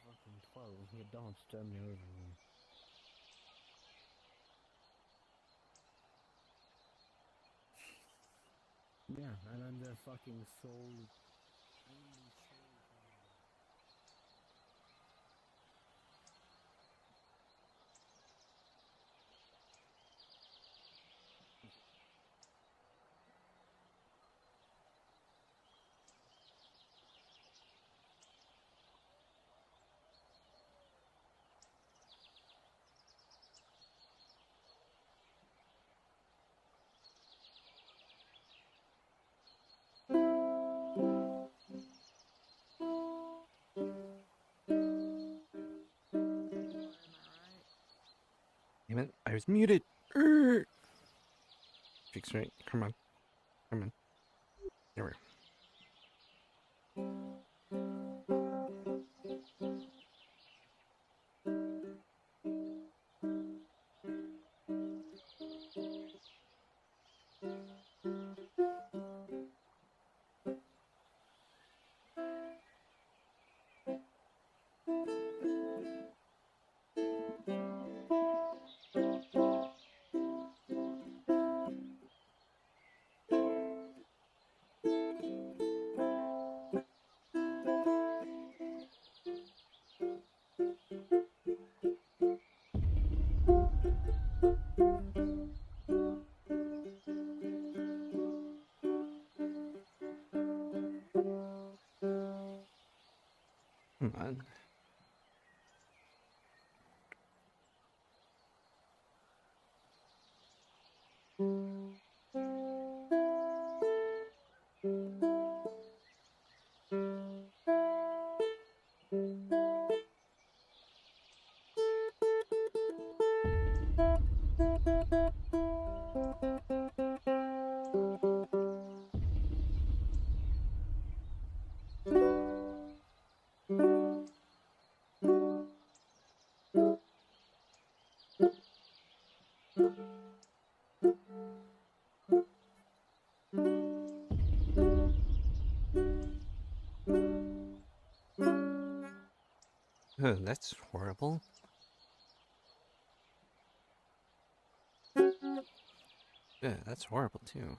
fucking 12. He danced me over. Yeah, and then the fucking soul. Only soul coming back. Damn it, I was muted. Fix right. Come on. Come on. There we go. Come on. Oh, that's horrible. Yeah, that's horrible too.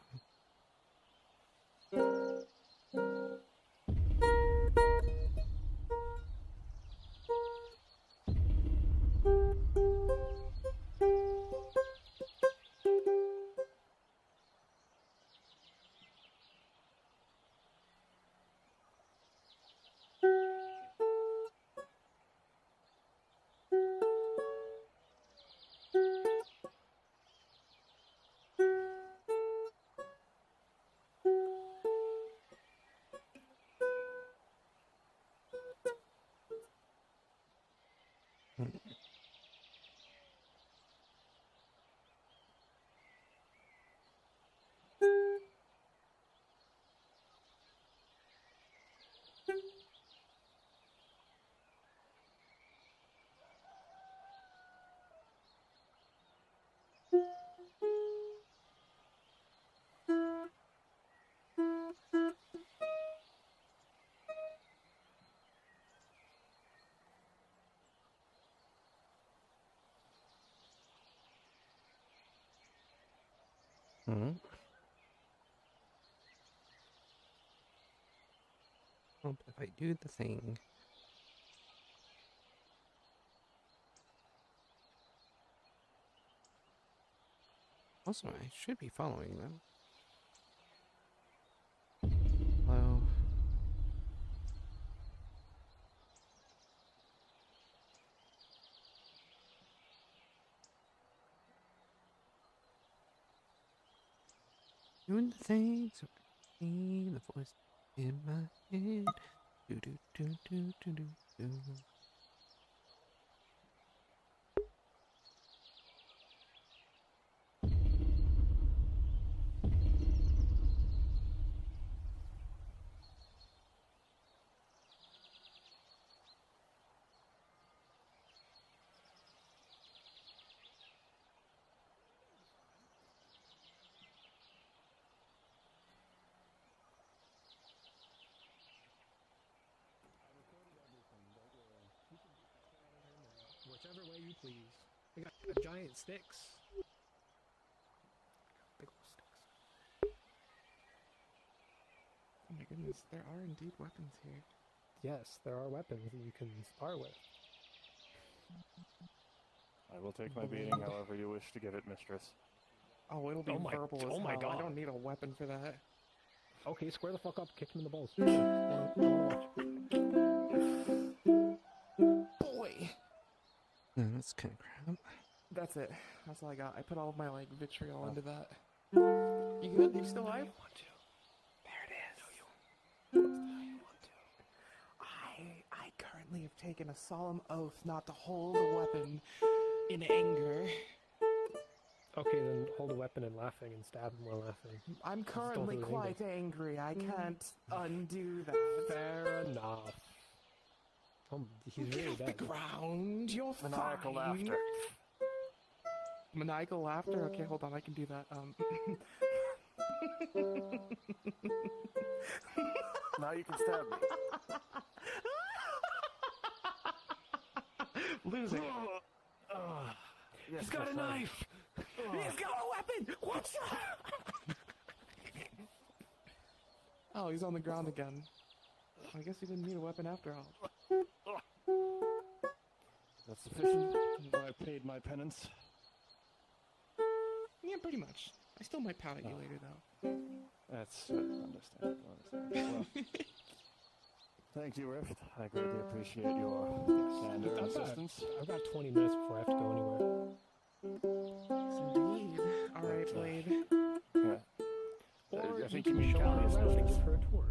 Hmm. Well, but if I do the thing. Also, I should be following them. Hello. Doing the things. Okay. The voice in my head. Do do do do do do do. I recorded everything, don't worry. whichever way you please. I got giant sticks. Big old sticks. Oh my goodness, there are indeed weapons here. Yes, there are weapons that you can spar with. I will take my beating however you wish to give it, mistress. Oh, it'll be verbal as my hell. God. I don't need a weapon for that. Okay, square the fuck up, kick him in the balls. Boy! No, that's kind of crap. That's it. That's all I got. I put all of my, like, vitriol into that. You good? You still alive? Want to? There it is. You want to. I currently have taken a solemn oath not to hold a weapon in anger. Okay, then hold a weapon and laughing and stab him while laughing. I'm currently do it in quite angry. I can't undo that. Fair enough. He's Get really off the dead. ground. You're Maniacal fine. laughter. Maniacal laughter? Okay, hold on. I can do that. Now you can stab me. Losing. Yes, He's got a my friend. knife! He's got a weapon! What's up? Oh, he's on the ground again. I guess he didn't need a weapon after all. That's sufficient. I paid my penance. Yeah, pretty much. I still might pout at you later, though. That's understandable. Well, thank you, Rift. I greatly appreciate your candor and assistance. I've got 20 minutes before I have to go anywhere. Indeed. Alright, Blade. Yeah. Or I think you you can mean show her Callius around and business. give her a tour.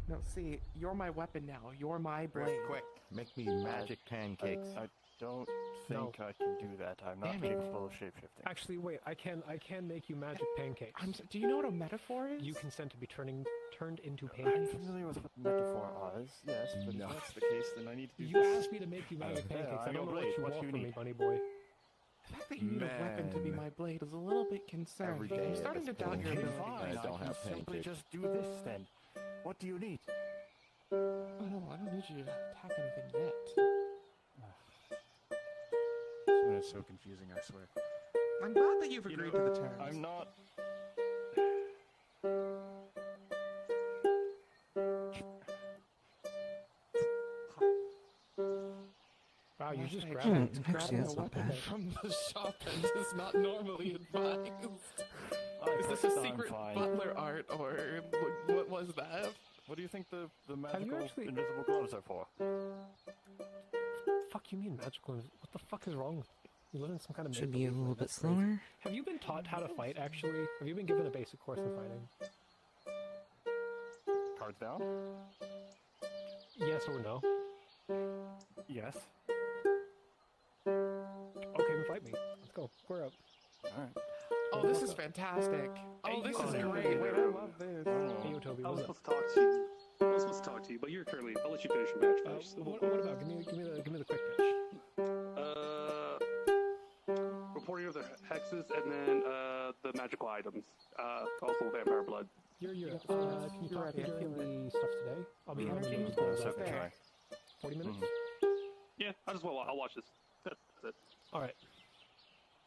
No, see, you're my weapon now. You're my blade. Quick, make me magic pancakes. I don't think I can do that. I'm not Damn it. capable of shapeshifting. Actually, wait, I can make you magic pancakes. Do you know what a metaphor is? You consent to be turned into I'm pancakes. familiar with what metaphor is, yes, but No. if that's the case, then I need to do You this. asked me to make you magic yeah, pancakes. I I'm don't your know what blade. you What want do you from me, need? bunny boy. The fact that you need a weapon to be Man. my blade is a little bit concerning. Every day I'm at starting to this doubt point. your Okay, ability. fine. I don't can have simply pancakes. just do this then. What do you need? Oh no, I don't need you to attack anything yet. This one is so confusing, I swear. I'm glad that you've You agreed know, to the terms. I'm not. Wow, you just Okay, grabbed it. Actually, grabbing that's a not weapon bad. from the shop end is not normally advised. Is this a I'm secret fine. butler art, or what was that? What do you think the you magical actually- invisible gloves are for? Fuck you mean magical? What the fuck is wrong with you? You live in some kind of Should be a make-believe little world. bit That's crazy. slower. Have you been taught how to fight, actually? Have you been given a basic course in fighting? Cards down? Yes or no? Yes. Okay, then fight me. Let's go. Square up. Alright. Oh, this is fantastic. Oh, this is great. Wait, I love this. Hey, yo, Toby, I was what's up? supposed to talk to you. I was supposed to talk to you, but you're currently. I'll let you finish your match first. What about? Give me the quick pitch. Reporting of the hexes and then the magical items. Also vampire blood. Can you You're talk me ready, I during feel the stuff today? I'll be Energy having is the almost Second there. try. 40 minutes? Yeah, I'll watch this. That's it. Alright.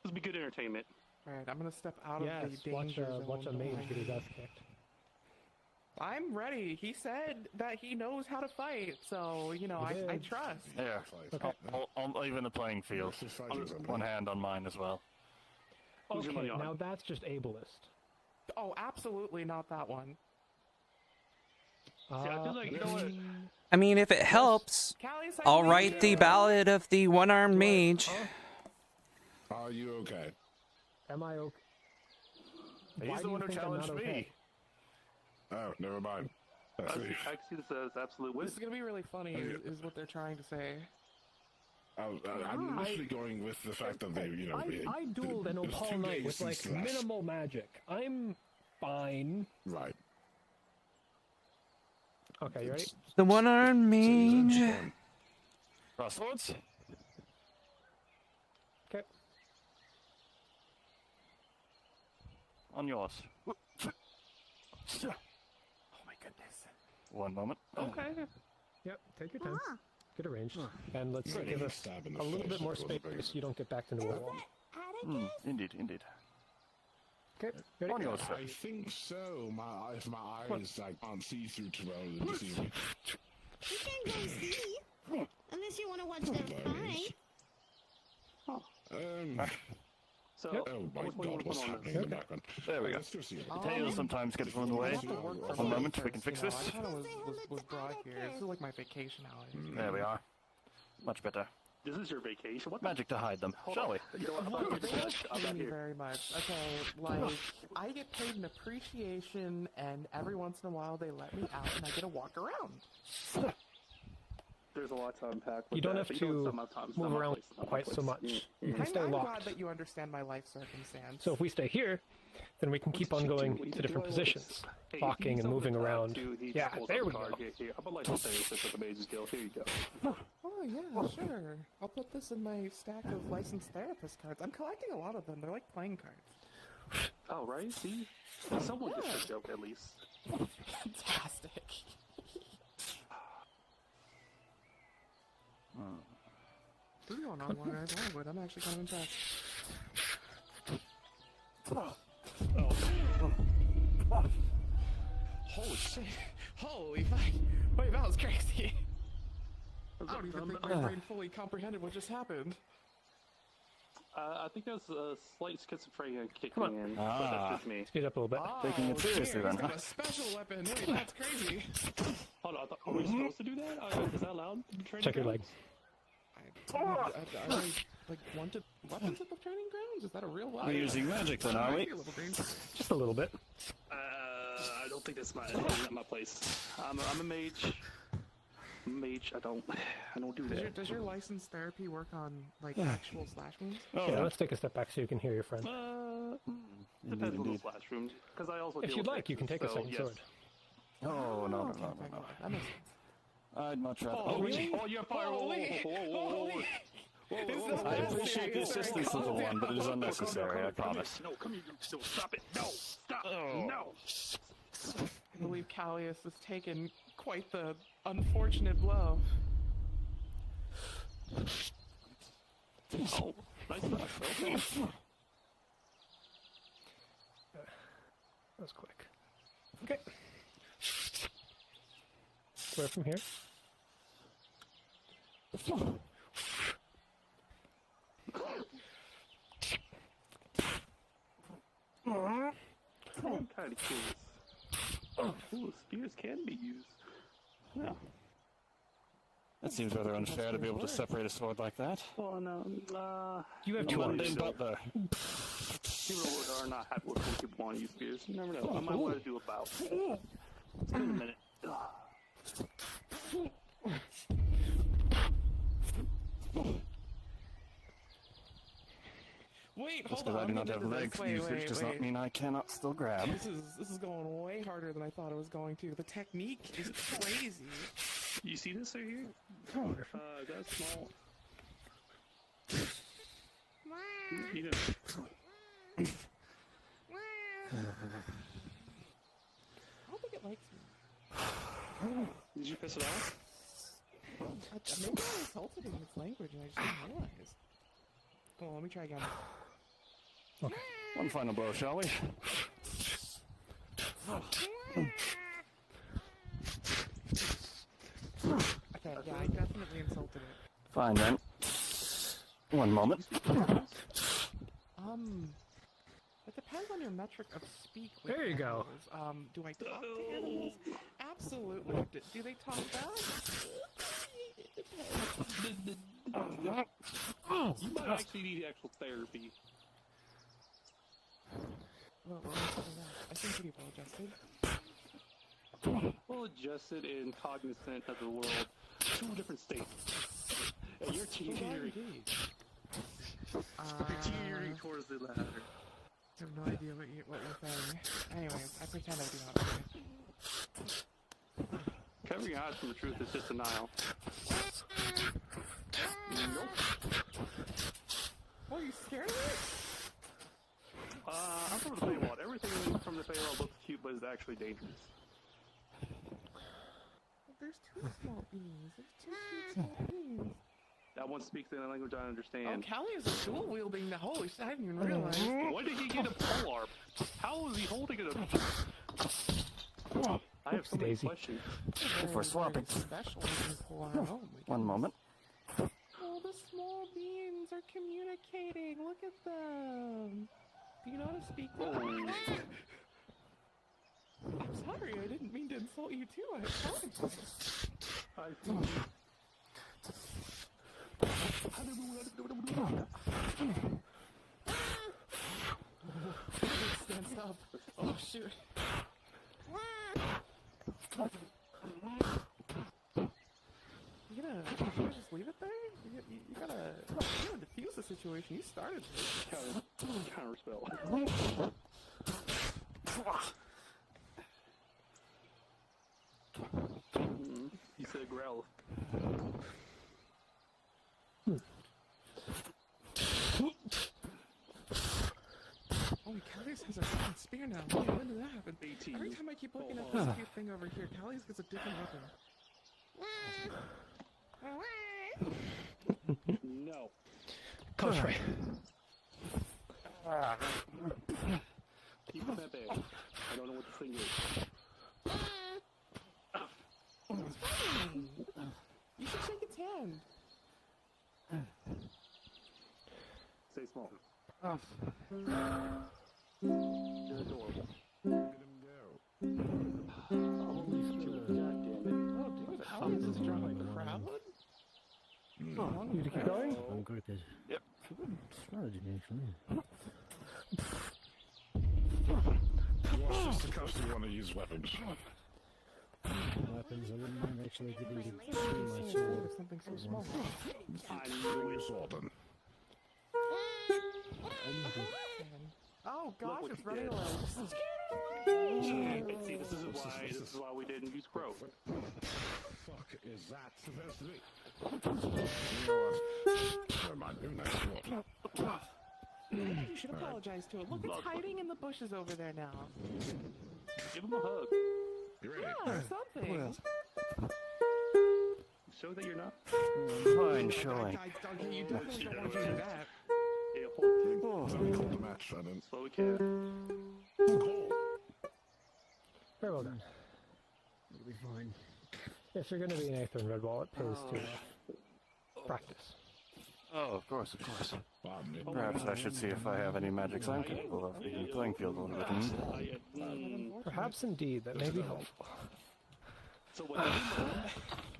This will be good entertainment. Alright, I'm gonna step out Yes, of the danger zone. watch a mage get his ass kicked. I'm ready. He said that he knows how to fight, so, you know, He I did. trust. Yeah. Okay. I'll even the playing field. One hand on mine as well. Who's your Okay, money on? now that's just ableist. Oh, absolutely not that one. See, I feel like, you know what? I mean, if it helps, Callius, I I'll believe write the you. ballad of the one-armed mage. Are you okay? Am I okay? He's Why the do you one who think I'm challenged not me. okay? Oh, never mind. I can see this as absolute This is wisdom. gonna be really funny, is what they're trying to say. I'm literally going with the fact that they, you know, I dueled an it was opal 2 knight days with like since last- minimal magic. I'm fine. Right. Okay, you ready? The one-armed mage. Cross swords? Okay. On yours. Oh my goodness. One moment. Okay. Yep, take your time. get arranged, and let's Ready. give us Stab in the a little face, bit more that wasn't space very so you don't get backed into a wall. Indeed, indeed. Okay, ready? On your side. I think so. If my eyes I can't see through too well this evening. You can go see. Unless you want to watch them fight. So, Oh my which one you god, wanna what's put on happening this? in the background? There we go. Let's go see it. The tail sometimes gets in the way. One moment, we can fix this. I thought it was brought here. This is like my vacation hours. There we are. Much better. This is your vacation? What the? Magic to hide them, Hold shall on. we? You know what? I'm Oh, not they here don't I'm pay not me here. very much. Okay, like, I get paid an appreciation, and every once in a while they let me out, and I get to walk around. There's a lot to unpack. With You don't that, have but to it's not my time, it's move not my around place, it's not my quite so place. much. You can stay I'm glad locked. that you understand my life circumstance. So if we stay here, then we can keep on going to different positions, Hey, walking and moving around. He Yeah, pulls there out we the card. go. Here, I'm a licensed therapist with the Mage's Guild. Here you go. Oh, yeah, sure. I'll put this in my stack of licensed therapist cards. I'm collecting a lot of them. They're like playing cards. Oh, right? See? Someone gets the joke, at least. Fantastic. We're going on one as I would. I'm actually kind of impressed. Holy shit. Holy fuck. Wait, that was crazy. I don't even think my brain fully comprehended what just happened. I think there's a slight schizophrenia kicking Come on. in, but Ah. that's just me. Speed up a little bit. Taking it seriously here, then, he's got huh? a special weapon. Wait, that's crazy. Hold on, are we supposed to do that? Is that allowed? Check your legs. Are they, like, wanted weapons at the training grounds? Is that a real weapon? We're using magic then, are we? A little green. Just a little bit. I don't think that's not my place. I'm a mage. Mage, I don't do that. Does your licensed therapy work on, like, actual slash wounds? Oh, Yeah, yeah. let's take a step back so you can hear your friend. Depends on the indeed. slash room, because I also If deal you'd with like, you can take a so, second yes. sword. Oh, no, no, Okay, no, okay, no, no. okay. That makes sense. I'd much rather... Oh, really? Oh, you're fire! Holy! I appreciate the assistance, little one, but it is unnecessary, I promise. No, come here, you still stop it! No, stop! No! I believe Callius has taken quite the unfortunate blow. Oh, nice stuff. Okay. That was quick. Okay. Where from here? I'm kind of curious. Ooh, spears can be used. Yeah. That seems rather unfair to be able to separate a sword like that. Well, no, You have A two mundane arms. butler. people are not happy with when people want to use spears. You never know. I might want to do a bout. In a minute. Wait, Just hold because on. I do not I'm have into legs this. for Wait, usage wait, does not wait. mean I cannot still grab. This is going way harder than I thought it was going to. The technique is crazy. You see this right here? That's small. You know. I don't think it likes me. Did you piss it off? Maybe I insulted it in its language and I just didn't realize. Hold on, let me try again. One final blow, shall we? Okay, yeah, I definitely insulted it. Fine then. One moment. It depends on your metric of speak. With There you go. animals. Do I talk to animals? Absolutely. Do they talk back? It depends. You might actually need actual therapy. Well, I seem pretty well adjusted. Well adjusted and cognizant of the world. Two different states. And you're teetering. You're teetering towards the ladder. I have no idea what you're saying. Anyways, I pretend I do not know. Covering your eyes from the truth is just denial. Nope. Oh, you scared of it? I'm from the Feywild. Everything from the Feywild looks cute, but is actually dangerous. There's two small beings. There's two cute That one speaks in a language I Oh, understand. Callie is dual wielding now. Holy shit, I didn't even realize. When did he get a polearm? How is he holding it? I have so many Daisy. questions. If we're swapping. Special looking polearm. Oh my One goodness. moment. Oh, the small beings are communicating. Look at them. Do you know how to speak to them? I'm sorry, I didn't mean to insult you too. I apologize. It stands up. Oh shoot. You gonna just leave it there? You gotta defuse the situation. You started this. Counter spell. You said growl. Oh, Callie's has a fucking spear now. When did that happen? 18. Every time I keep looking at this cute thing over here, Callie's gets a different weapon. No. Portray. Keep that there. I don't know what the thing is. You should shake its hand. Stay small. Oh. You're adorable. How is this drawing a crowd? You to keep going? I'm good. Yep. Strategy, actually. What's just the cost you want to use weapons? Weapons, I wouldn't mind actually giving you There's something so small. I knew it. Sword then. Oh gosh, what it's you running did. away. See, this is why we didn't use Crow. Fuck is that supposed to be? You know what? Never mind, do next one. You should apologize to it. Look, it's hiding in the bushes over there now. Give him a hug. You ready? Yeah, something. Show that you're not. Fine showing. You definitely don't want to do that. Yeah, hold Oh. Let me call the match, Shannon. slow we can. Very well done. It'll be fine. If you're going to be an Aether in Red Wall, it pays to practice. Oh, of course, of course. Pardon me. Perhaps I should see if I have any magics I'm capable of leaving the playing field a little bit. Perhaps indeed that may be helpful. So what?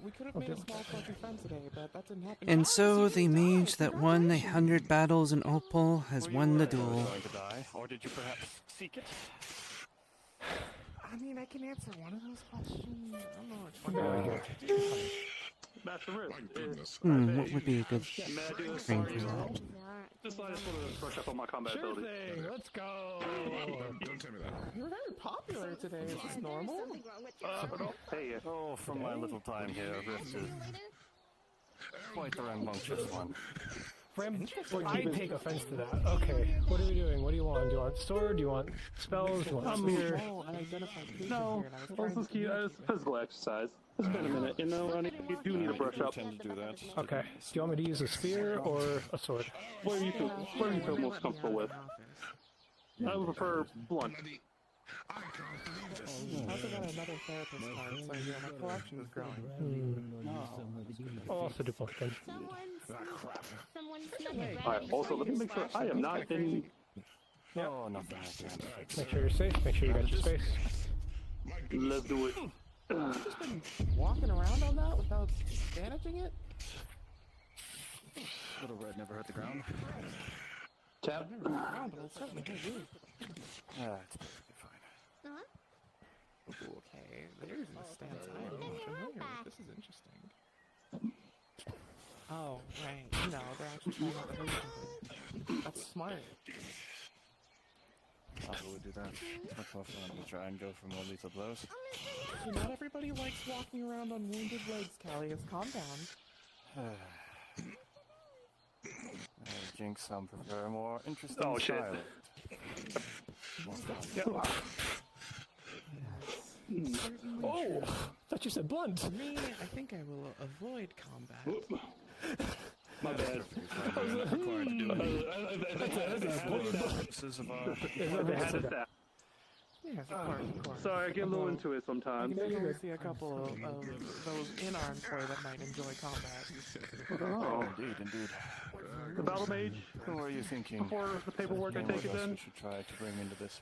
We could have made a small fluffy friend today, but that didn't happen. And so the mage that won 100 battles in Opal has won the Were you duel. going to die, or did you perhaps seek it? I mean, I can answer one of those questions. I don't know which one. Master Rift. My goodness. What would be a good May I do a thing story for as well? that? Just I just want to brush up on my combat Sure ability. thing, let's go! Don't tell me that. You're very popular today. Is this normal? Something wrong with your Hey, Oh, from my little time here, Rift is quite the rambunctious one. I take offense to that. Okay, what are we doing? What do you want? Do you want sword? Do you want spells? Do you want spear? Oh, unidentified creature no, here, and I was this trying is to key. It's physical exercise. It's been a minute. You know, you do need to brush up. Tend to do that. Okay, do you want me to use a spear or a sword? Whatever you feel most comfortable with. I would prefer blunt. I can't believe this. I also got another therapist card, so yeah, my collection is growing. I'll also do both then. Someone snuck it Alright, also let me make sure I am not in. Oh, nothing I can't. Make sure you're safe, make sure you got your space. Let's do it. You've just been walking around on that without bandaging it? Little red never hurt the ground. Tap. Around, but it's certainly hurt you. It's perfectly fine. Okay, there's a stance I am not familiar with. This is interesting. Oh, right. You know, they're actually trying not to hurt you. That's smart. Who would do that? Much more fun to try and go for more lethal blows. See, not everybody likes walking around on wounded legs, Callius. Calm down. Jinx, some prefer a more interesting Oh, shit. style. Certainly Oh, true. thought you said blunt. For me, I think I will avoid combat. My bad. Required to do it. Purposes of our... Yes, of course. Sorry, I get a little into it I sometimes. can definitely see a couple of those in our employ that might enjoy combat. Oh, Indeed. the battle mage? Who are you thinking? Before the paperwork, I More take it of us then? we should try to bring into this.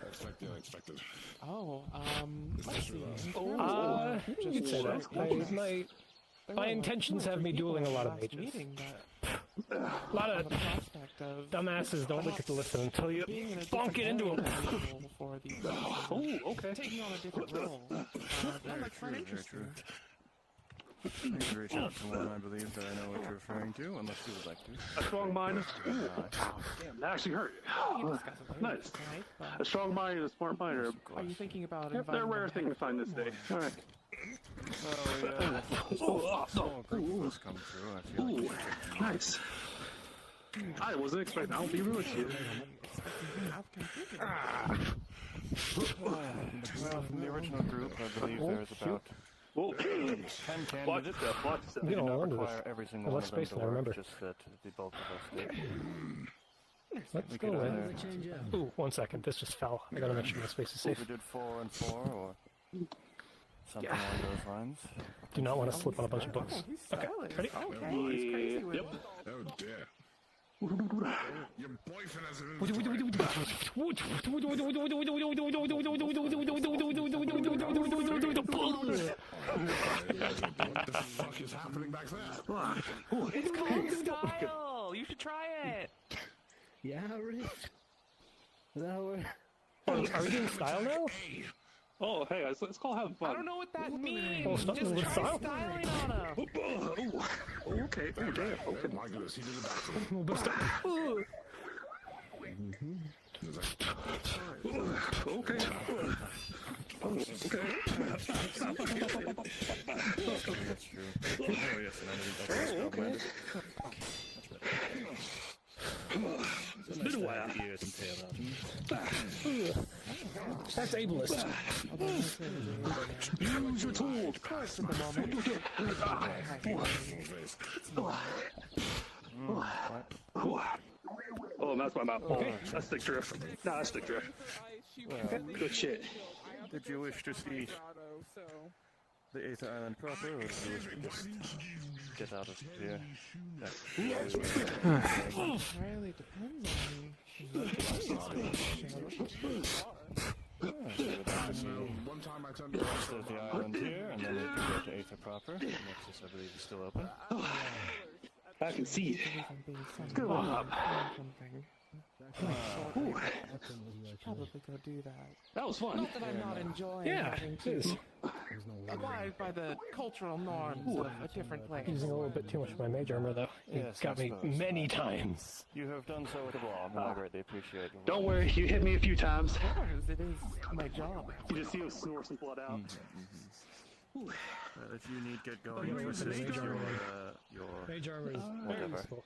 Expect the unexpected. Oh, let's see. You could say that. My intentions have me dueling a lot of mages. Meeting A lot of the prospect of dumbasses don't look at the listen until you being in a bonk it into them. for the Oh, okay. taking on a different role. That might find interesting. I can reach out to one I believe that I know what you're referring to, unless you would like to. A strong mind. Damn, that actually hurt. Nice. A strong mind and a smart mind Are you thinking about they're inviting rare them things to find this day. Alright. Small group has come through. I feel like you should check them out. Nice. I wasn't expecting. I'll be real with you. Well, from the original group, I believe there's about Whoa. 10 Watch candidates. yourself. Watch yourself. We You do know, not under this. require every single Less one of them space to than I work, remember. just that the bulk of us did. Let's We go could in. either Change up. Ooh, 1 second. This just fell. I gotta make sure my space is we safe. did 4 and 4 or something along those lines. Do not want to slip on a bunch of books. He's Okay, stylish. ready? Okay, he's crazy with Yep. it. Oh dear. Your boyfriend has an What the fuck is happening back there? It's called style. You should try it. Yeah, Rick. Is that how we're... Are we doing style now? Oh, hey, let's call having I fun. don't know what that means. Well, stop Just with try style. styling on him. Oh, okay. Oh, damn. Oh Okay. my goodness, he did the bathroom. We'll bust it. Okay. Okay. That's true. Oh, yes, and I didn't Okay. It's been a while. ears and tail out. That's ableist. Use your tools. Of course, at the moment. Oh, that's my mouth. Oh, that's stick drift. Nah, that's stick drift. Good shit. Did you wish to see the Aether Island proper, or did you wish to just get out of here? Entirely depends One time I turned There's the island here, and then we can go to Aether proper. The nexus, I believe, is still open. I can see it. Let's go up. Probably go do that. That was fun. Not that I'm not enjoying Yeah, having it to is. abide by the cultural norms of a different place. Using a little bit too much of my mage armor, though. Yes, It's got I me suppose. many times. You have done so with a bomb, and I greatly appreciate it. Don't worry, you hit me a few times. Of course, it is my job. You just see us snort some blood out. Well, if you need get going to assist your Mage armor is very whatever. useful.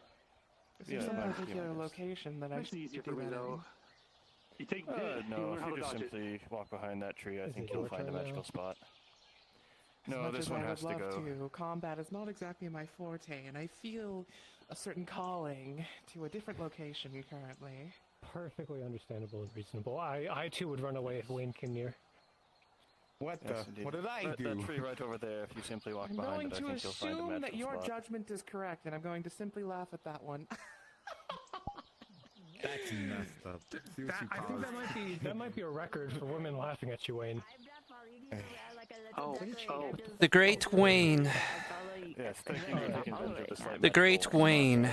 Is there some Yeah, particular yes. location that I Makes it should easier do for me that in? though. You take No, you learn if how you to just dodge it. simply walk behind that tree, I Is think it you'll your find a turn magical now? spot. As No, much this as one I has would to love go. to, combat is not exactly my forte, and I feel a certain calling to a different location currently. Perfectly understandable and reasonable. I too would run away if Wayne came near. What Yes, indeed. What did I That do? tree right over there, if you simply walk I'm behind going it, I to think you'll find a assume magical that your spot. judgment is correct, and I'm going to simply laugh at that one. That's messed up. Seriously, I think that might be a record for women laughing at you, Wayne. Oh. The Great Wayne. Yes, thank you for taking advantage of the slight The Great magical- Wayne.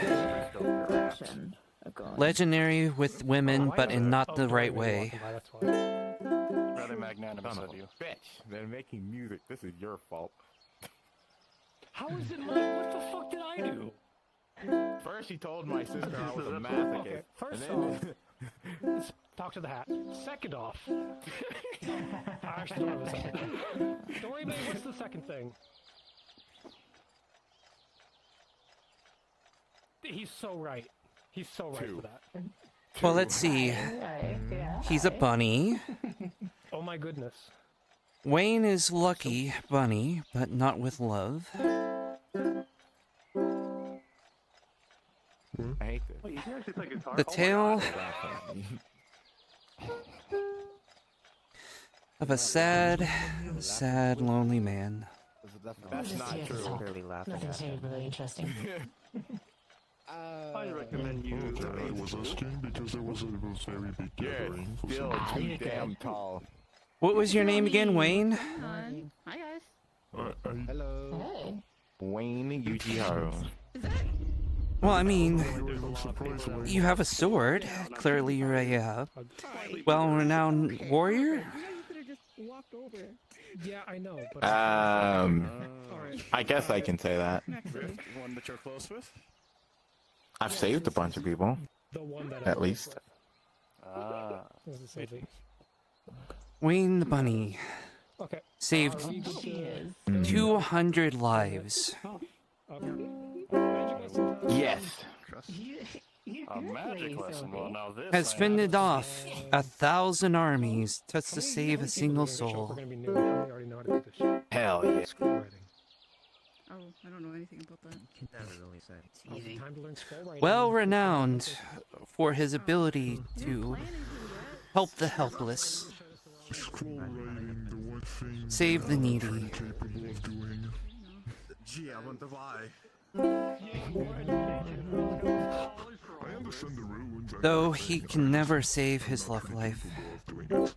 Legendary with women, but in not the right way. That's why. Rather magnanimous Son of of you. a bitch. They're making music. This is your fault. How is it mine? What the fuck did I do? First, he told my sister I was a Okay, masochist. first and off, then- let's talk to the hat. Second off, I actually don't have a second thing. Don't worry about it, what's the second thing? He's so right. He's so right for that. Well, let's see. He's a bunny. Oh my goodness. Wayne is lucky, bunny, but not with love. I hate this. Wait, you can actually play guitar? The Oh my tale God. of a sad, sad, lonely man. That's not true. Clearly laughing Nothing at him. terribly interesting. I recommend you. I was asking because there was a very big You're gathering for still some too you're good. damn tall. What was your name again, Wayne? Hi guys. Hello. Hey. Wayne Yujiharu. Is that? Well, I mean, I'm surprised when you have a sword. Clearly, you're a well-renowned warrior. You guys could have just walked over. Yeah, I know, but alright. I guess I can say that. Actually. One that you're close with? I've saved a bunch of people, The one that at least. Ah. was the safety. Wayne the bunny Okay. saved Are we good She to- is. 200 lives. Okay. Magic lesson time? Yes. You're A good, magic Lady lesson. Sophie. Well, now this. Has I fended off 1,000 armies just to save a single We're soul. gonna be new. We already know how to do this shit. Hell yeah. Scroll writing. Oh, I don't know anything about that. That was only said. Oh, time to learn scroll writing. Well renowned for his ability to Planning to do help the helpless, Scroll writing, the one thing save the needy. capable of doing. Gee, I wonder why. I understand the ruins. Though he can never save his love life. Capable of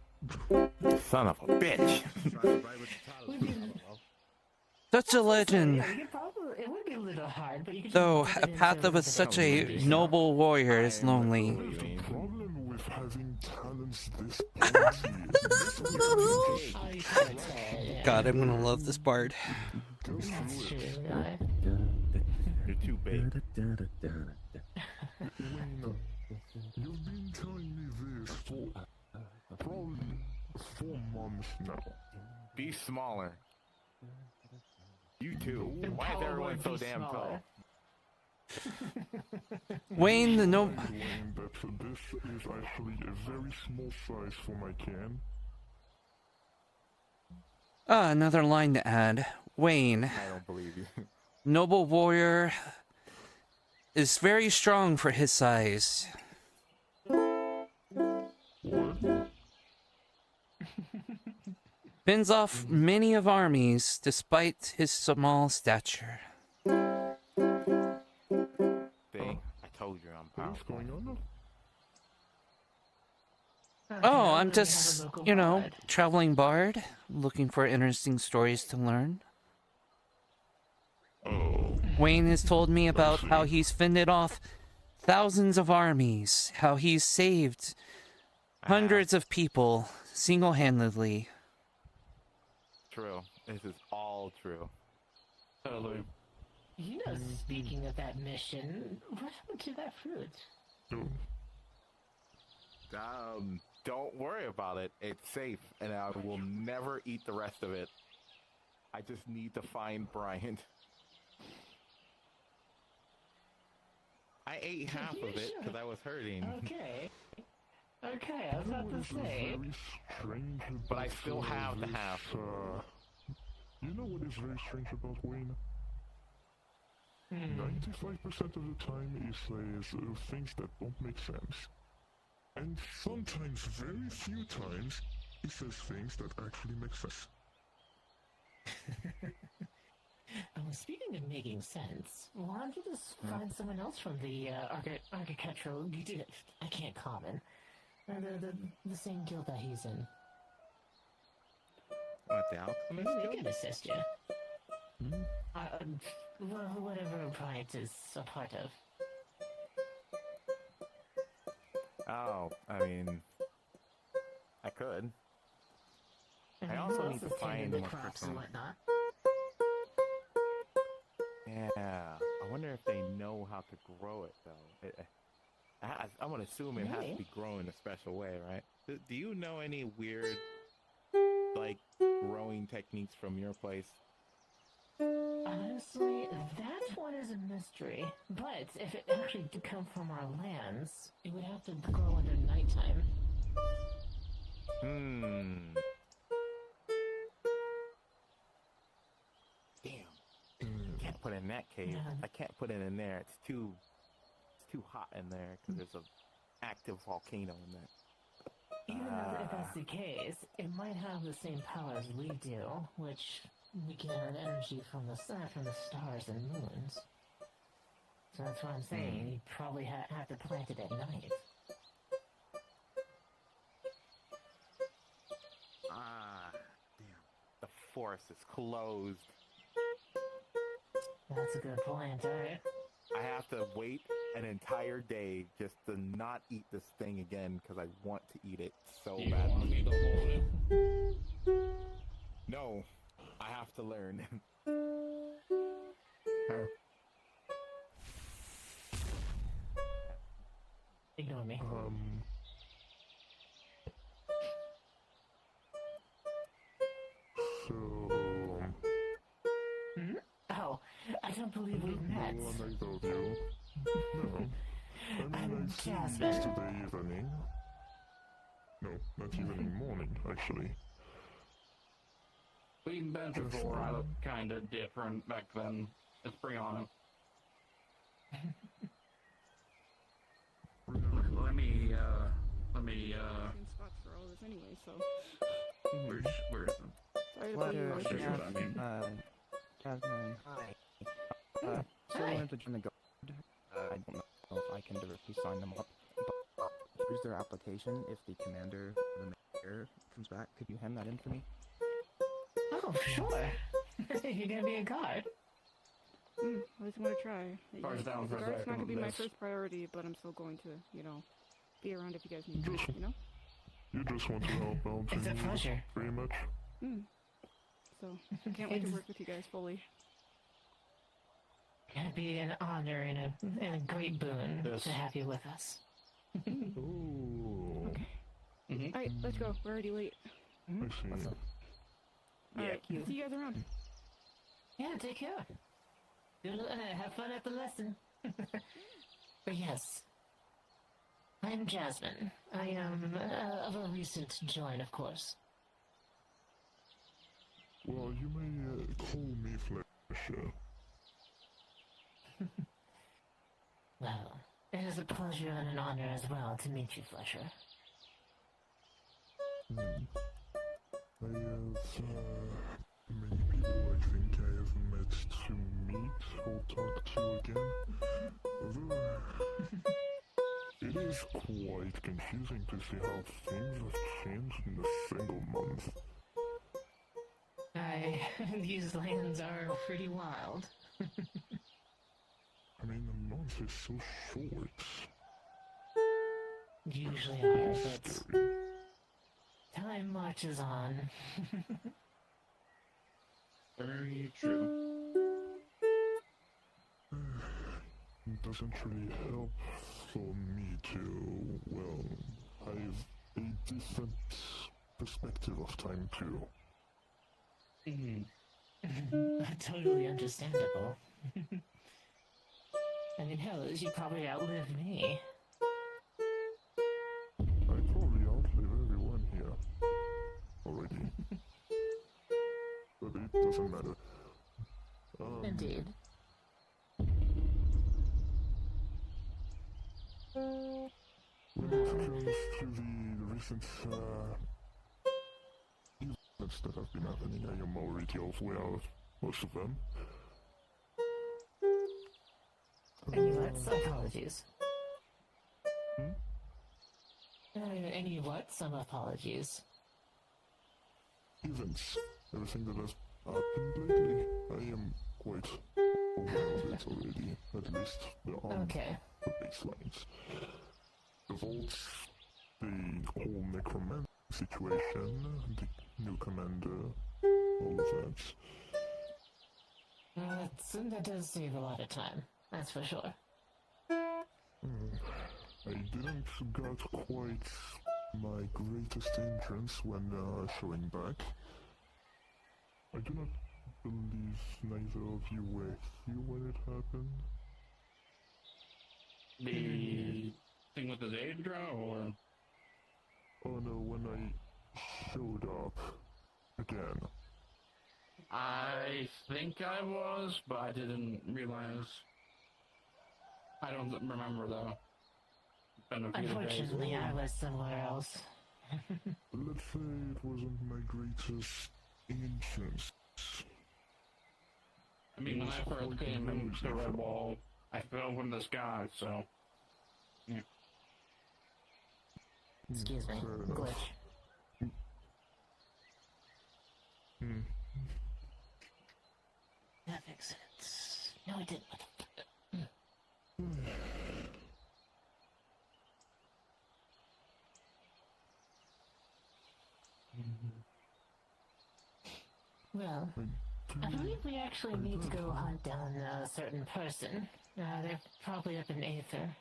doing it. Son of a bitch. Such a legend. Yeah, you could probably, it would be a little hard, but you could just Though put a it into path of the such video. a noble warrior is lonely. The problem with having talents this pointy. Oh, you could say, yeah. God, I'm gonna love this bard. Go That's through true. it. You're too big. Wayne, you've been telling me this for probably 4 months now. Be smaller. You too. The Why is power everyone would so be damn tall? smaller. Wayne the no. Wayne, that this is actually a very small size for my can. Ah, another line to add. Wayne, I don't believe you. noble warrior, is very strong for his size. Fends off many of armies despite his small stature. See, I told you I'm What's powerful. going on? Oh, Okay, I'm we have a just, local you know, bard. traveling bard, looking for interesting stories to learn. Oh, Wayne has told me about how he's fended off thousands of armies, how he's saved hundreds of people single-handedly. True. This is all true. You know, speaking of that mission, what happened to that fruit? Don't worry about it. It's safe, and I will never eat the rest of it. I just need to find Bryant. I ate half of it because I was hurting. Okay. Okay, I was about to say. very strange But I about, still have the this, half. You know what is very strange about Wayne? 95% of the time he says things that don't make sense. And sometimes, very few times, he says things that actually make sense. Speaking of making sense, why don't you just find someone else from the architectural? I can't common. The same guild that he's in. What, the alchemist? They can assist you. Whatever Bryant is a part of. Oh, I mean, I could. I also need to find the more crops person. and whatnot. Yeah, I wonder if they know how to grow it though. I'm gonna assume it has to Maybe. be grown in a special way, right? Do you know any weird, like, growing techniques from your place? Honestly, that one is a mystery. But if it actually did come from our lands, it would have to grow under nighttime. put it in that cave. I can't put it in there. It's too hot in there because there's an active volcano in there. Even if that's the case, it might have the same power as we do, which we get our energy from the sun, from the stars and moons. So that's what I'm saying. You probably have to plant it at night. Damn. The forest is closed. That's a good point, alright? I have to wait an entire day just to not eat this thing again because I want to eat it so You want badly. me to hold it? No, I have to learn. Ignore me. So, Oh, I don't believe we've met. no one I told you. No. I mean, I see you Jasmine. yesterday evening. No, not evening, morning, actually. We've been before. I look kind of different back then. Let's bring on him. Let me. spots for all this anyway, so. Where's Sorry to What put you are on That's there. what I mean. Jasmine, hi. So Hi. I wanted to join the guard. I don't know if I can directly sign them up, but here's their application. If the commander or the mayor comes back, could you hand that in for me? Oh, sure. You're gonna be a guard. I just want to try. Guard's down for a Guard's not second. gonna be my Let's- first priority, but I'm still going to, be around if you guys need me, Just- you know? You just want to help out. It's a and pleasure. Pretty much. So, can't wait to work with you guys fully. It'd be an honor and a great boon Yes. to have you with us. Oh, Alright, let's go. We're already late. I see. Alright, see you guys around. Yeah, take care. Have fun at the lesson. But yes, I'm Jasmine. I am of a recent join, of course. Well, you may call me Fletcher. Well, it is a pleasure and an honor as well to meet you, Fletcher. I have many people I think I have met to meet or talk to again. Although, it is quite confusing to see how things have changed in a single month. These lands are pretty wild. I mean, a month is so short. Usually are, but Scary. time marches on. Very true. It doesn't really help for me to, well, have a different perspective of time too. Totally understandable. I mean, hell, you probably outlived me. I probably outlive everyone here already. But it doesn't matter. Indeed. When it comes to the recent events that have been happening, I am already aware of most of them. Any what's? Apologies. Any what? Some apologies. Events, everything that has happened lately, I am quite aware of it already. At least Okay. the baselines. The vaults, the whole necromancer situation, the new commander, all of that. That does save a lot of time. That's for sure. I didn't get quite my greatest entrance when showing back. I do not believe neither of you were here when it happened. The thing with the Daedra, or? Oh no, when I showed up again. I think I was, but I didn't realize. I don't remember though. It's been a few days. Unfortunately, I was somewhere else. Let's say it wasn't my greatest instance. I mean, when I first came into Red Wall, I fell from the sky, so. Yeah. Excuse me, glitch. That makes sense. No, it didn't. Well, I believe we actually need to go hunt down a certain person. They're probably up in Aether.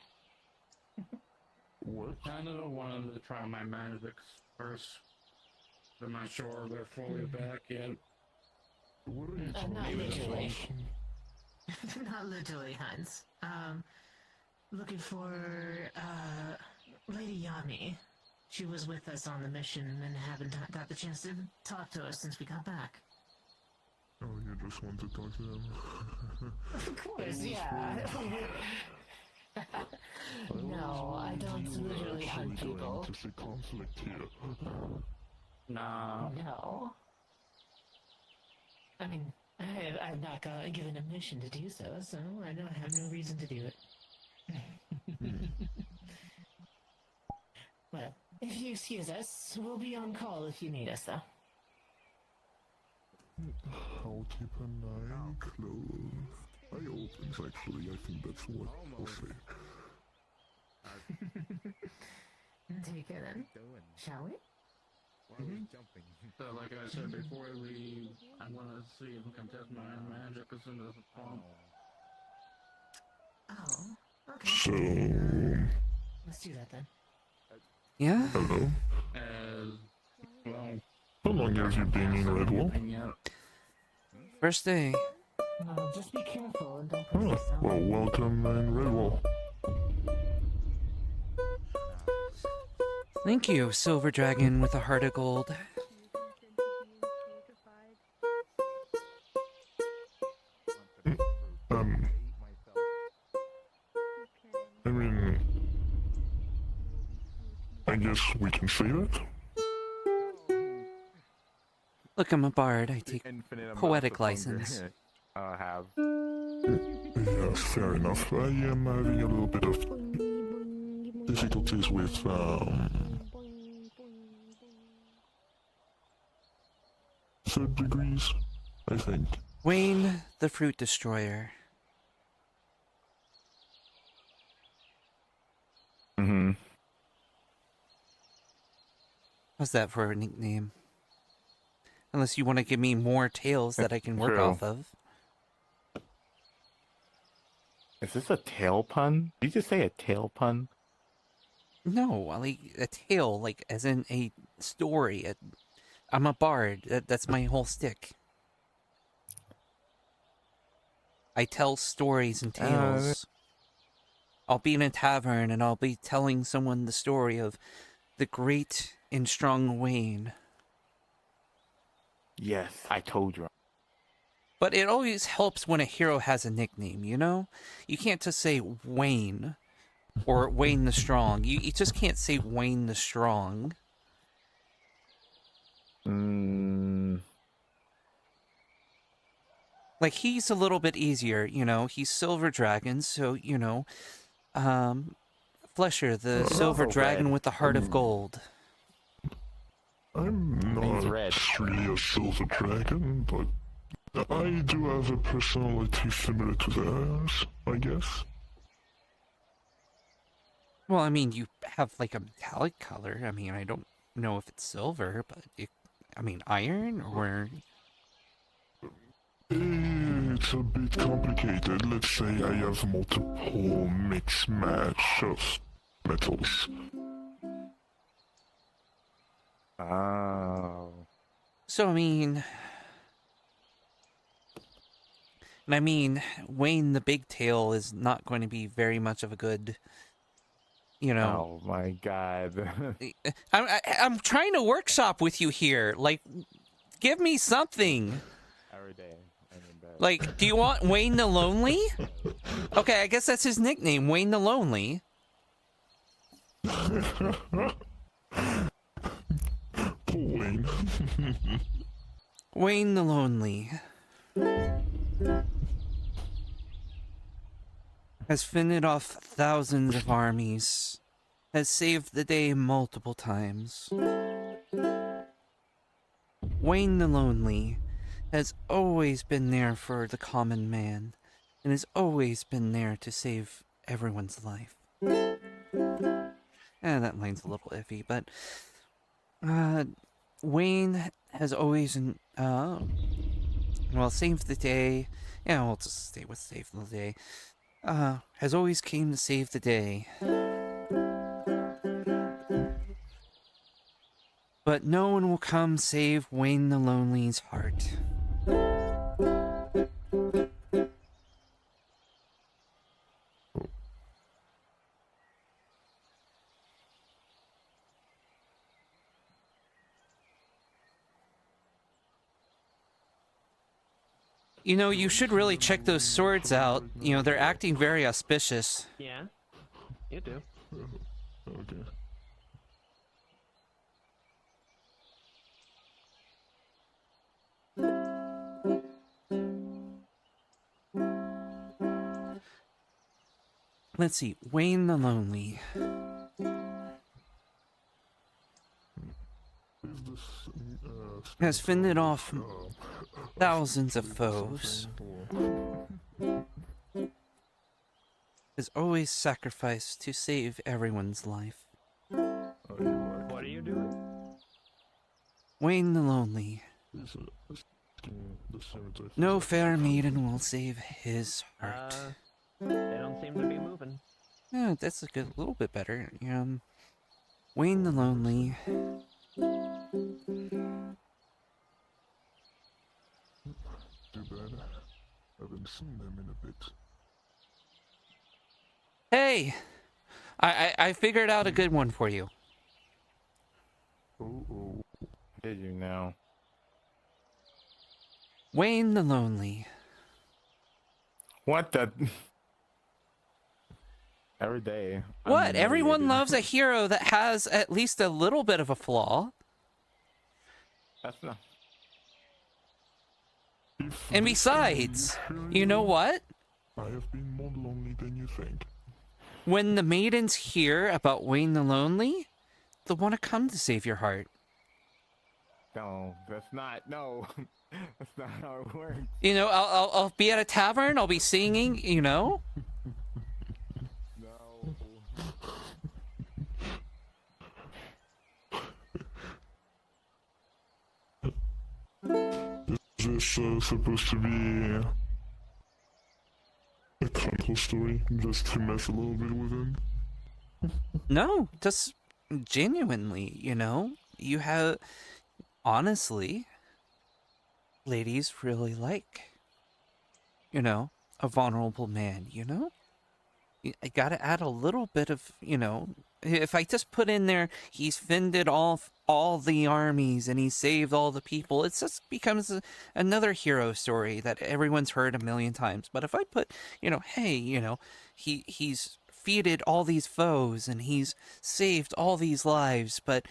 What? I know I wanted to try my magics first. I'm not sure they're fully back yet. What are you Not talking literally. about? Not literally, Heinz. Looking for, Lady Yami. She was with us on the mission and haven't got the chance to talk to us since we got back. Oh, you just want to talk to them? Of course, yeah. No, I don't literally hunt people. To see conflict here. Nah. No. I mean, I'm not given a mission to do so, so I don't have no reason to do it. Well, if you excuse us, we'll be on call if you need us, though. I'll keep an eye closed. Eye opens, actually. I think that's what I'll say. Take care then. Shall we? So, like I said before we leave, I want to see if we can test my magic as soon as possible. Oh, okay. So... Let's do that then. Yeah? Hello. Well... How long have you been in Red Wall? First day. Just be careful and don't put Oh, yourself... well, welcome in Red Wall. Thank you, Silver Dragon with a heart of gold. I mean... I guess we can say that? Look, I'm a bard. I take Infinite poetic amounts of license. hunger. Have. Yes, fair enough. I am having a little bit of difficulties with, third degrees, I think. Wayne the Fruit Destroyer. Mm-hmm. How's that for a nickname? Unless you want to give me more tales that I can work True. off of. Is this a tail pun? Did you just say a tail pun? No, like a tale, like as in a story. I'm a bard. That's my whole stick. I tell stories and tales. I'll be in a tavern and I'll be telling someone the story of the great and strong Wayne. Yes, I told you. But it always helps when a hero has a nickname, you know? You can't just say Wayne or Wayne the Strong. You just can't say Wayne the Strong. Like, he's a little bit easier, you know? He's Silver Dragon, so, you know... Flesher, the Silver Dragon with the heart of gold. I'm not red. really a silver dragon, but I do have a personality similar to theirs, I guess. Well, I mean, you have, like, a metallic color. I mean, I don't know if it's silver, but, I mean, iron, or... It's a bit complicated. Let's say I have multiple mix-match of metals. Oh. So, I mean... And I mean, Wayne the Big Tail is not going to be very much of a good... You know... Oh my god. I'm trying to workshop with you here. Like, give me something. Every day I'm in bed. Like, do you want Wayne the Lonely? Okay, I guess that's his nickname, Wayne the Lonely. Poor Wayne. Wayne the Lonely has fended off thousands of armies, has saved the day multiple times. Wayne the Lonely has always been there for the common man, and has always been there to save everyone's life. That line's a little iffy, but Wayne has always saved the day. Yeah, we'll just stay with save the day. Has always came to save the day. But no one will come save Wayne the Lonely's heart. You know, you should really check those swords out. You know, they're acting very auspicious. Yeah, you do. Okay. Let's see, Wayne the Lonely. Has fended off thousands of foes. Has always sacrificed to save everyone's life. What are you doing? Wayne the Lonely. No fair maiden will save his heart. They don't seem to be moving. Yeah, that's a little bit better. Wayne the Lonely. Too bad. I haven't seen them in a bit. Hey! I figured out a good one for you. Oh. Did you now? Wayne the Lonely. What the? Every day. What? Everyone loves a hero that has at least a little bit of a flaw. That's not. And besides, you know what? I have been more lonely than you think. When the maidens hear about Wayne the Lonely, they'll want to come to save your heart. No, that's not. No, that's not how it works. You know, I'll be at a tavern. I'll be singing. You know. Is this supposed to be a Chronicle story, just to mess a little bit with him? No, just genuinely, you know, you have, honestly, ladies really like, you know, a vulnerable man, you know? I gotta add a little bit of, you know, if I just put in there, he's fended off all the armies and he saved all the people, it just becomes another hero story that everyone's heard a million times. But if I put, you know, hey, you know, he's defeated all these foes and he's saved all these lives, but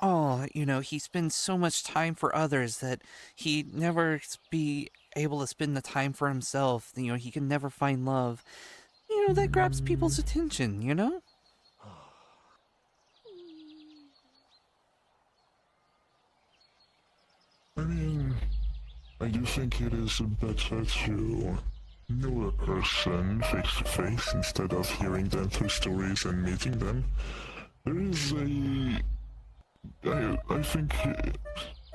oh, you know, he spends so much time for others that he'd never be able to spend the time for himself. You know, he can never find love. You know, that grabs people's attention, you know? I mean, I do think it is better to know a person face to face instead of hearing them through stories and meeting them. There is I think I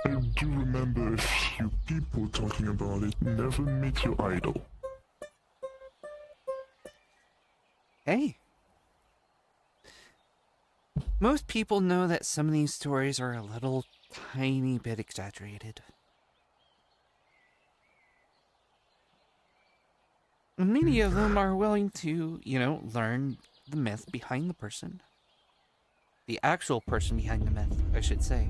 do remember a few people talking about it. Never meet your idol. Hey. Most people know that some of these stories are a little tiny bit exaggerated. Many of them are willing to, you know, learn the myth behind the person. The actual person behind the myth, I should say.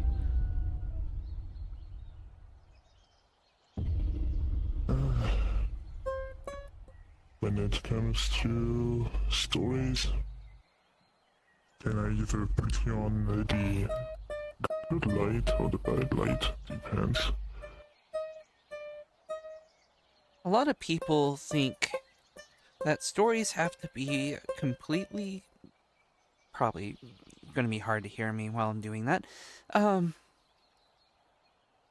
when it comes to stories, can I either put you on the good light or the bad light? Depends. A lot of people think that stories have to be completely... Probably going to be hard to hear me while I'm doing that.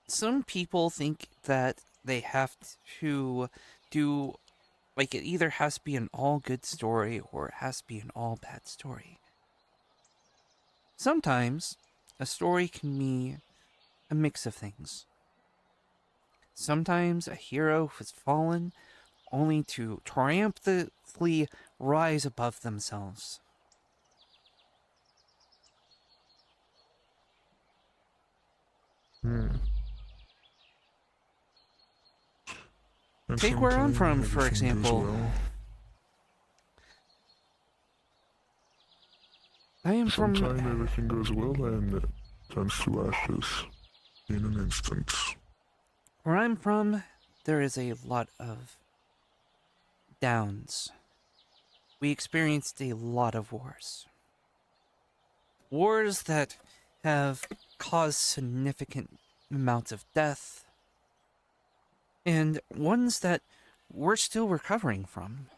Some people think that they have to do... Like, it either has to be an all-good story or it has to be an all-bad story. Sometimes, a story can be a mix of things. Sometimes a hero has fallen only to triumphantly rise above themselves. Take where I'm from, for example. I am from... Sometimes everything goes well and it turns to ashes in an instant. Where I'm from, there is a lot of downs. We experienced a lot of wars. Wars that have caused significant amounts of death, and ones that we're still recovering from.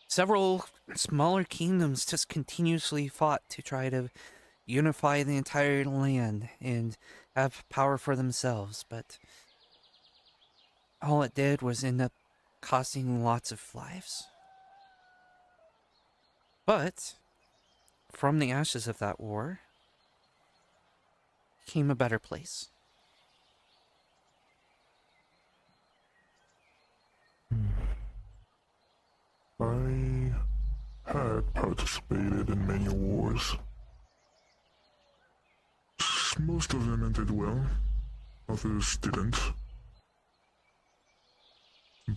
Several smaller kingdoms just continuously fought to try to unify the entire land and have power for themselves, but all it did was end up costing lots of lives. But from the ashes of that war came a better place. I had participated in many wars. Most of them ended well, others didn't.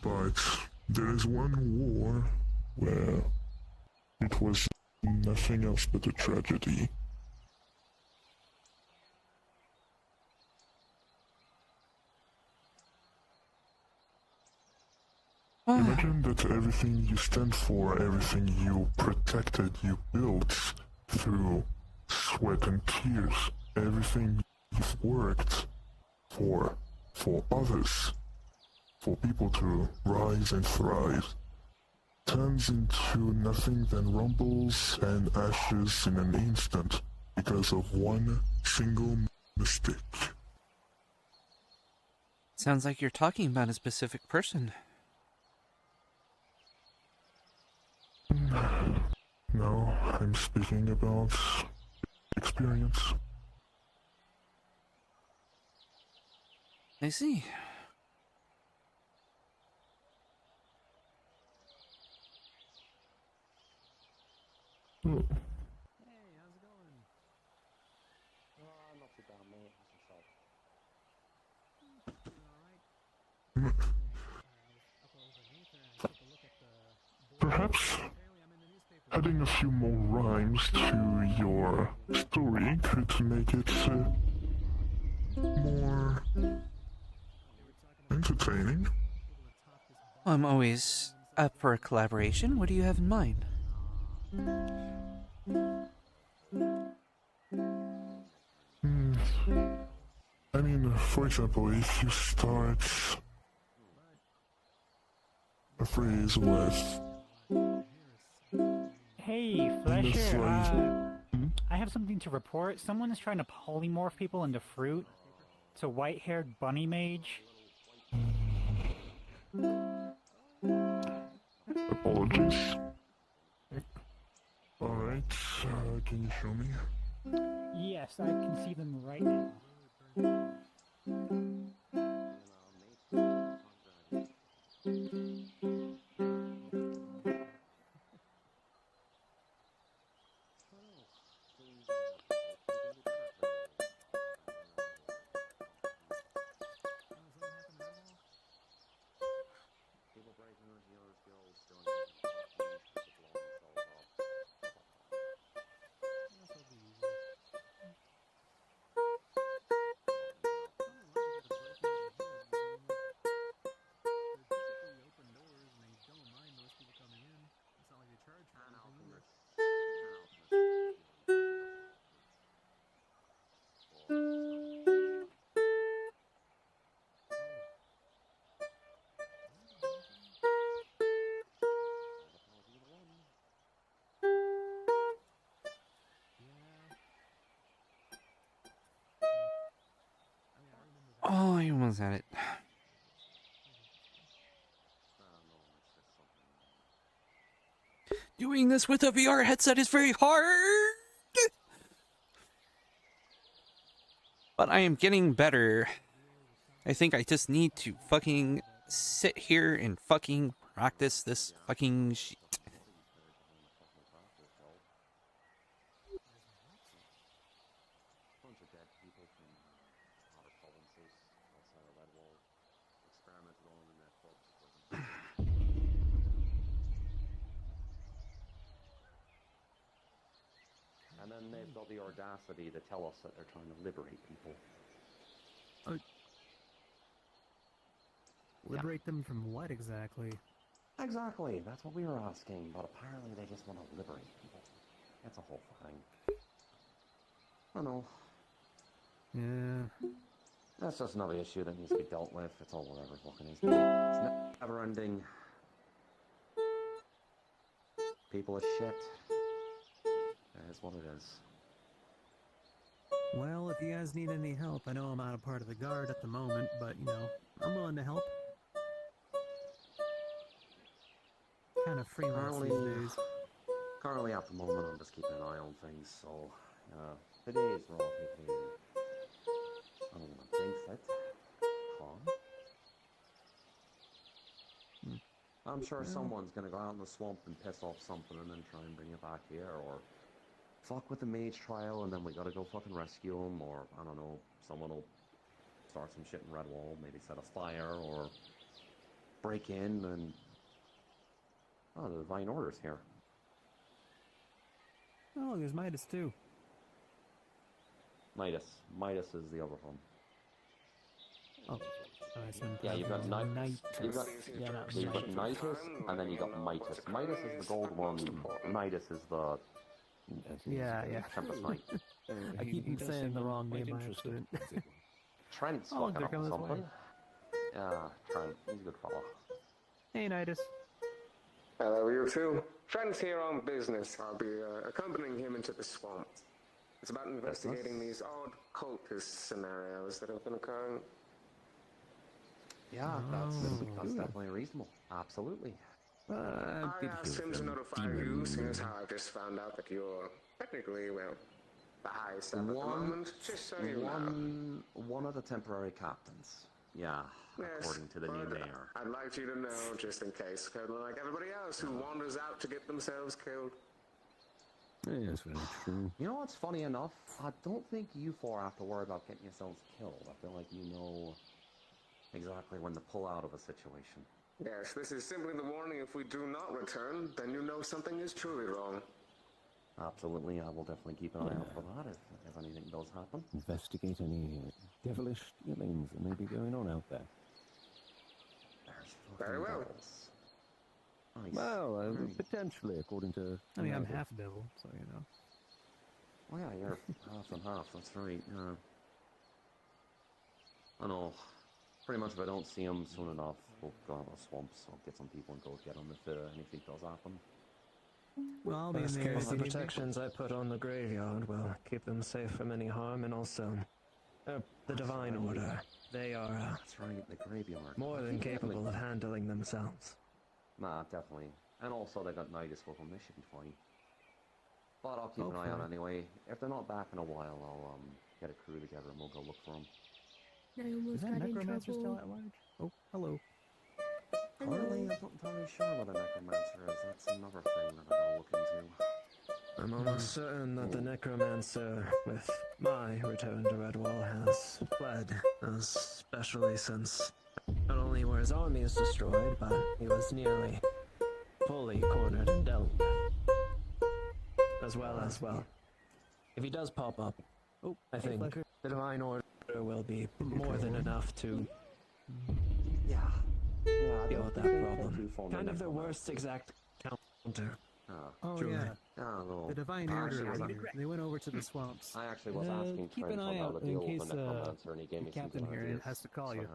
But there is one war where it was nothing else but a tragedy. Imagine that everything you stand for, everything you protected, you built through sweat and tears, everything you've worked for others, for people to rise and thrive, turns into nothing than rumbles and ashes in an instant because of one single mistake. Sounds like you're talking about a specific person. No, I'm speaking about experience. I see. Oh. Hey, how's it going? Not too bad, mate. Perhaps adding a few more rhymes to your story could make it more entertaining. I'm always up for a collaboration. What do you have in mind? I mean, for example, if you start a phrase with... Hey, Flesher, I have something to report. Someone is trying to polymorph people into fruit. It's a white-haired bunny mage. Apologies. Alright, can you show me? Yes, I can see them right now. almost at it. Doing this with a VR headset is very hard! But I am getting better. I think I just need to fucking sit here and fucking practice this fucking shit. Bunch of dead people from other provinces outside of Redwall experimented on in their pubs. And then they've got the audacity to tell us that they're trying to liberate people. Liberate them from what exactly? Exactly, that's what we were asking, but apparently they just want to liberate people. That's a whole thing. I don't know. Yeah. That's just another issue that needs to be dealt with. It's all whatever fucking is. It's never ending. People are shit. That is what it is. Well, if you guys need any help, I know I'm out of part of the guard at the moment, but, you know, I'm willing to help. Kind of freelance these days. Currently at the moment, I'm just keeping an eye on things, so, today's relatively, I don't want to jinx it, calm. I'm sure someone's gonna go out in the swamp and piss off something and then try and bring it back here, or fuck with the mage trial and then we gotta go fucking rescue him, or, I don't know, someone will start some shit in Redwall, maybe set a fire, or break in and... Oh, the Divine Order's here. Oh, there's Midas too. Midas. Midas is the other one. Oh. Yeah, you've got Nitus, you've got Nitus, and then you got Midas. Midas is the gold one, Midas is the... Yeah. Tempest Knight. I keep saying the wrong name by accident. Trent's Oh, fucking they're up coming with this way. something. Yeah, Trent, he's a good fella. Hey, Nidus. Hello, you two. Trent's here on business. I'll be accompanying him into the swamp. It's about investigating these odd cultist scenarios that have been occurring. Yeah, that's definitely reasonable. Absolutely. I asked him to notify you, seeing as how I've just found out that you're technically, well, the highest up at the moment, just so you know. One of the temporary captains. Yeah, according to the new mayor. I'd like you to know, just in case, like everybody else who wanders out to get themselves killed. Yes, very true. You know what's funny enough? I don't think you four have to worry about getting yourselves killed. I feel like you know exactly when to pull out of a situation. Yes, this is simply the warning. If we do not return, then you know something is truly wrong. Absolutely, I will definitely keep an eye out for that if anything does happen. Investigate any devilish dealings that may be going on out there. Very well. Nice. Well, potentially, according to... I mean, I'm half devil, so you know. Oh yeah, you're half and half, that's right. I know. Pretty much if I don't see him soon enough, we'll go out to the swamps, I'll get some people and go get him if anything does happen. Well, I'll be in Best there. case, the protections I put on the graveyard will keep them safe from any harm, and also the Divine Order. They are that's right, the graveyard. More than capable of handling themselves. Nah, definitely. And also they got Nidus with them, they should be fine. But I'll keep an eye on anyway. If they're not back in a while, I'll get a crew together and we'll go look for them. I almost Is that got in necromancer trouble. still at large? Oh, hello. Currently, I'm not entirely sure what a necromancer is. That's another thing that I'll look into. I'm almost certain that the Necromancer, with my return to Redwall, has fled, especially since not only were his armies destroyed, but he was nearly fully cornered and dealt with. As well as, well, if he does pop up, I think the Divine Order will be more than enough to deal with that problem. Kind of their worst exact counter. Oh, Truly. yeah. The Divine Order is here. They went over to the swamps. I actually was asking keep Trent an eye about out the in deal case with the necromancer, and he gave the me some captain good here ideas. has to call you.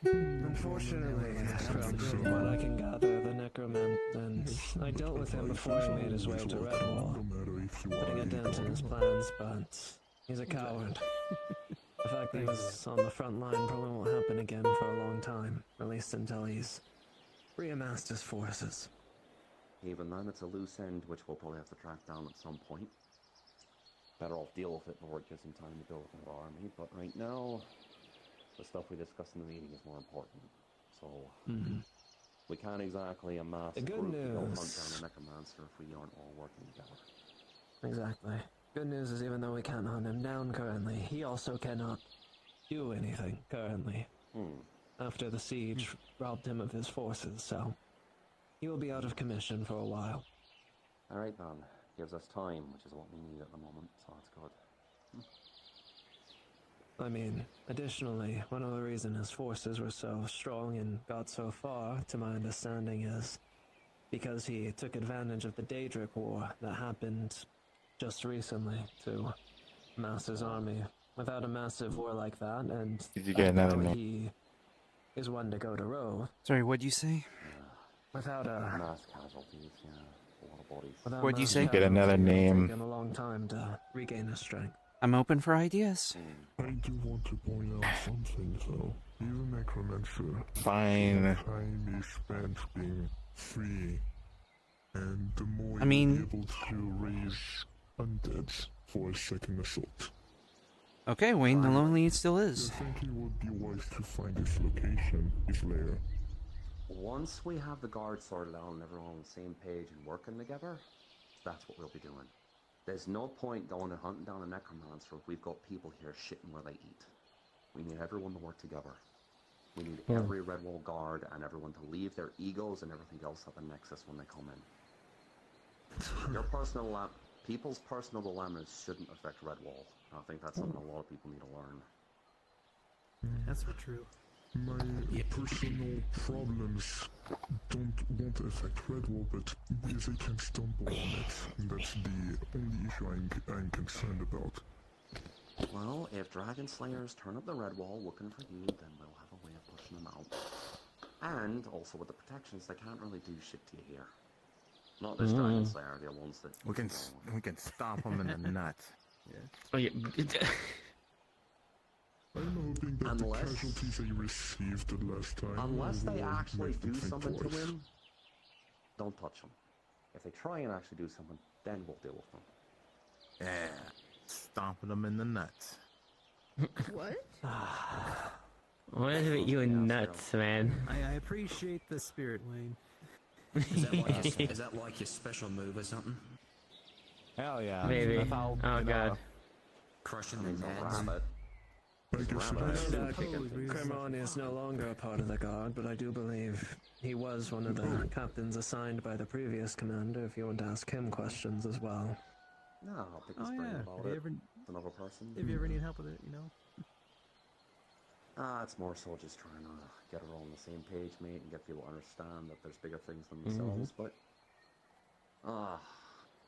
Unfortunately, from what I can gather, the necromancer, and I dealt with him before he made his way to Redwall, putting a dent in his plans, but he's a coward. The fact that he was on the front line probably won't happen again for a long time, at least until he's reamassed his forces. Even then, it's a loose end which we'll probably have to track down at some point. Better off deal with it before it gives him time to build another army, but right now, the stuff we discussed in the meeting is more important. So, we can't exactly amass The a good group to go hunt news- down a necromancer if we aren't all working together. Exactly. Good news is even though we can't hunt him down currently, he also cannot do anything currently. After the siege robbed him of his forces, so he will be out of commission for a while. Alright then, gives us time, which is what we need at the moment, so that's good. I mean, additionally, one of the reasons his forces were so strong and got so far, to my understanding, is because he took advantage of the Daedric War that happened just recently to mass his army. Without a massive war like that, and Did you get another now name? he is one to go to Rove. Sorry, what'd you say? Without a mass casualties, yeah, a lot of bodies. without What'd you mass say? Get another casualties, it'll name. take him a long time to regain his strength. I'm open for ideas. I do want to point out something, though. He's a necromancer. Fine. The time is spent being free, and the more I mean- you'll be able to raise undeads for a second assault. Okay, Wayne, the lonely it still is. I think it would be wise to find his location, his lair. Once we have the guard sorted out and everyone on the same page and working together, that's what we'll be doing. There's no point going and hunting down a necromancer if we've got people here shitting where they eat. We need everyone to work together. We need every Redwall guard and everyone to leave their egos and everything else at the nexus when they come in. Your personal people's personal dilemmas shouldn't affect Redwall. I think that's something a lot of people need to learn. That's for true. My personal problems won't affect Redwall, but they can stumble on it. And that's the only issue I'm concerned about. Well, if Dragon Slayers turn up the Redwall looking for you, then we'll have a way of pushing them out. And also with the protections, they can't really do shit to you here. Not this Dragon Slayer, the ones that We can stomp him in the nuts. Oh, yeah. I'm hoping that Unless- the casualties they received the last time Unless they will actually make them do think something to twice. him, don't touch him. If they try and actually do something, then we'll deal with them. Yeah, stomping him in the nuts. What? What is it with you and nuts, man? I appreciate the spirit, Wayne. Is that like your special move or something? Hell yeah. Maybe. Without, Oh you know, god. Crushing He's the a heads? rabbit. I guess I know it is. that Kermon is no longer a part of the guard, but I do believe he was one of the captains assigned by the previous commander, if you want to ask him questions as well. No, I'll pick his Oh brain yeah. about If you it. ever, It's another person. if you ever need help with it, you know. It's more so just trying to get her all on the same page, mate, and get people to understand that there's bigger things than themselves, but...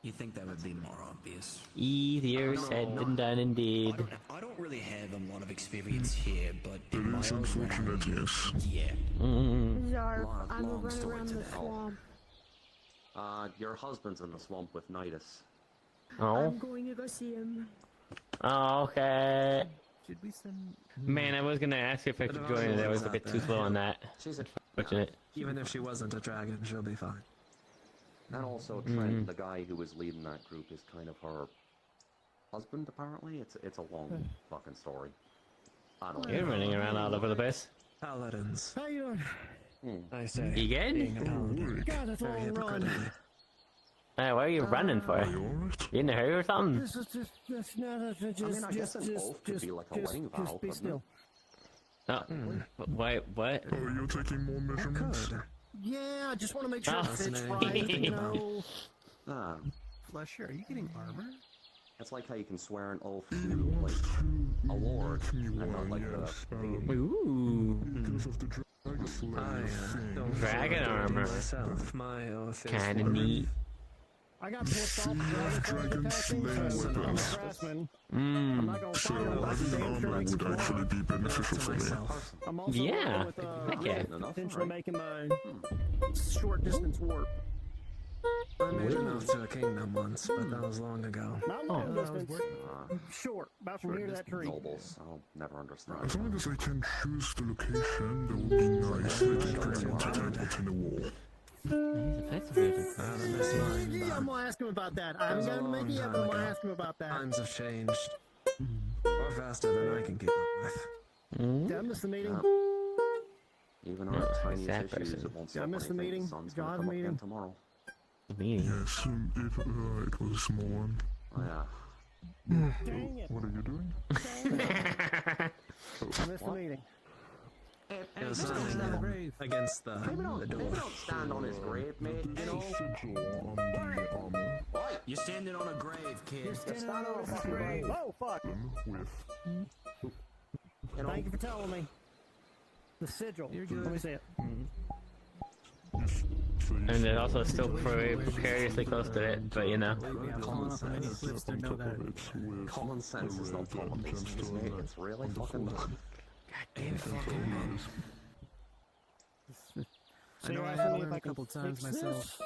You think that would be more obvious? Easier said than done, indeed. I don't really have a lot of experience here, but in It my is own unfortunate, yes. yeah. Zarf, Long- I'm gonna long run story around to the that. swamp. Your husband's in the swamp with Nidus. Oh. I'm going to go see him. Oh, okay. Should we send? Man, I was gonna ask if I could join it. I was a bit too slow on that. She's a... Fortunate. Even if she wasn't a dragon, she'll be fine. And also Trent, the guy who was leading that group, is kind of her husband, apparently. It's a long fucking story. I don't You're running around all over the place. Paladins. How you doing? I say. You good? Being a paladin. God, that's a Very long run. hypocritical. Hey, what are you running for? You in a hurry or something? Just no, just, I mean, I guess an oath could be like a wedding vow, just be couldn't still. Oh, why? What? Oh, you're taking more measurements? Good. Yeah, I just want to make sure Oh. it fits Fascinating. right, you know. Flesher, are you getting armor? It's like how you can swear an oath to, like, a lord, and not like yes. the... Ooh. Because of the Dragon Slayer thing. Don't Dragon feel guilty armor. myself. My oath is Kinda for- neat. I got pissed off at Dragon Slayer so I'm a weapons. craftsman. I'm not gonna So fight him. having Damn sure armor makes would it actually fun. be beneficial To for me. myself. I'm also Yeah. working with Heck yeah. potentially making my short distance warp. I made an oath to a kingdom once, but that was long ago. Not long that was distance. Short. About from here to that tree. Nobles, I'll never understand. As long as I can choose the location, that would be nice. I think I want to type it in the wall. Yeah, I'm gonna ask him about that. I haven't got him to make it yet, but I'm gonna ask him about that. Times have changed. Far faster than I can keep up with. Did I miss the meeting? Even our tiniest issues, it won't Did I stop miss the anything. meeting? The sun's Did y'all gonna have a come up again meeting? tomorrow. Yes, it was a small one. Oh, yeah. Dang it. What are you doing? I missed the meeting. It was standing against the door. Maybe don't stand on his grave, mate, you know? Sigil on the armor. You're standing on a grave, kid. It's not on a grave. Oh, fuck. With Thank you for telling me. The sigil. Let me see it. And they're also still precariously close to it, but you know. Common sense is not common sense, mate. It's really fucking dumb. I know I have learned a couple times myself.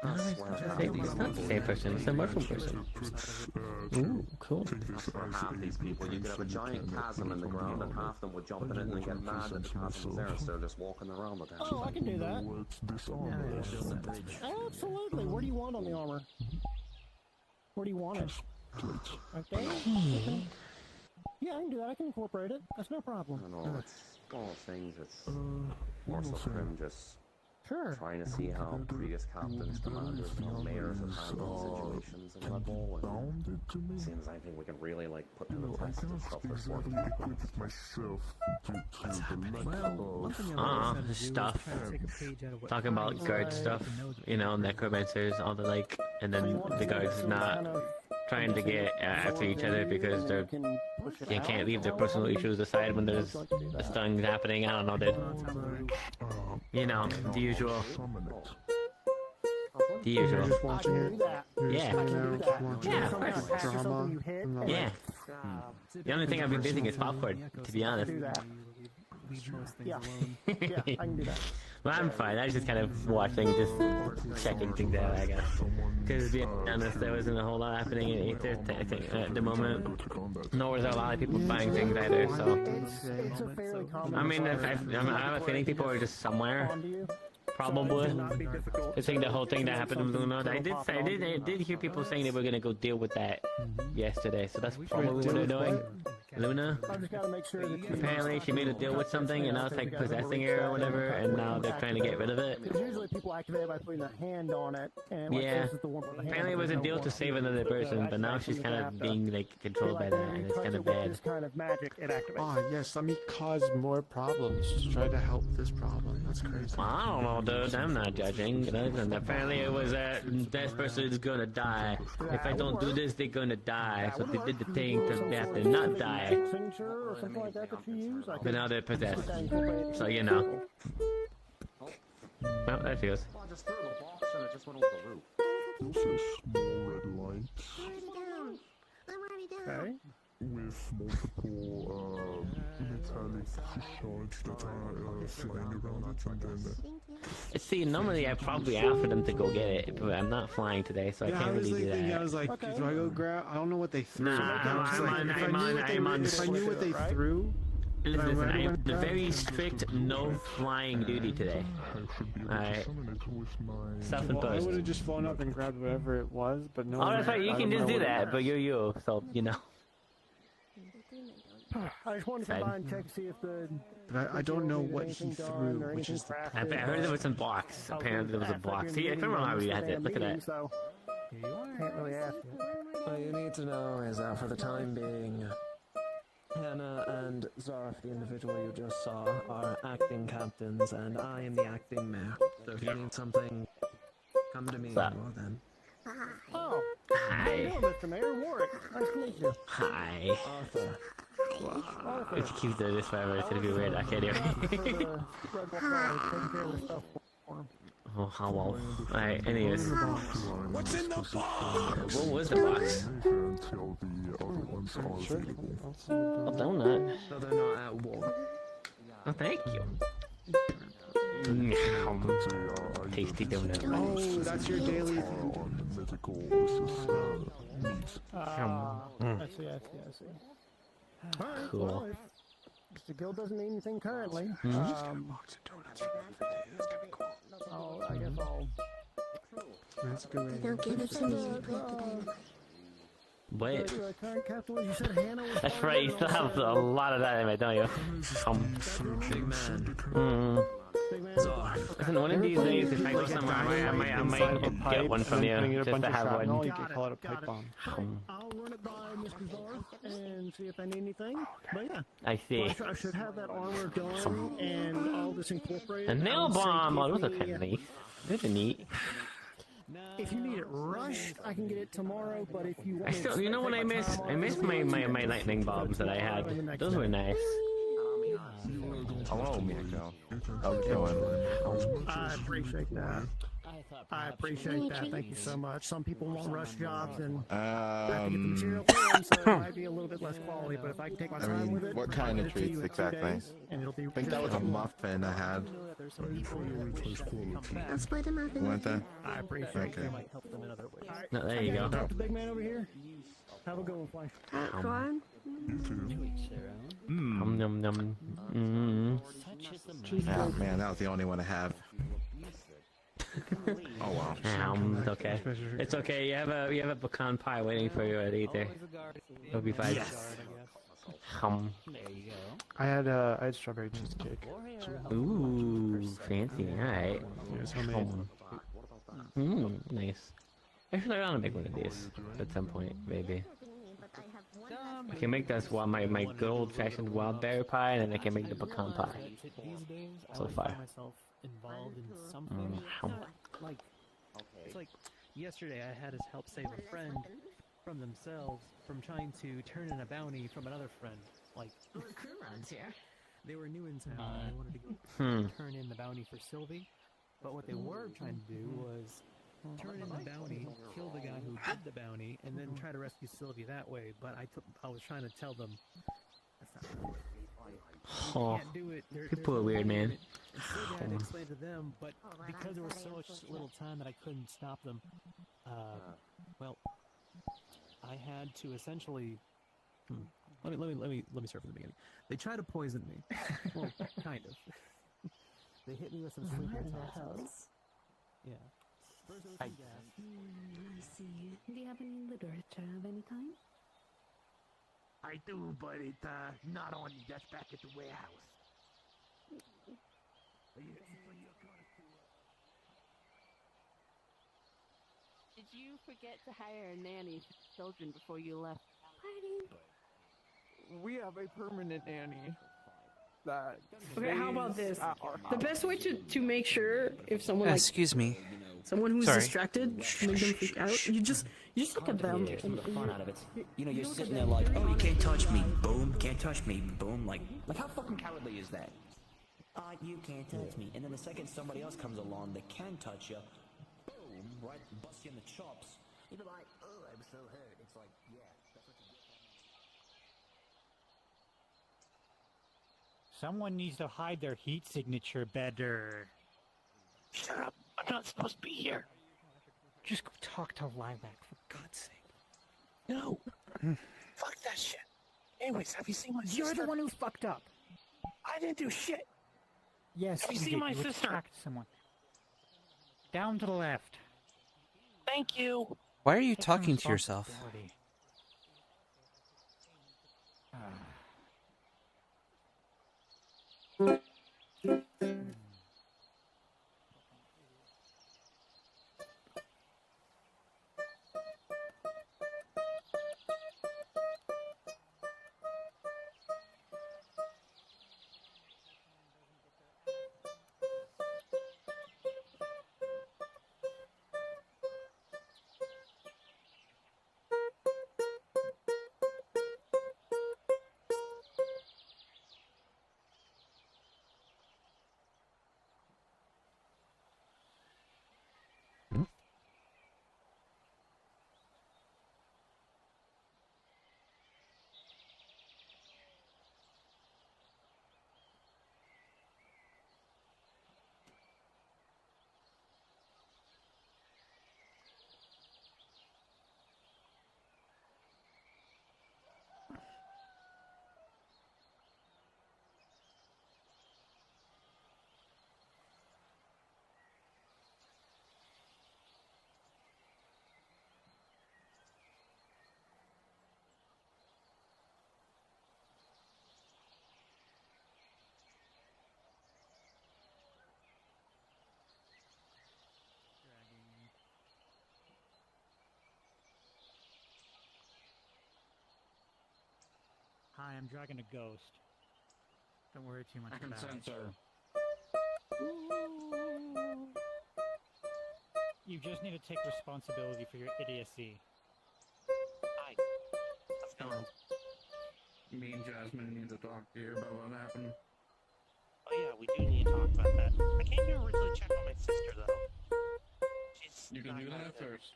It's not the same person, it's a mushroom person. Ooh, cool. That's for half these people. You could have a giant chasm in the ground and half them would jump in it and then get mad that the chasm's there instead of just walking around with it. Oh, I can do that. Absolutely. Where do you want on the armor? Where do you want it? Right there? Okay. Yeah, I can do that. I can incorporate it. That's no problem. I know, it's one of those things, it's more so Krim just trying to see how previous captains, commanders, and mayors have handled situations in Red Bull, and seems I think we can really like put to the test and stuff this work. Stuff. Talking about guard stuff, you know, necromancers, all the like, and then the guards not trying to get after each other because they can't leave their personal issues aside when there's a stun happening. I don't know, dude. You know, the usual. The usual. Yeah. Yeah, of course. Yeah. The only thing I've been missing is popcorn, to be honest. Yeah. Yeah, I can do that. Well, I'm fine. I was just kind of watching, just checking things out, I guess. Because, to be honest, there wasn't a whole lot happening in Aether at the moment. Nor was there a lot of people buying things either, so. It's a fairly common. I mean, I have a feeling people are just somewhere. Probably. I think the whole thing that happened with Luna, I did hear people saying they were gonna go deal with that yesterday, so that's probably what they're doing. Luna, I just gotta make sure that apparently she made a deal with something and now it's like possessing her or whatever, and now they're trying to get rid of it. Because usually people activate it by putting their hand on it, and like, Yeah. this is the one with the hand. Apparently it was a deal to save another person, but now she's kind of being like controlled by that, and it's kind of bad. This kind of magic, it activates. Oh yes, let me cause more problems to try to help this problem. That's crazy. I don't know, dude. I'm not judging. And apparently it was this person is gonna die. If I don't do this, they're gonna die. So they did the thing to they have to not die. Signature or something like that that you use. But now they're possessed. So you know. Well, there she goes. Well, I just threw the box and it just went over the roof. Also small red lights I'm already down. Okay. with multiple metallic shards that are flying around it, and then See, normally I probably offer them to go get it, but I'm not flying today, so I can't really do that. I was like, do I go grab? I don't know what they threw. Nah, I'm on. If I knew what they threw. Listen, I am on a very strict no flying duty today. Alright. I Self-imposed. would have just flown up and grabbed whatever it was, but no. Oh, that's right, you can just do that, but you're you, so, you know. I just wanted to come by and check to see if the. But I don't know what he threw, which is the I heard there was some blocks. Apparently there was a block. See, I don't know how we had it. Look at that. So, can't really ask. All you need to know is that for the time being, Hannah and Zarf, the individual you just saw, are acting captains, and I am the acting mayor. So if you need something, come to me. Well then. Oh, Hi. how you doing, Mr. Mayor? Warwick, nice to meet you. Hi. Arthur. It's cute though, this forever. It's gonna be weird. I can't hear it. Oh, how well. Alright, anyways. What's in the box? What was the box? Until the other ones are available. A donut. So they're not at war. Oh, thank you. Tasty donut. Oh, that's your daily thing. Medical, this is meat. I see. Alright, Cool. well, if the guild doesn't need anything currently, I guess I'll... That's a good way. Don't give it to me. What? Current captain, you said Hannah was... That's right, you still have a lot of dynamite, don't you? Big man. Listen, one of these days, if I go somewhere, I might get one from you, just to have one. You can call it a pipe bomb. I'll run it by Mr. Zarth and see if I need anything. But yeah. I see. I should have that armor done and all this incorporated. A nail bomb! Oh, those are kind of nice. Those are neat. If you need it rushed, I can get it tomorrow, but if you want I still, you know what I miss? I miss my lightning bombs that I had. Those were nice. Hello, Miko. How's it going? I appreciate that. I appreciate that. Thank you so much. Some people want rush jobs and have to get the material to them, so it might be a little bit less quality. But if I can take my time with it, what kind of treats exactly? And it'll be I think that was a muffin I had. I'll split them up in Want that? I appreciate Okay. it. Might help them in other ways. No, there you go. The big man over here. Have a good one, Flash. Popcorn. Num num num. Oh man, that was the only one I have. Oh wow. It's okay. It's okay. You have a pecan pie waiting for you at Aether. It'll be fine. Yes. There you go. I had strawberry cheesecake. Ooh, fancy. All right. It was homemade. Nice. Actually, I want to make one of these at some point, maybe. I can make this my good old-fashioned wild berry pie, and then I can make the pecan pie. So far. Involved in something like it's like yesterday I had to help save a friend from themselves from trying to turn in a bounty from another friend. Like they were new in town and they wanted to go turn in the bounty for Sylvie, but what they were trying to do was turn in the bounty, kill the guy who did the bounty, and then try to rescue Sylvie that way. But I was trying to tell them that's not how it Oh, people are weird, man. Instead, I had to explain to them, but because there was so much little time that I couldn't stop them, well, I had to essentially. Let me start from the beginning. They tried to poison me. Well, kind of. They hit me with some sleeper toxins. Yeah. First it was some gas. I see. Do you have any literature of any kind? I do, but it not on just back at the warehouse. Did you forget to hire a nanny for the children before you left? We have a permanent nanny. That Okay, how about stays this? at our The best way to make sure if someone like Excuse me. someone who's Sorry. distracted, make them freak out. You just look at them. Take some of the fun out of it. You know, you're sitting there like, oh, you can't touch me, boom, can't touch me, boom, like how fucking cowardly is that? You can't touch me. And then the second somebody else comes along that can touch you, boom, right, bust you in the chops. You'd be like, oh, I'm so hurt. It's like, yeah, that's what you get. Someone needs to hide their heat signature better. Shut up. I'm not supposed to be here. Just go talk to Lilac, for God's sake. No. Fuck that shit. Anyways, have you seen my sister? You're the one who fucked up. I didn't do shit. Yes, Have you you seen did. my You sister? attacked someone. Down to the left. Thank you. Why are you talking to yourself? Responsibility. am dragging a ghost. Don't worry too much I about consent, it. sir. You just need to take responsibility for your idiocy. Hello. Me and Jasmine need to talk to you about what happened. Oh yeah, we do need to talk about that. I came here originally to check on my sister, though. She's You can not do gonna that fit. first.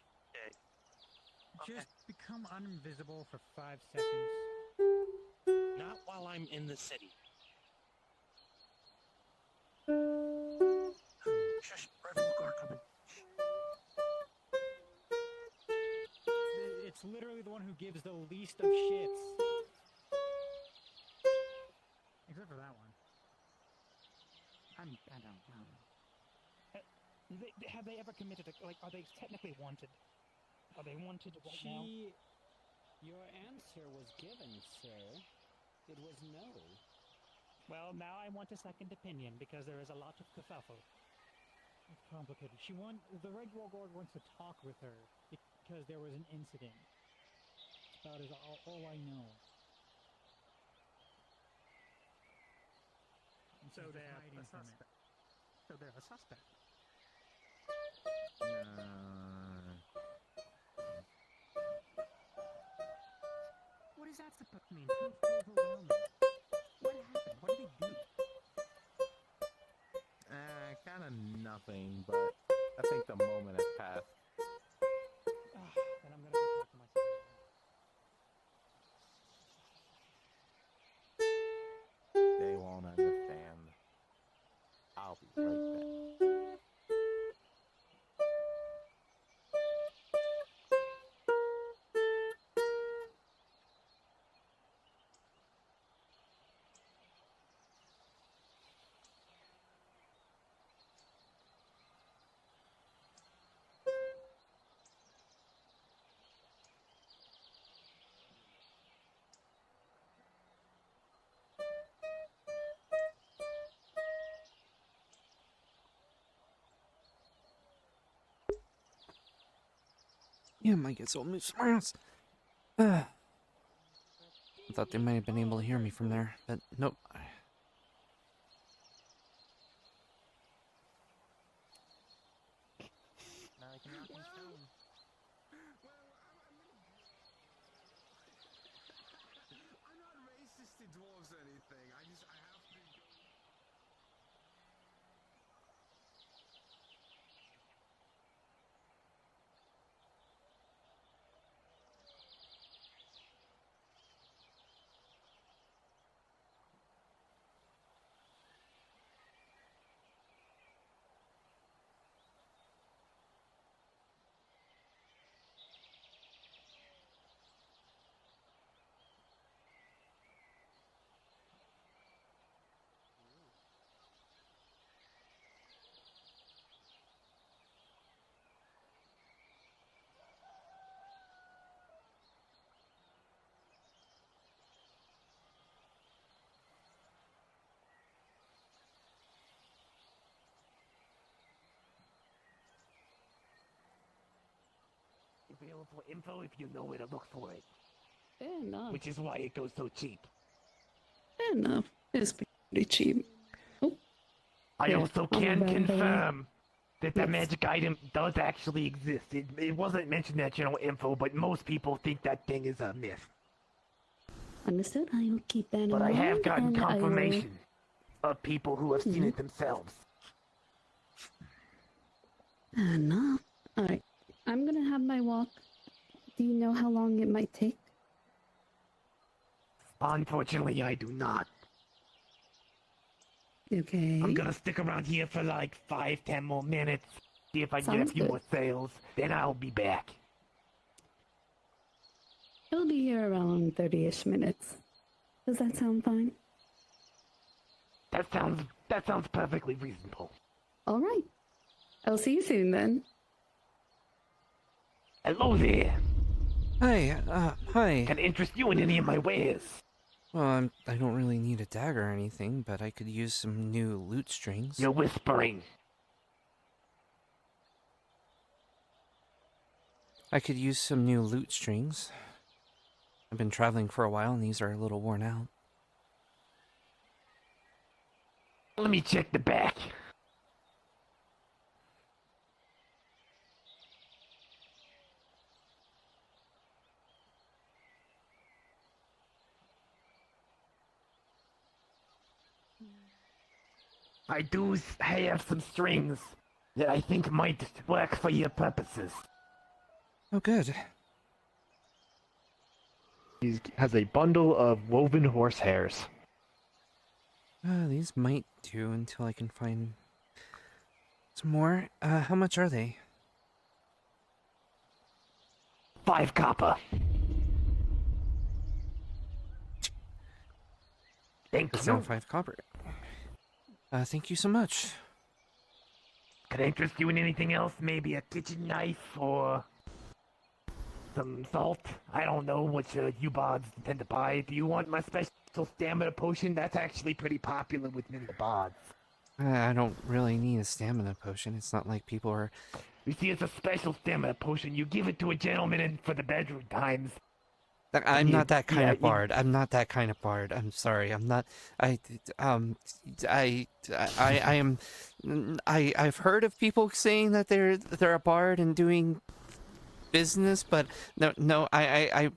Okay. Just become uninvisible for 5 seconds. Not while I'm in the city. Shush, Red Guard coming. It's literally the one who gives the least of shits. Except for that one. I don't know. Have they ever committed a, like, are they technically wanted? Are they wanted right now? Your answer was given, sir. It was no. Well, now I want a second opinion because there is a lot of kerfuffle. It's complicated. The Red Guard wants to talk with her because there was an incident. That's about all I know. So She's they're hiding a from it. suspect. So they're a suspect. What is that supposed to mean? Proof overwhelming. What happened? What did they do? Kind of nothing, but I think the moment has passed. Then I'm gonna go talk to my sister. They won't understand. I'll be right back. Yeah, might get so move somewhere else. I thought they might have been able to hear me from there, but nope. Now I can rock and stone. I'm not racist to dwarves or anything. I have to go. Available info if you know where to look for it. Fair enough. Which is why it goes so cheap. Fair enough. It's pretty cheap. Oh. I Yeah, also I'll can move out of the way. confirm that the Yes. magic item does actually exist. It wasn't mentioned in that general info, but most people think that thing is a myth. Understood. I will keep that in But I mind. have gotten and I will- confirmation of people who have seen it themselves. Fair enough. Alright. I'm gonna have my walk. Do you know how long it might take? Unfortunately, I do not. Okay. I'm gonna stick around here for like 5-10 more minutes. See if I can get Sounds a few good. more sales. Then I'll be back. It'll be here around 30-ish minutes. Does that sound fine? That sounds perfectly reasonable. Alright. I'll see you soon then. Hello there. Hi, hi. Can I interest you in any of my wares? Well, I don't really need a dagger or anything, but I could use some new lute strings. You're whispering. I could use some new lute strings. I've been traveling for a while and these are a little worn out. Let me check the back. I do have some strings that I think might work for your purposes. Oh, good. He has a bundle of woven horsehairs. These might do until I can find some more. How much are they? 5 copper. Thank That's you. not 5 copper. Thank you so much. Could I interest you in anything else? Maybe a kitchen knife or some salt? I don't know what you bards tend to buy. Do you want my special stamina potion? That's actually pretty popular within the bards. I don't really need a stamina potion. It's not like people are... You see, it's a special stamina potion. You give it to a gentleman in for the bedroom times. I'm not that kind of bard. I'm not that kind of bard. I'm sorry. I'm not. I've heard of people saying that they're a bard and doing business, but no. I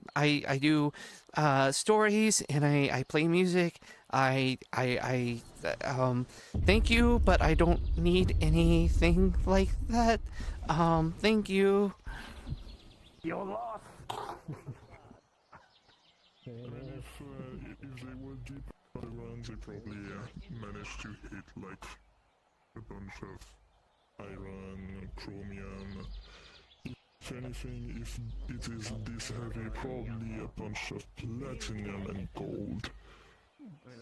do stories and I play music. Thank you, but I don't need anything like that. Thank you. You're lost. If they were deep underground, they probably managed to hit like a bunch of iron, chromium. If anything, if it is this heavy, probably a bunch of platinum and gold.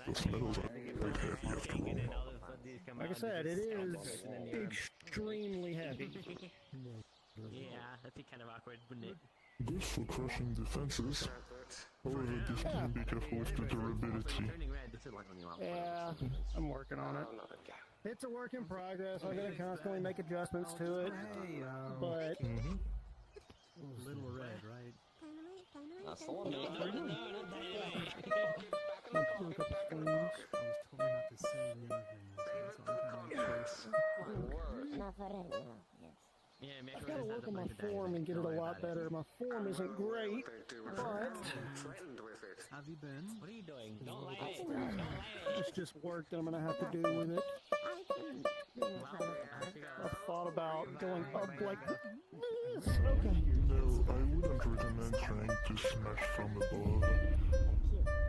Those metals are quite heavy after all. Like I said, it is extremely heavy. Yeah, that'd be kind of awkward, wouldn't it? Good for crushing defenses. However, this can be careful with the durability. Yeah, I'm working on it. It's a work in progress. I'm gonna constantly make adjustments to it. But Little red, right? That's the one. I was told not to say the other things, so I'm trying to I've got to work on my form and get it a lot better. My form isn't great, but have you been? What are you doing? it's just work that I'm gonna have to do with it. I've thought about going up like this. Okay. No, I wouldn't recommend trying to smash from above.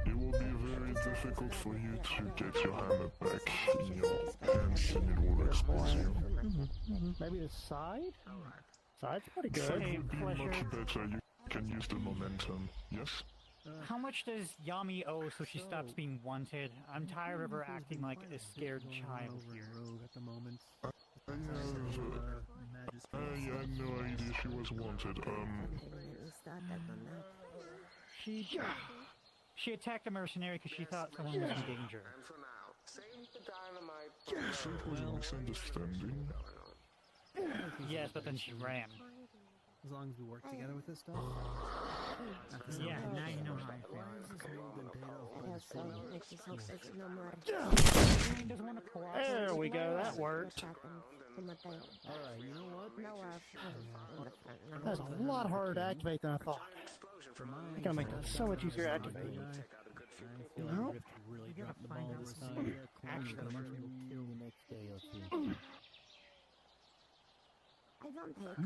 It will be very difficult for you to get your hammer back in your hands and it will expose you. Maybe the side? Side's pretty good. Side would be much better. You can use the momentum. Yes? How much does Yami owe so she stops being wanted? I'm tired of her acting like a scared child here. At the moment. I had no idea she was wanted. She attacked a mercenary because she thought someone was in danger. So it was a misunderstanding. Yes, but then she ran. As long as we work together with this stuff. Yeah, now you know how I feel. There we go, that worked. Alright, you know what? That's a lot harder to activate than I thought. I gotta make that so much easier to activate. No? Really drop the ball this time. Actually, I'm going to kill the next day or two. I don't take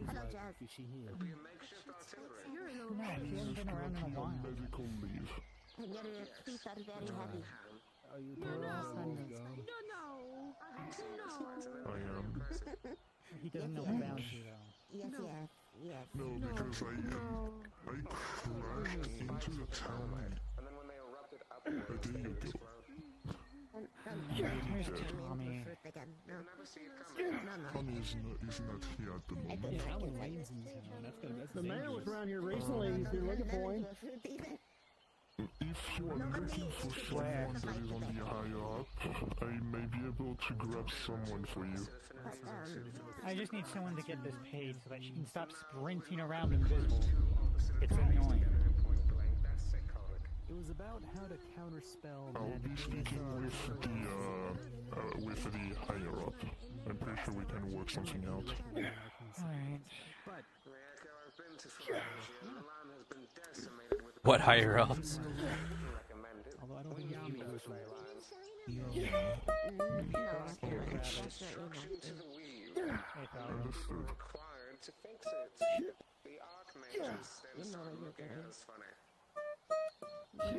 Hello, Jazz. is she here? No, she hasn't been around in a while. Medical leave. And your feet are very heavy. Are you No. I am. He doesn't know about you, though. Yes. No, because I crashed into the town a day ago. Here's Tommy. Tommy is not here at the moment. The mayor was around here recently. If you're looking for him. If you are looking for someone that is on the higher up, I may be able to grab someone for you. I just need someone to get this paid so that she can stop sprinting around invisible. It's annoying. was about how to counterspell I'll be speaking with the higher up. I'm pretty sure we can work something out. Alright. But What higher ups? although I don't think Yami was required to fix it. The Archmages then started looking at us funny. I'm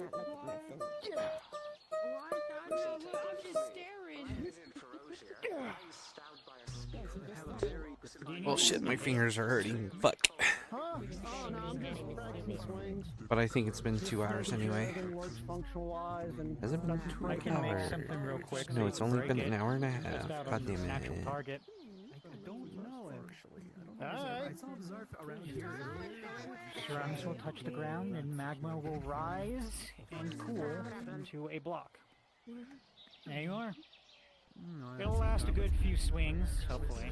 just staring. Well, shit, my fingers are hurting. Fuck. Huh? Oh, no, I'm just practicing swings. But I think it's been 2 hours anyway. Everything works functional-wise and Has it been stuff 2 I can make hours? something real quick. No, it's only break been it. an hour and a Just half. out God on damn actual it. target. I don't know actually. I don't know. Alright. I saw Zarf around here. Ceramics will touch the ground and magma will rise and cool into a block. There you are. It'll last a good few swings, hopefully.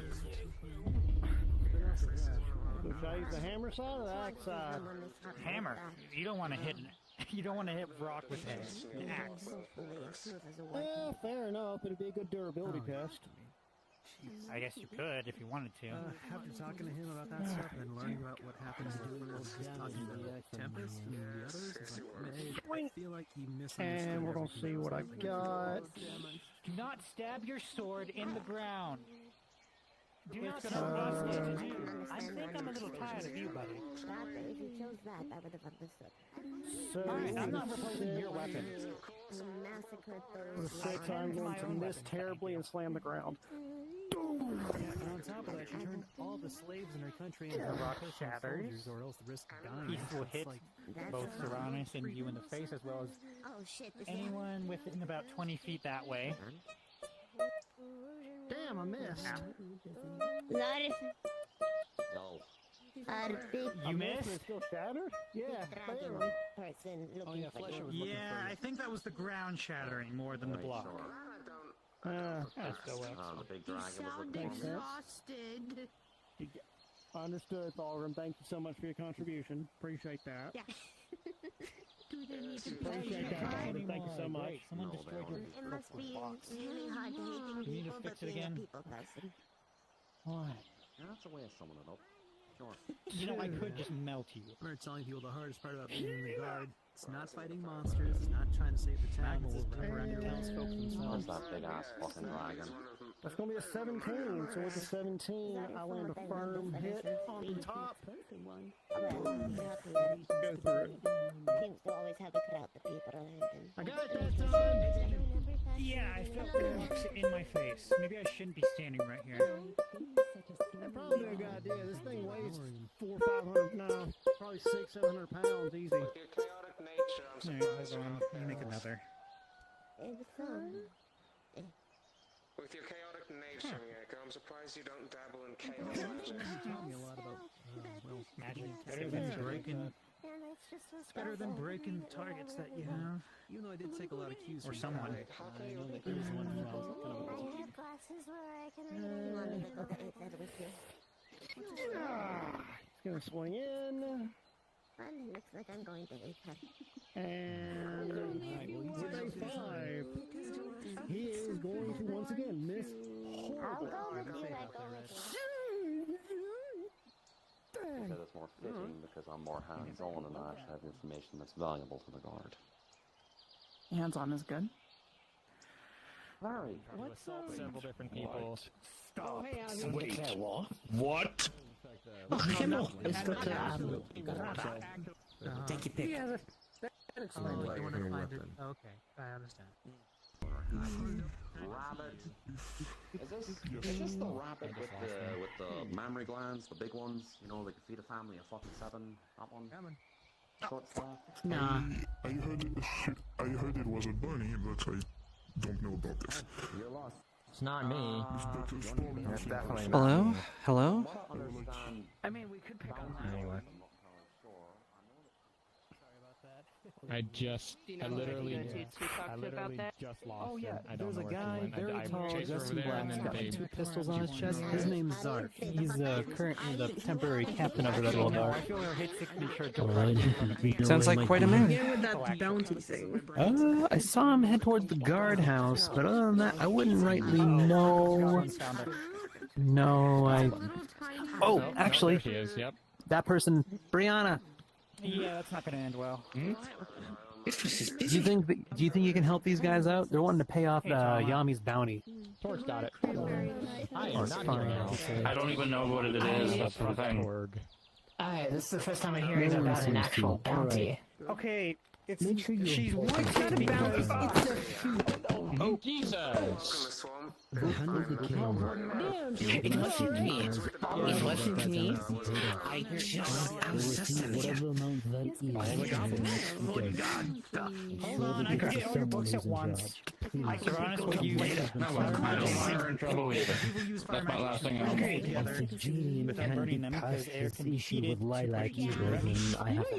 Should I use the hammer side or the axe side? Hammer. You don't want to hit. You don't want to hit rock with an axe. Yeah, fair enough. It'd be a good durability test. I guess you could if you wanted to. After talking to him about that stuff and then learning about what happened to doing all just talking to Tempest and the others, it's like, I feel like he misunderstood. And we're gonna see what I got. Do not stab your sword in the ground. Do not stab it. I think I'm a little tired of you, buddy. If you chose that, I would have understood. So, Fine, I'm not replacing your weapon. Massacred for those. 6, I'm going to miss terribly and slam the ground. Yeah, and on top of that, she turned all the slaves in her country into rock soldiers, or else the risk of dying. He will hit both Serranus and you in the face, as well as anyone within about 20 feet that way. Damn, I missed. You missed? It's still shattered? Yeah, barely. Yeah, I think that was the ground shattering more than the block. That's still the big dragon was looking Makes sense. Understood, Thorgrim. Thank you so much for your contribution. Appreciate that. Yeah. Appreciate that, Thorgrim. Thank you so much. Someone destroyed your It must be really hard hating You need to people, fix but it being a again? people person. Why? That's a way of summing it up. Sure. You know, I could just melt you. I remember telling people the hardest part about being in the guard, it's not fighting monsters, it's not trying to save the town, it's just being around the townsfolk What's themselves. that big ass fucking dragon? That's going to be a 17. So with a 17, I land a firm hit on the top. Go through it. Seems to always have to cut out the people or anything. I got it that time. Yeah, I felt rocks in my face. Maybe I shouldn't be standing right here. That probably a good idea. This thing weighs 400, 500, no, probably 600, 700 pounds easy. With your chaotic nature, I'm Alright, surprised hold you're on. not Let me make another. With your chaotic nature, Miyako, I'm surprised you don't dabble in chaos magic. Taught me a lot about, well, Magic. Better than breaking. It's better than breaking the targets that you have. even though I did take a lot of cues Or from someone. Kai, I know that he was one who I was kind of I have glasses where I can read. You want me to go to Aether with you? It's going to swing in. Fun. Looks like I'm going to Aether. And with a 5, he is going to once again miss I'll horribly. go with you. I go with you. Because it's more fitting because I'm more hands-on and I actually have information that's valuable to the guard. Hands-on is good. Very. What's several different people. Stop. Wait. What? Take your pick. that explains why you want to find it. Okay, I understand. Rabbit. Is this the rabbit with the mammary glands, the big ones? You know, that can feed a family of fucking 7. That one. Short staff. Nah. I heard it was a bunny, but I don't know about this. You're lost. It's not me. It's definitely not Hello? me. Hello? I mean, we could pick on that. Anyway. I literally just lost him. I don't know where he went. Very I tall, chased her dressed over in there, black, and he's then got they... two pistols on his chest. His name's Zark. He's currently the temporary captain of the Red Wall Guard. Sounds like quite a man. With that bounty thing. I saw him head towards the guardhouse, but other than that, I wouldn't rightly know. No, Oh, actually, There she is, yep. that person, Brianna. Yeah, that's not gonna end well. Do you think you can help these guys out? They're wanting to pay off Yami's bounty. Torch got it. Oh, it's fine. I don't even know what it is. That's the thing. This is the first time I'm hearing about an actual bounty. Okay, it's she's one kind of bounty. Oh, Jesus! It wasn't me. It wasn't me. I just Hold on, I can get all your books at once. I can be honest with you. I don't want her in trouble either. That's my last thing I know. Without burning them, because air can be heated. You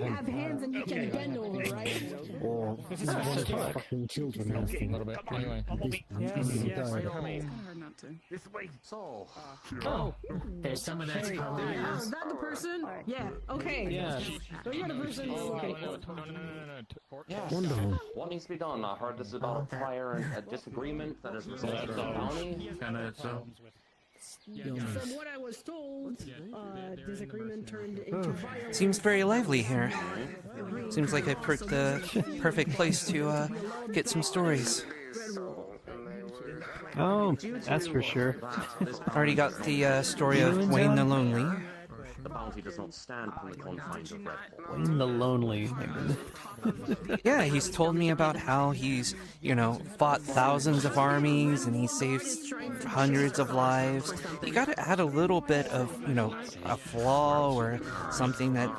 have hands and you can bend over, right? Or This is fucking children asking. A little bit, anyway. Yes, I'm coming. This way. So. Oh, there's someone that's Is that the person? Yeah. Okay. Yeah. So you're the person. Okay. Yeah. Wonderful. What needs to be done? I heard this is about a prior disagreement that has resulted in a bounty. From what I was told, disagreement turned into violence. Seems very lively here. Seems like I picked the perfect place to get some stories. Oh, that's for sure. Already got the story of Wayne the Lonely. The bounty does not stand within the confines of Red Bull. Wayne the Lonely. Yeah, he's told me about how he's, fought thousands of armies and he saved hundreds of lives. You gotta add a little bit of, a flaw or something that,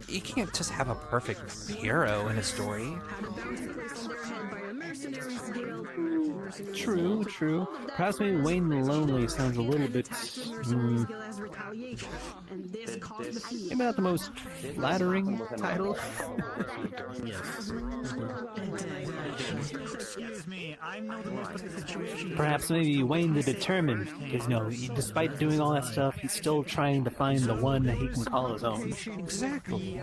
you can't just have a perfect hero in a story. True. Perhaps maybe Wayne the Lonely sounds a little bit... maybe not the most flattering title. Excuse me, I know the most of the situation. Perhaps maybe Wayne the Determined, because, despite doing all that stuff, he's still trying to find the one that he can call his own. Exactly.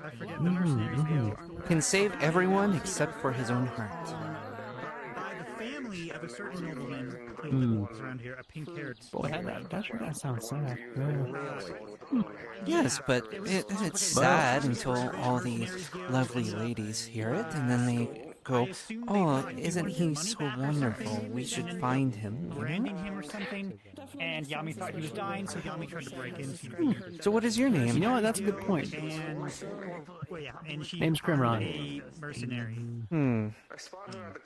I forget the mercenaries name. Can save everyone except for his own heart. By the family of a certain nobleman who walks around here, a pink-haired. Boy, that sounds sad. Yes, but it's sad until all these lovely ladies hear it, and then they go, "Oh, isn't he so wonderful? We should find him." Branding him or something, and Yami thought he was dying, so Yami tried to break in. So what is your name? You know what? That's a good point. And she Name's Grimron. a mercenary. Hmm.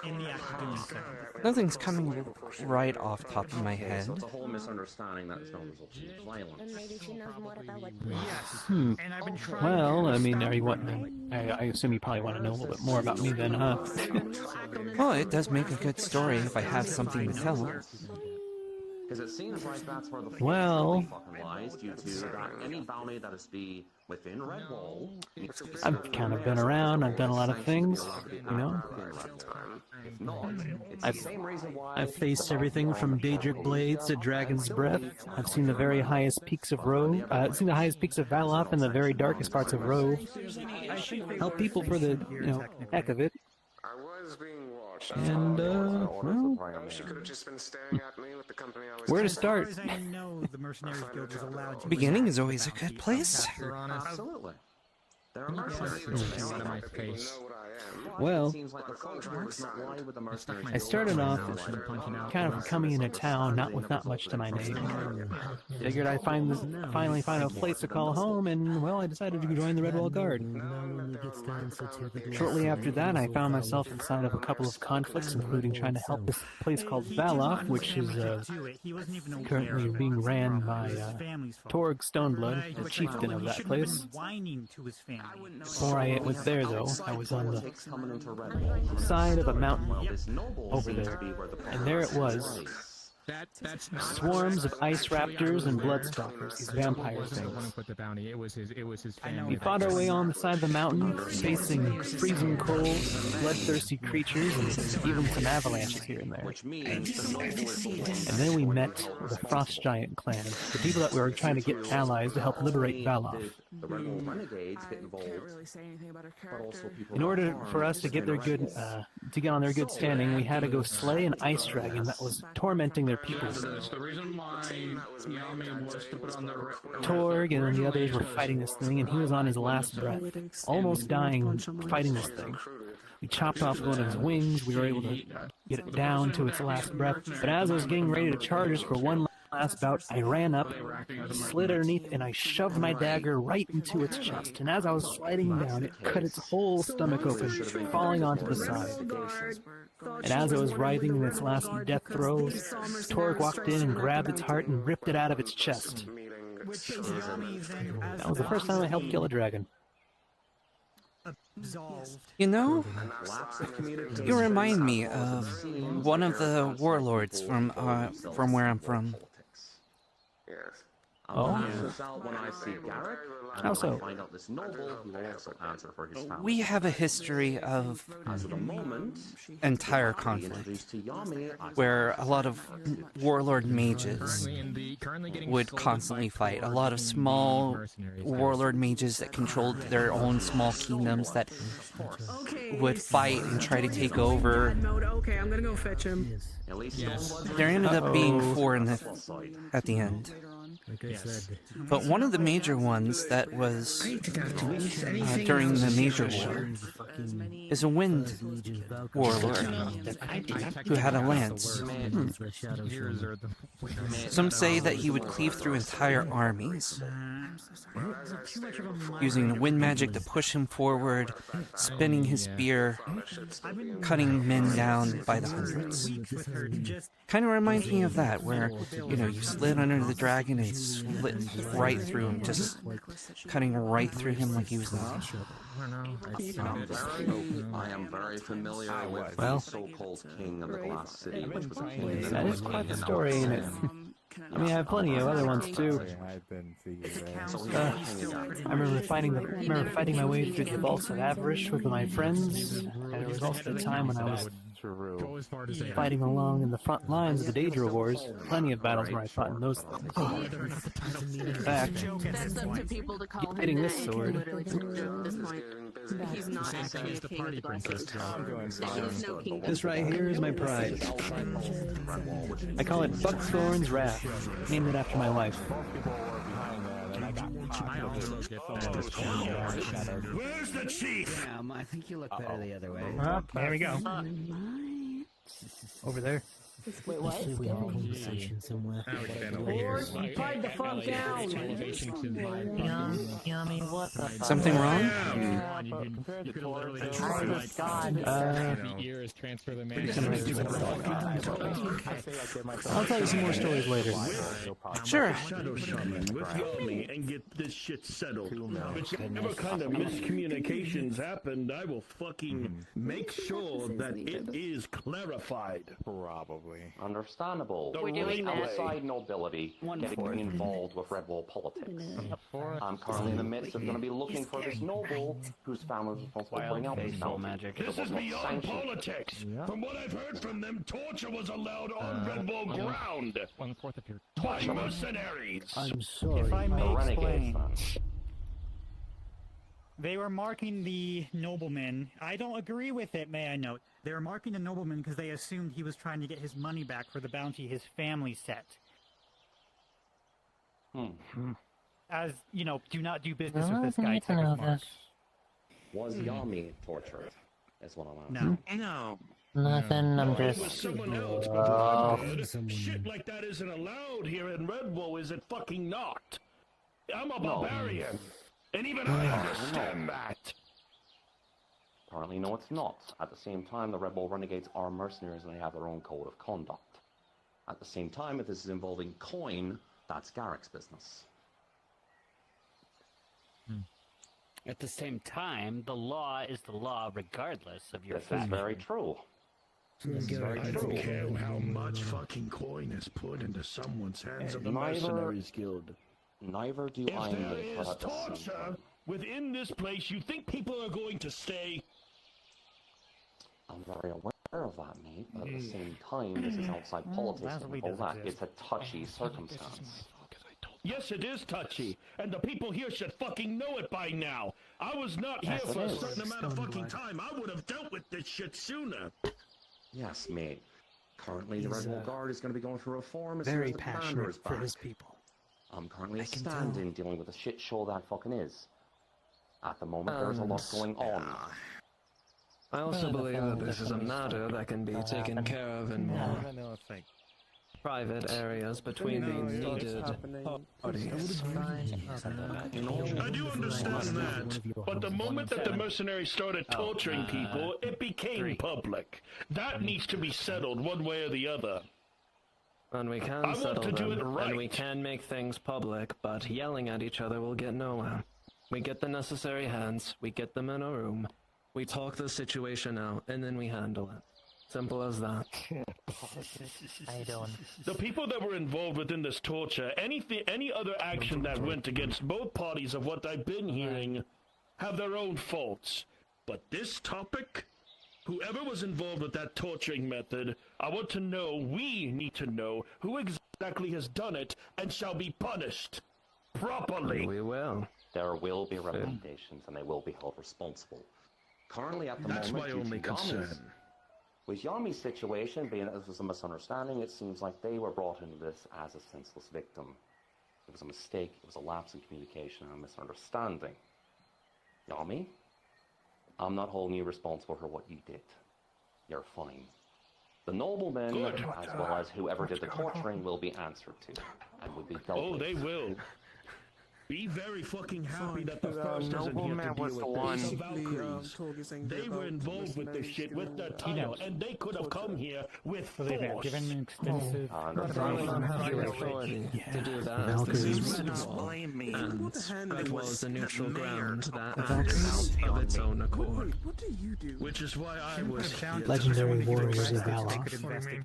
In the act of doing so. Nothing's coming right off top of my head. So it's a whole misunderstanding that is no result in violence. Maybe she knows more about what. And I've been trying. Well, I mean, are you wanting? I assume you probably want to know a little bit more about me then, huh? Well, it does make a good story if I have something to tell. Because it seems like that's where the Well, fucking lies due to that any bounty that is to be within Red Wall. I've kind of been around. I've done a lot of things, I've faced everything from Daedric Blades to Dragon's Breath. I've seen the very highest peaks of Rove. I've seen the highest peaks of Valoth and the very darkest parts of Rove. Help people for the, heck of it. And, well, where to start? Beginning is always a good place. Absolutely. There are mercenaries. Well, I started off kind of coming into town, not with not much to my name. Figured I'd finally find a place to call home, and well, I decided to join the Red Wall Guard. Shortly after that, I found myself inside of a couple of conflicts, including trying to help this place called Valoth, which is currently being ran by Torg Stoneblood, the chieftain of that place. Before I went there, though, I was on the side of a mountain over there, and there it was, That's swarms of ice raptors and bloodstalkers, these vampire things. Put the bounty. It was his family. We fought our way on the side of the mountain, facing freezing cold, bloodthirsty creatures, and even some avalanches here and there. And then we met the Frost Giant clan, the people that we were trying to get allies to help liberate Valoff. The Red Bull Renegades get involved. In order for us to get their good, to get on their good standing, we had to go slay an ice dragon that was tormenting their people. That's the reason why Yami was to put on the Torg and the others were fighting this thing, and he was on his last breath, almost dying fighting this thing. We chopped off one of his wings, we were able to get it down to its last breath, but as I was getting ready to charge us for one last bout, I ran up, slid underneath, and I shoved my dagger right into its chest. And as I was sliding down, it cut its whole stomach open, falling onto the side. And as I was writhing in its last death throes, Torg walked in and grabbed its heart and ripped it out of its chest. That was the first time I helped kill a dragon. You know, you remind me of one of the warlords from where I'm from. Oh? When I see Garrick, How so? find out this noble who will also answer for his family. We have a history of entire conflict, where a lot of warlord mages would constantly fight. A lot of small warlord mages that controlled their own small kingdoms that would fight and try to take over. Okay, I'm gonna go fetch him. There ended up being 4 at the end. Like I said. But one of the major ones that was during the major war is a wind warlord who had a lance. Some say that he would cleave through entire armies, using the wind magic to push him forward, spinning his spear, cutting men down by the hundreds. Kind of reminds me of that, where, you know, you slid under the dragon and slit right through him, just cutting right through him like he was nothing. I am very familiar with the so-called king of the Glass City, which was a king. That is quite the story, ain't it? I mean, I have plenty of other ones too. I remember fighting my way through the vaults of Avarish with my friends, and it was also the time when I was fighting along in the front lines of the Daedra Wars. Plenty of battles where I fought in those things. In fact, getting this sword. He's not actually a king of the Glass City. This right here is my pride. I call it Buckthorn's Wrath, named it after my wife. Where's the chief? I think you look better the other way. There we go. Over there. Wait, what? We have a conversation somewhere. Pipe the fuck down! Yummy, what the fuck? Something wrong? I'll tell you some more stories later. Sure. Shadow Shaman with Yami and get this shit settled. Whichever kind of miscommunications happened, I will fucking make sure that it is clarified. Probably. Understandable. We're doing that. Outside nobility getting involved with Red Wall politics. I'm currently in the midst of going to be looking for this noble whose family was responsible for bringing out this magic. This is beyond politics. From what I've heard from them, torture was allowed on Red Wall ground. By mercenaries. I'm sorry. If I may explain, fans. they were marking the nobleman. I don't agree with it, may I note. They were marking the nobleman because they assumed he was trying to get his money back for the bounty his family set. As, you know, do not do business with this guy type of mark. Was Yami tortured? Is what I'm asking. No. Nothing, I'm With just... someone else, but shit like that isn't allowed here in Red Wall, is it fucking not? I'm a barbarian, and even I understand that. Apparently, no, it's not. At the same time, the Red Bull Renegades are mercenaries and they have their own code of conduct. At the same time, if this is involving coin, that's Garrick's business. At the same time, the law is the law regardless of your This faction. is very true. I don't care how much fucking coin is put into someone's hands of the Mercenaries Guild. Neither do I If there make is at the same torture time. within this place, you think people are going to stay? I'm very aware of that, mate, but at the same time, this is outside politics and all that. It's a touchy circumstance. Yes, it is touchy, and the people here should fucking know it by now. I was not here Yes, for it a is. certain amount of fucking time. I would have dealt with this shit sooner. Yes, mate. Currently, the He's, Red Wall Guard is going to be going through reform as very soon as the commander passionate is for back. his people. I'm currently a I can stand-in dealing with the shit show that fucking is. At the moment, there's a lot going on. I also believe that this is a matter that can be taken care of in more private areas between the needed parties. I do understand that, but the moment that the mercenaries started torturing people, it became public. That needs to be settled one way or the other. And we I can want settle to do them, it right. and we can make things public, but yelling at each other will get nowhere. We get the necessary hands, we get them in a room, we talk the situation out, and then we handle it. Simple as that. How you doing? The people that were involved within this torture, any other action that went against both parties of what I've been hearing, have their own faults. But this topic, whoever was involved with that torturing method, I want to know, we need to know, who exactly has done it and shall be punished properly. We will. There will be recommendations, and they will be held responsible. Currently, at the That's moment, my due only to Yami's- concern. With Yami's situation, being that this was a misunderstanding, it seems like they were brought into this as a senseless victim. It was a mistake, it was a lapse in communication and a misunderstanding. Yami, I'm not holding you responsible for what you did. You're fine. The noblemen, Good. as well as whoever did the torturing, will be answered to, and will be dealt Oh, with. they will. Be very fucking happy that the first isn't here nobleman to deal was with the this. one. The Valkyries, they were involved with this shit with their title, and they could have come here with Believe me, I've force. given an extensive... Probably don't have the authority to do that. This is Red Wall, and Red Wall is a neutral ground that acts of its own accord. Which is why I was Legendary warriors of Valor.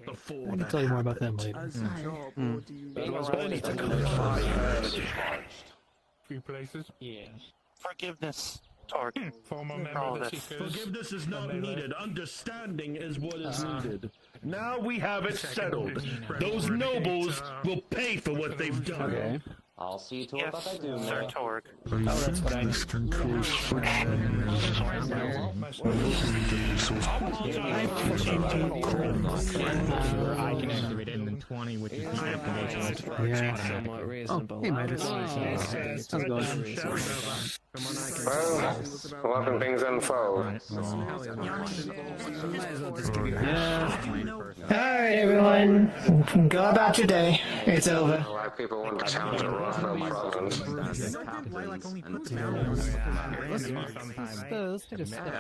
before I can tell you more about them later. Red Wall's I need to clarify. Few places. Yeah. Forgiveness, Torg. Former All member of the this. Seekers. Forgiveness is not needed. Understanding is what is needed. Now we have it settled. Those nobles will pay for what they've done. Okay. I'll see to it Yes, that I do, Sir mate. Torg. Oh, that's what I need. I can activate it in the 20, which is the activation. Yeah. Somewhat reasonable. Oh, hey, Midas. How's it going? Well, loving things unfold. Alright, everyone. Go about your day. It's over. Black people want to challenge a Rothwell province. Let's take a step.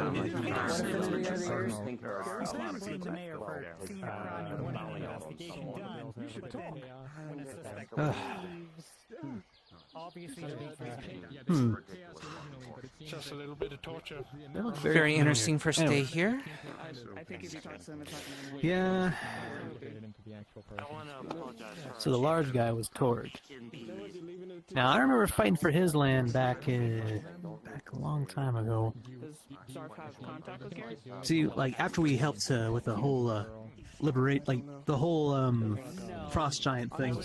Just a little bit of torture. That looks Very interesting familiar. first day Anyway. here. I think if you talk to them, Yeah. I want to apologize for So the large guy was Torg. Now I remember fighting for his land back a long time ago. Does Zarf have contact with Gary? See, like after we helped with the whole liberate, like the whole frost giant thing,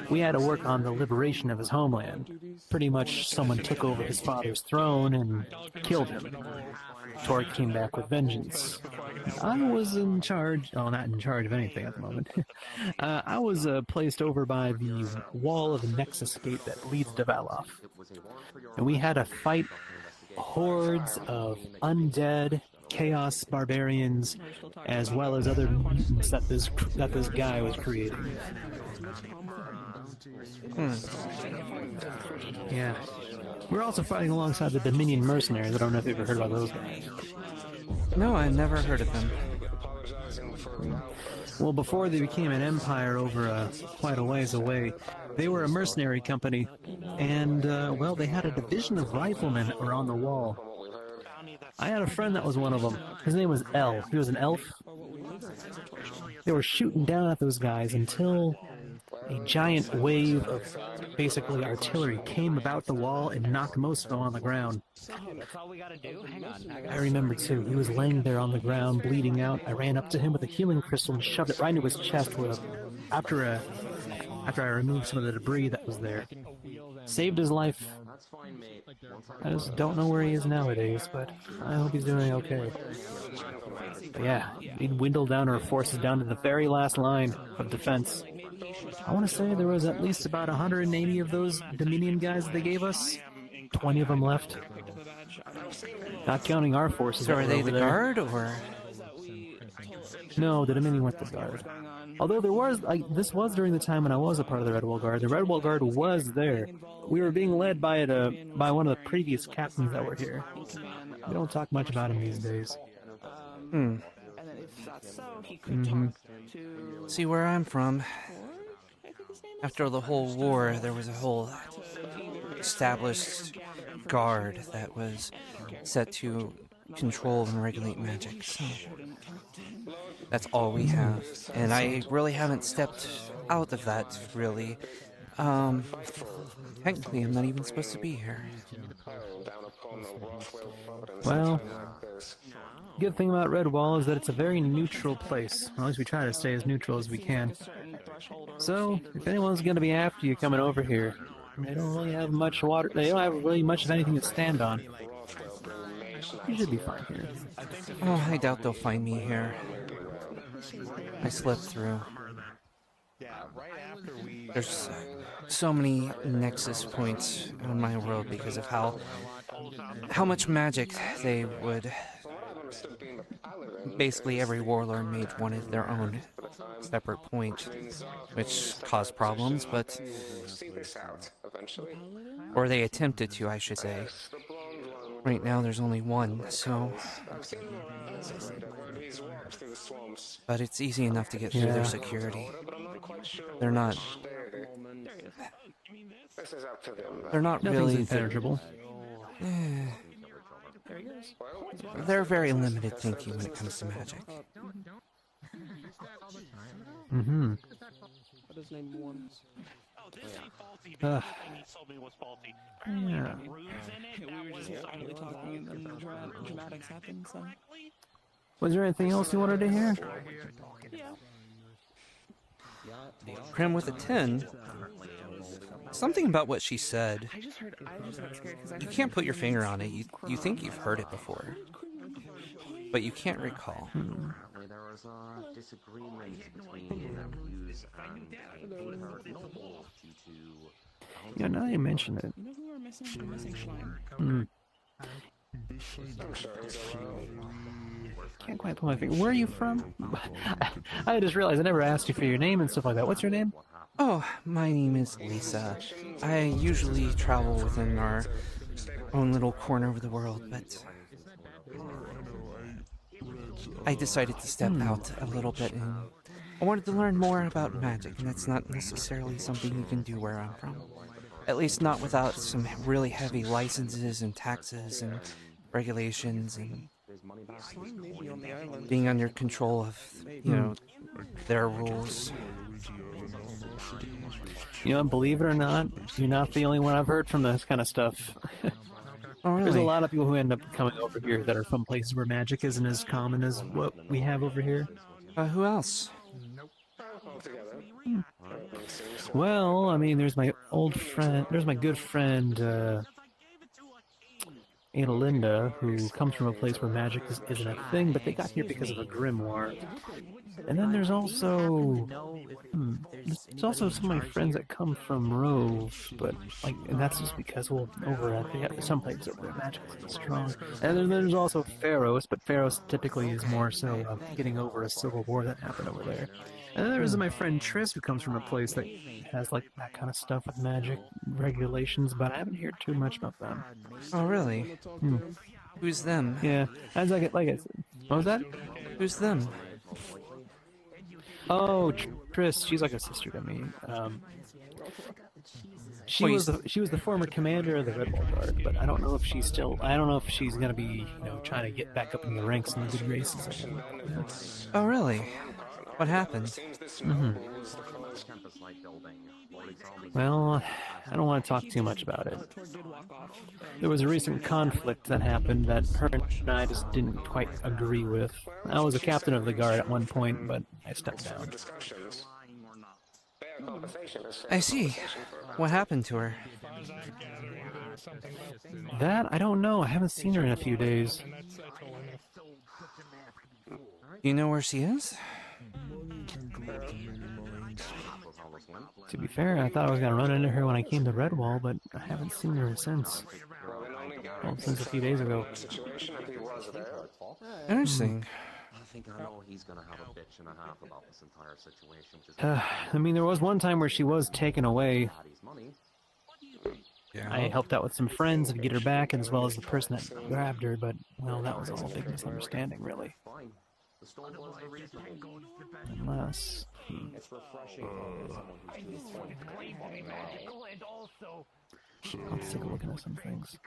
we had to work on the liberation of his homeland. Pretty much, someone took over his father's throne and killed him. Torg came back with vengeance. I was in charge, oh, not in charge of anything at the moment. I was placed over by the wall of the nexus gate that leads to Valof. And we had to fight hordes of undead, chaos barbarians, as well as other mutants that this guy was creating. Yeah. We're also fighting alongside the Dominion mercenaries. I don't know if you've ever heard about those guys. No, I've never heard of them. Well, before they became an empire over quite a ways away, they were a mercenary company, and, well, they had a division of riflemen around the wall. I had a friend that was one of them. His name was El. He was an elf. They were shooting down at those guys until a giant wave of basically artillery came about the wall and knocked most of them on the ground. That's all we gotta do? Hang on. I remember too, he was laying there on the ground, bleeding out. I ran up to him with a healing crystal and shoved it right into his chest after I removed some of the debris that was there. Saved his life. I just don't know where he is nowadays, but I hope he's doing okay. But yeah, he dwindled down our forces down to the very last line of defense. I want to say there was at least about 180 of those Dominion guys that they gave us. 20 of them left. Not counting our forces. So are they the guard, or? No, the Dominion weren't the guard. Although there was, this was during the time when I was a part of the Redwall Guard. The Redwall Guard was there. We were being led by by one of the previous captains that were here. We don't talk much about him these days. See, where I'm from, after the whole war, there was a whole established guard that was set to control and regulate magic. So that's all we have. And I really haven't stepped out of that, really. Technically, I'm not even supposed to be here. Well, good thing about Redwall is that it's a very neutral place. At least we try to stay as neutral as we can. So, if anyone's going to be after you coming over here, they don't really have much water. They don't have really much of anything to stand on. You should be fine here. Oh, I doubt they'll find me here. I slipped through. There's so many nexus points on my world because of how much magic they would. Basically, every warlord mage wanted their own separate point, which caused problems, but... Or they attempted to, I should say. Right now, there's only one, so... But it's easy enough to get through their security. They're not... They're not really... impenetrable. They're very limited thinking when it comes to magic. What his name was? Yeah. We were just silently talking and then the dramatics happened, so... Was there anything else you wanted to hear? Prim with a 10? Something about what she said. You can't put your finger on it. You think you've heard it before, but you can't recall. There was a disagreement between views and Yeah, now you mention it. You know who are missing? We're missing Schleim. Can't quite put my finger. Where are you from? I just realized I never asked you for your name and stuff like that. What's your name? Oh, my name is Lisa. I usually travel within our own little corner of the world, but I decided to step out a little bit, and I wanted to learn more about magic, and that's not necessarily something you can do where I'm from. At least not without some really heavy licenses and taxes and regulations and being under control of, their rules. Believe it or not, you're not the only one I've heard from this kind of stuff. Oh, really? There's a lot of people who end up coming over here that are from places where magic isn't as common as what we have over here. Who else? Well, I mean, there's my good friend, Ada who comes from a place where magic isn't a thing, but they got here because of a grimoire. And then there's also some of my friends that come from Rove, but and that's just because some places over there magic isn't strong. And then there's also Pharos, but Pharos typically is more so getting over a civil war that happened over there. And then there's my friend Triss, who comes from a place that has that kind of stuff with magic regulations, but I haven't heard too much about them. Oh, really? Who's them? Yeah, as like I said. What was that? Who's them? Oh, Triss, she's like a sister to me. She Well, was the former commander of the Red Wall Guard, but I don't know if she's still. I don't know if she's gonna be, trying to get back up in the ranks in the good graces again. Oh, really? What happened? Well, I don't want to talk too much about it. There was a recent conflict that happened that her and I just didn't quite agree with. I was a captain of the guard at one point, but I stepped down. I see. What happened to her? That, I don't know. I haven't seen her in a few days. You know where she is? To be fair, I thought I was going to run into her when I came to Redwall, but I haven't seen her since. Well, since a few days ago. Interesting. I think I know he's gonna have a bitch and a half about this entire situation. I mean, there was one time where she was taken away. Yeah. I helped out with some friends and get her back, as well as the person that grabbed her, but, well, that was all a big misunderstanding, really. Unless... It's refreshing. I'll take a look at some things.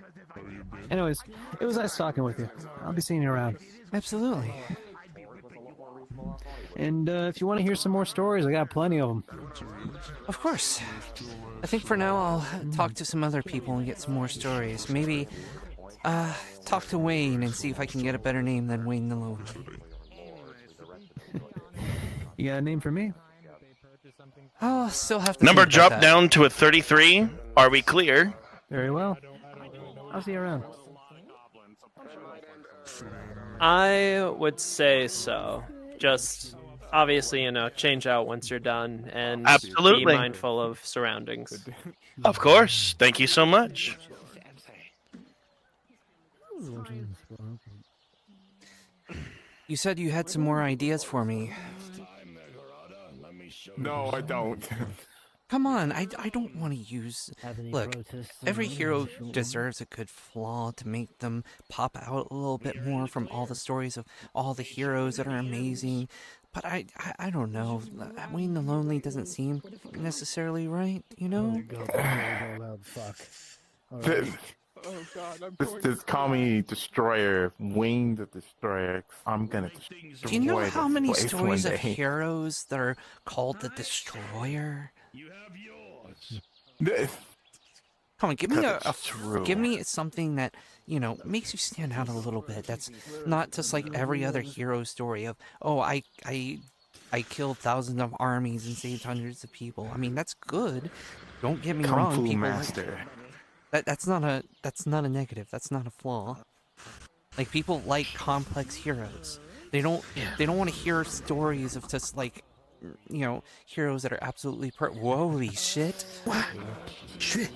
Anyways, it was nice talking with you. I'll be seeing you around. Absolutely. And if you want to hear some more stories, I got plenty of them. Of course. I think for now I'll talk to some other people and get some more stories. Maybe talk to Wayne and see if I can get a better name than Wayne the Lonely. You got a name for me? I'll still have to Number think about dropped that. down to a 33. Are we clear? Very well. I'll see you around. I would say so. Just obviously, change out once you're done and Absolutely. be mindful of surroundings. Of course. Thank you so much. You said you had some more ideas for me. No, I don't. Come on, I don't want to use... Look, every hero deserves a good flaw to make them pop out a little bit more from all the stories of all the heroes that are amazing. But I don't know. Wayne the Lonely doesn't seem necessarily right, you know? Just call me Destroyer, Wayne the Destroyer. I'm gonna destroy. Do you know how many this place stories one of day. heroes that are called the Destroyer? Come on, give me give me something that, makes you stand out a little bit. That's not just like every other hero story of, oh, I killed thousands of armies and saved hundreds of people. I mean, that's good. Don't get me wrong, Kung Fu people. Master. That's not a negative. That's not a flaw. Like, people like complex heroes. They don't want to hear stories of just like, heroes that are absolutely holy shit. Shit.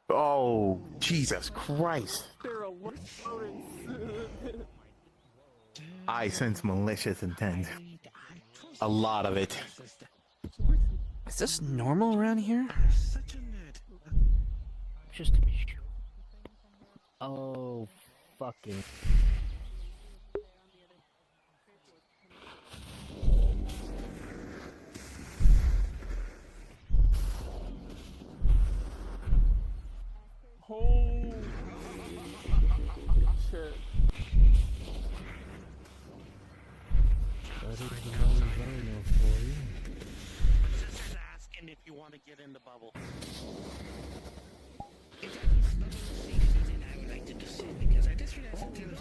Oh, Jesus Christ. I sense malicious intent. A lot of it. Is this normal around here? Just to be sure. Oh, fucking. Oh, shit. That is the only rhino for you. Just asking if you want to get in the bubble. I would like to descend because I just realized something.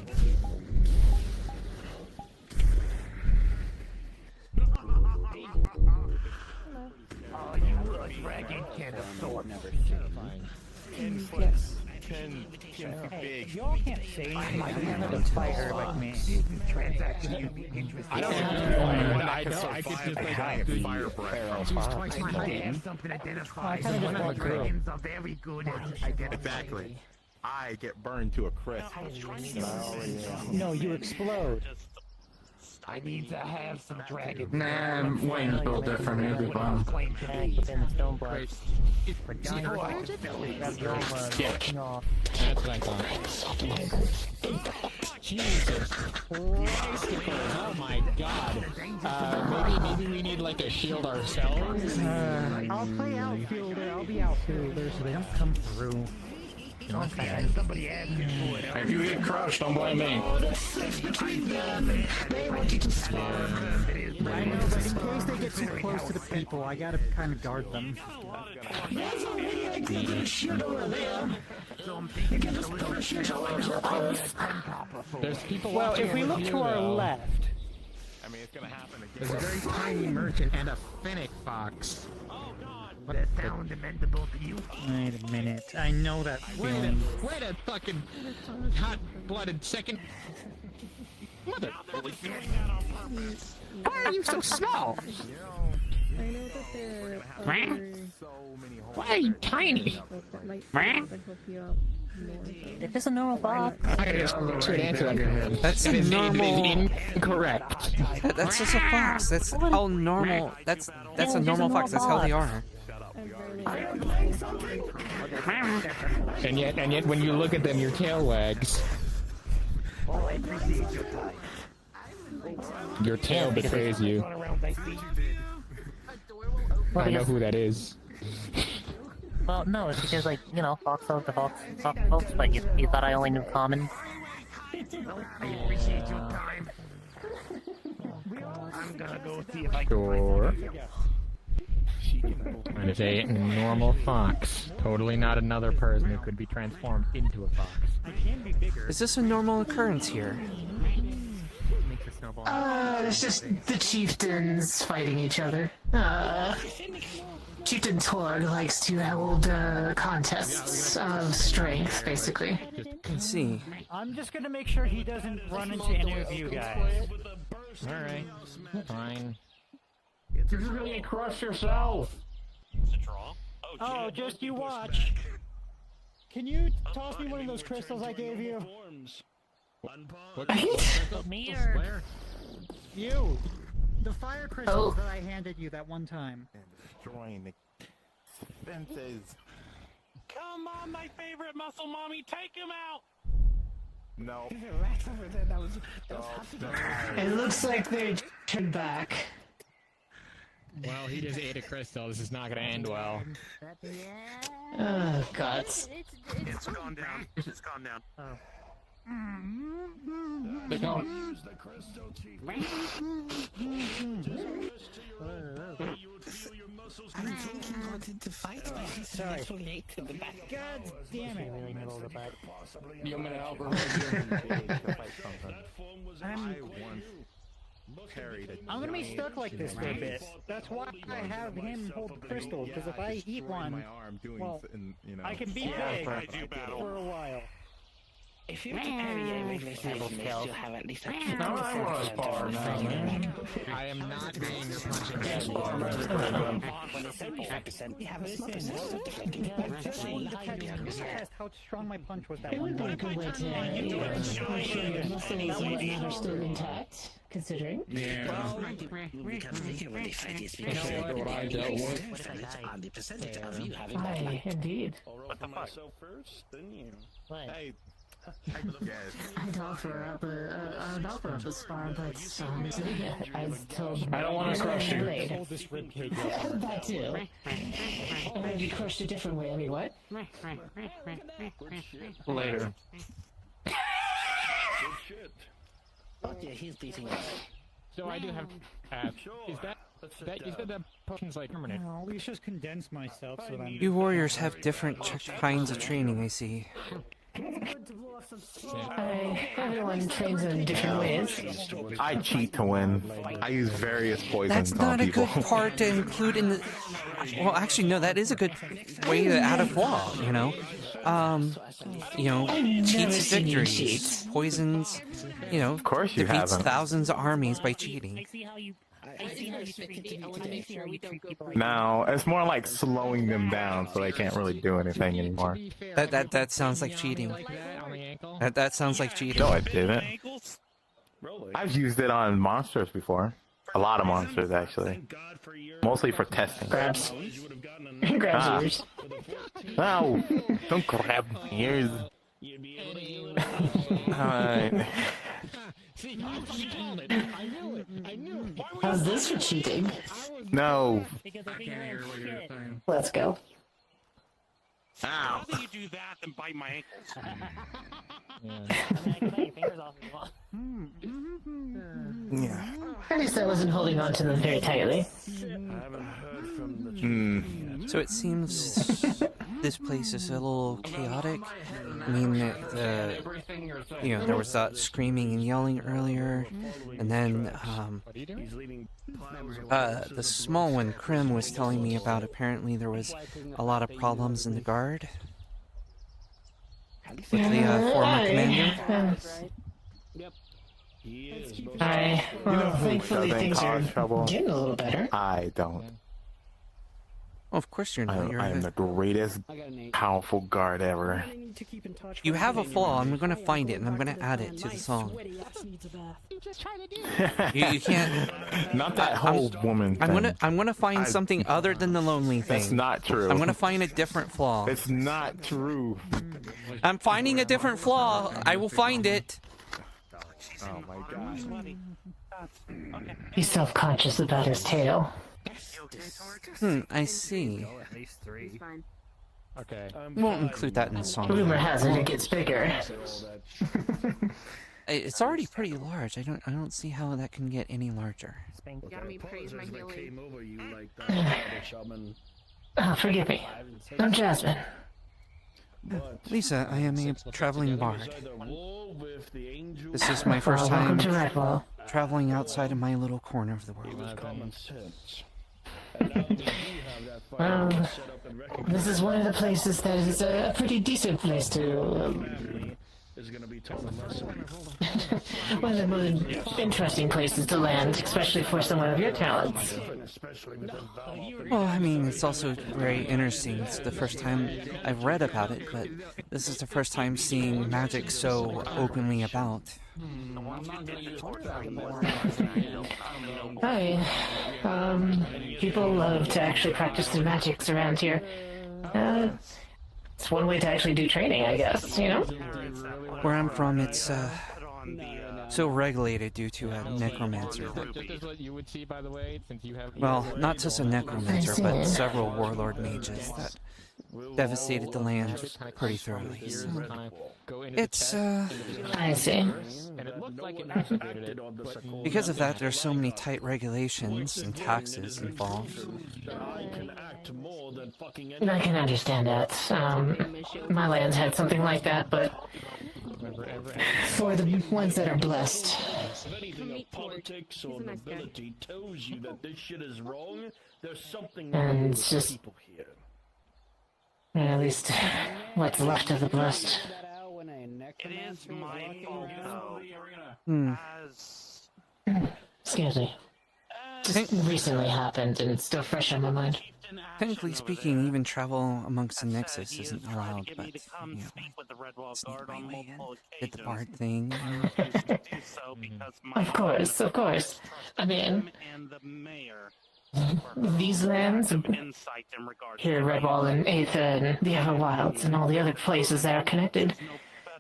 Oh, you dragon can't absorb. Yes. Big. Y'all can't say anything. I can't inspire like me. Transaction you'd be interested I don't in. I could just like fire breath. I have something identified. I kinda just Dragons are very good at identifying. Exactly. I get burned to a crisp. No, you explode. I need to have some dragons. Nah, Wayne's a little different. Maybe bomb. That's what I thought. Jesus Christ! Oh my God! Maybe we need like a shield ourselves. I'll play outfielder. I'll be outfielder so they don't come through. Somebody asking for it. If you get crushed, don't blame me. I know, but in case they get too close to the people, I gotta kind of guard them. There's people. Well, if we look to our left, I mean, it's gonna happen again. There's a very tiny merchant and a fennec fox. Does that sound amendable to you? wait a minute. I know that feeling. Wait a fucking hot-blooded second. Mother. Why are you so small? I know that there are Why are you tiny? that might help you out more. If it's a normal fox. I just should answer that. That's a normal. Incorrect. That's just a fox. That's how normal. That's a normal fox. That's how they are. And yet, when you look at them, your tail wags. Oh, I appreciate your time. Your tail betrays you. Run around thy feet. I know who that is. Well, no, it's because, like, you know, fox folks, but you thought I only knew common. I appreciate your time. I'm gonna go see if I can Sure. And it's a normal fox. Totally not another person who could be transformed into a fox. Is this a normal occurrence here? It's just the chieftains fighting each other. Chieftain Torg likes to hold contests of strength, basically. I see. I'm just gonna make sure he doesn't run into any of you guys. Alright. Fine. You're just gonna get crushed yourself. It's a draw. Oh, just you watch. Can you toss me one of those crystals I gave you? Me or You! The fire crystals that I handed you that one time. And destroying the fences. Come on, my favorite muscle mommy, take him out! No. There's a rat over there that was It looks like they turned back. Well, he just ate a crystal. This is not gonna end well. Oh, guts. It's gone down. It's gone down. Oh. They're going. Use the crystal, Chief. I wanted to fight, but he's Sorry. so late to the back. God damn it. You want me to help her? I'm gonna be stuck like this for a bit. That's why I have him hold the crystal, because if I eat one, well, I can be big for a while. If you were to parry a regular size mist, you'll have at least a 50% No, I was far now, chance. man. I am not being your punching bag. When it's 75%, you have a small percentage of deflecting damage. Test how strong my punch was that It one would be a time. good way to make sure your muscles and whatnot are still intact, considering. Yeah. You become bigger when they fight you, You know what I dealt with? on the percentage of you having that Aye, light. indeed. I'll roll for myself first, then you. Hey. I'd offer up a spar, but I was told I don't want to crush you. Hold this rib cage up. That too. Or maybe crushed a different way. I mean, what? Later. Good shit. Oh yeah, he's beating us. So I do have. Is that you said that potion's like permanent? No, let's just condense myself so that I'm... You warriors have different kinds of training, I see. Everyone trains in different ways. I cheat to win. I use various poisons That's on not a people. good part to include in the... Well, actually, no, that is a good way to add a flaw, you know? Cheats victories, poisons, Of course you defeats haven't. thousands of armies by cheating. No, it's more like slowing them down so they can't really do anything anymore. That sounds like cheating. That sounds like cheating. No, I didn't. I've used it on monsters before. A lot of monsters, actually. Mostly for testing. Grabs. Grabs ears. No! Don't grab ears. Alright. How's this for cheating? No. Let's go. I'd rather you do that than bite my ankles. Yeah. At least I wasn't holding on to them very tightly. So it seems this place is a little chaotic. I mean, there was that screaming and yelling earlier, and then the small one, Krim, was telling me about. Apparently, there was a lot of problems in the guard with the former commander. Well, thankfully things are getting a little better. I don't. Well, of course you're not. I am the greatest, powerful guard ever. You have a flaw, and I'm going to find it, and I'm going to add it to the song. You can't. Not that whole woman thing. I'm gonna find something other than the lonely thing. That's not true. I'm gonna find a different flaw. It's not true. I'm finding a different flaw. I will find it. Oh my god. He's self-conscious about his tail. I see. At least 3. Okay. Won't include that in the song. Rumor has it gets bigger. It's already pretty large. I don't see how that can get any larger. Oh, forgive me. I'm Jasmine. Lisa, I am a traveling bard. This is my first time traveling outside of my little corner of the world. Well, this is one of the places that is a pretty decent place to... one of the most interesting places to land, especially for someone of your talents. Well, I mean, it's also very interesting. It's the first time I've read about it, but this is the first time seeing magic so openly about. Hi. People love to actually practice their magics around here. It's one way to actually do training, I guess, you know? Where I'm from, it's so regulated due to a necromancer. Well, not just a necromancer, but several warlord mages that devastated the land pretty thoroughly. So it's I see. Because of that, there's so many tight regulations and taxes involved. I can understand that. My lands had something like that, but for the ones that are blessed. If anything of politics or nobility tells you that this shit is wrong, there's something wrong with the people here. At least what's left of the blessed. It is my fault, Excuse me. Just recently happened and it's still fresh on my mind. Technically speaking, even travel amongst the nexus isn't allowed, but, you know, sneak my way in, did the bard thing. Of course. I mean, these lands, here Redwall and Aether and the Everwilds and all the other places that are connected,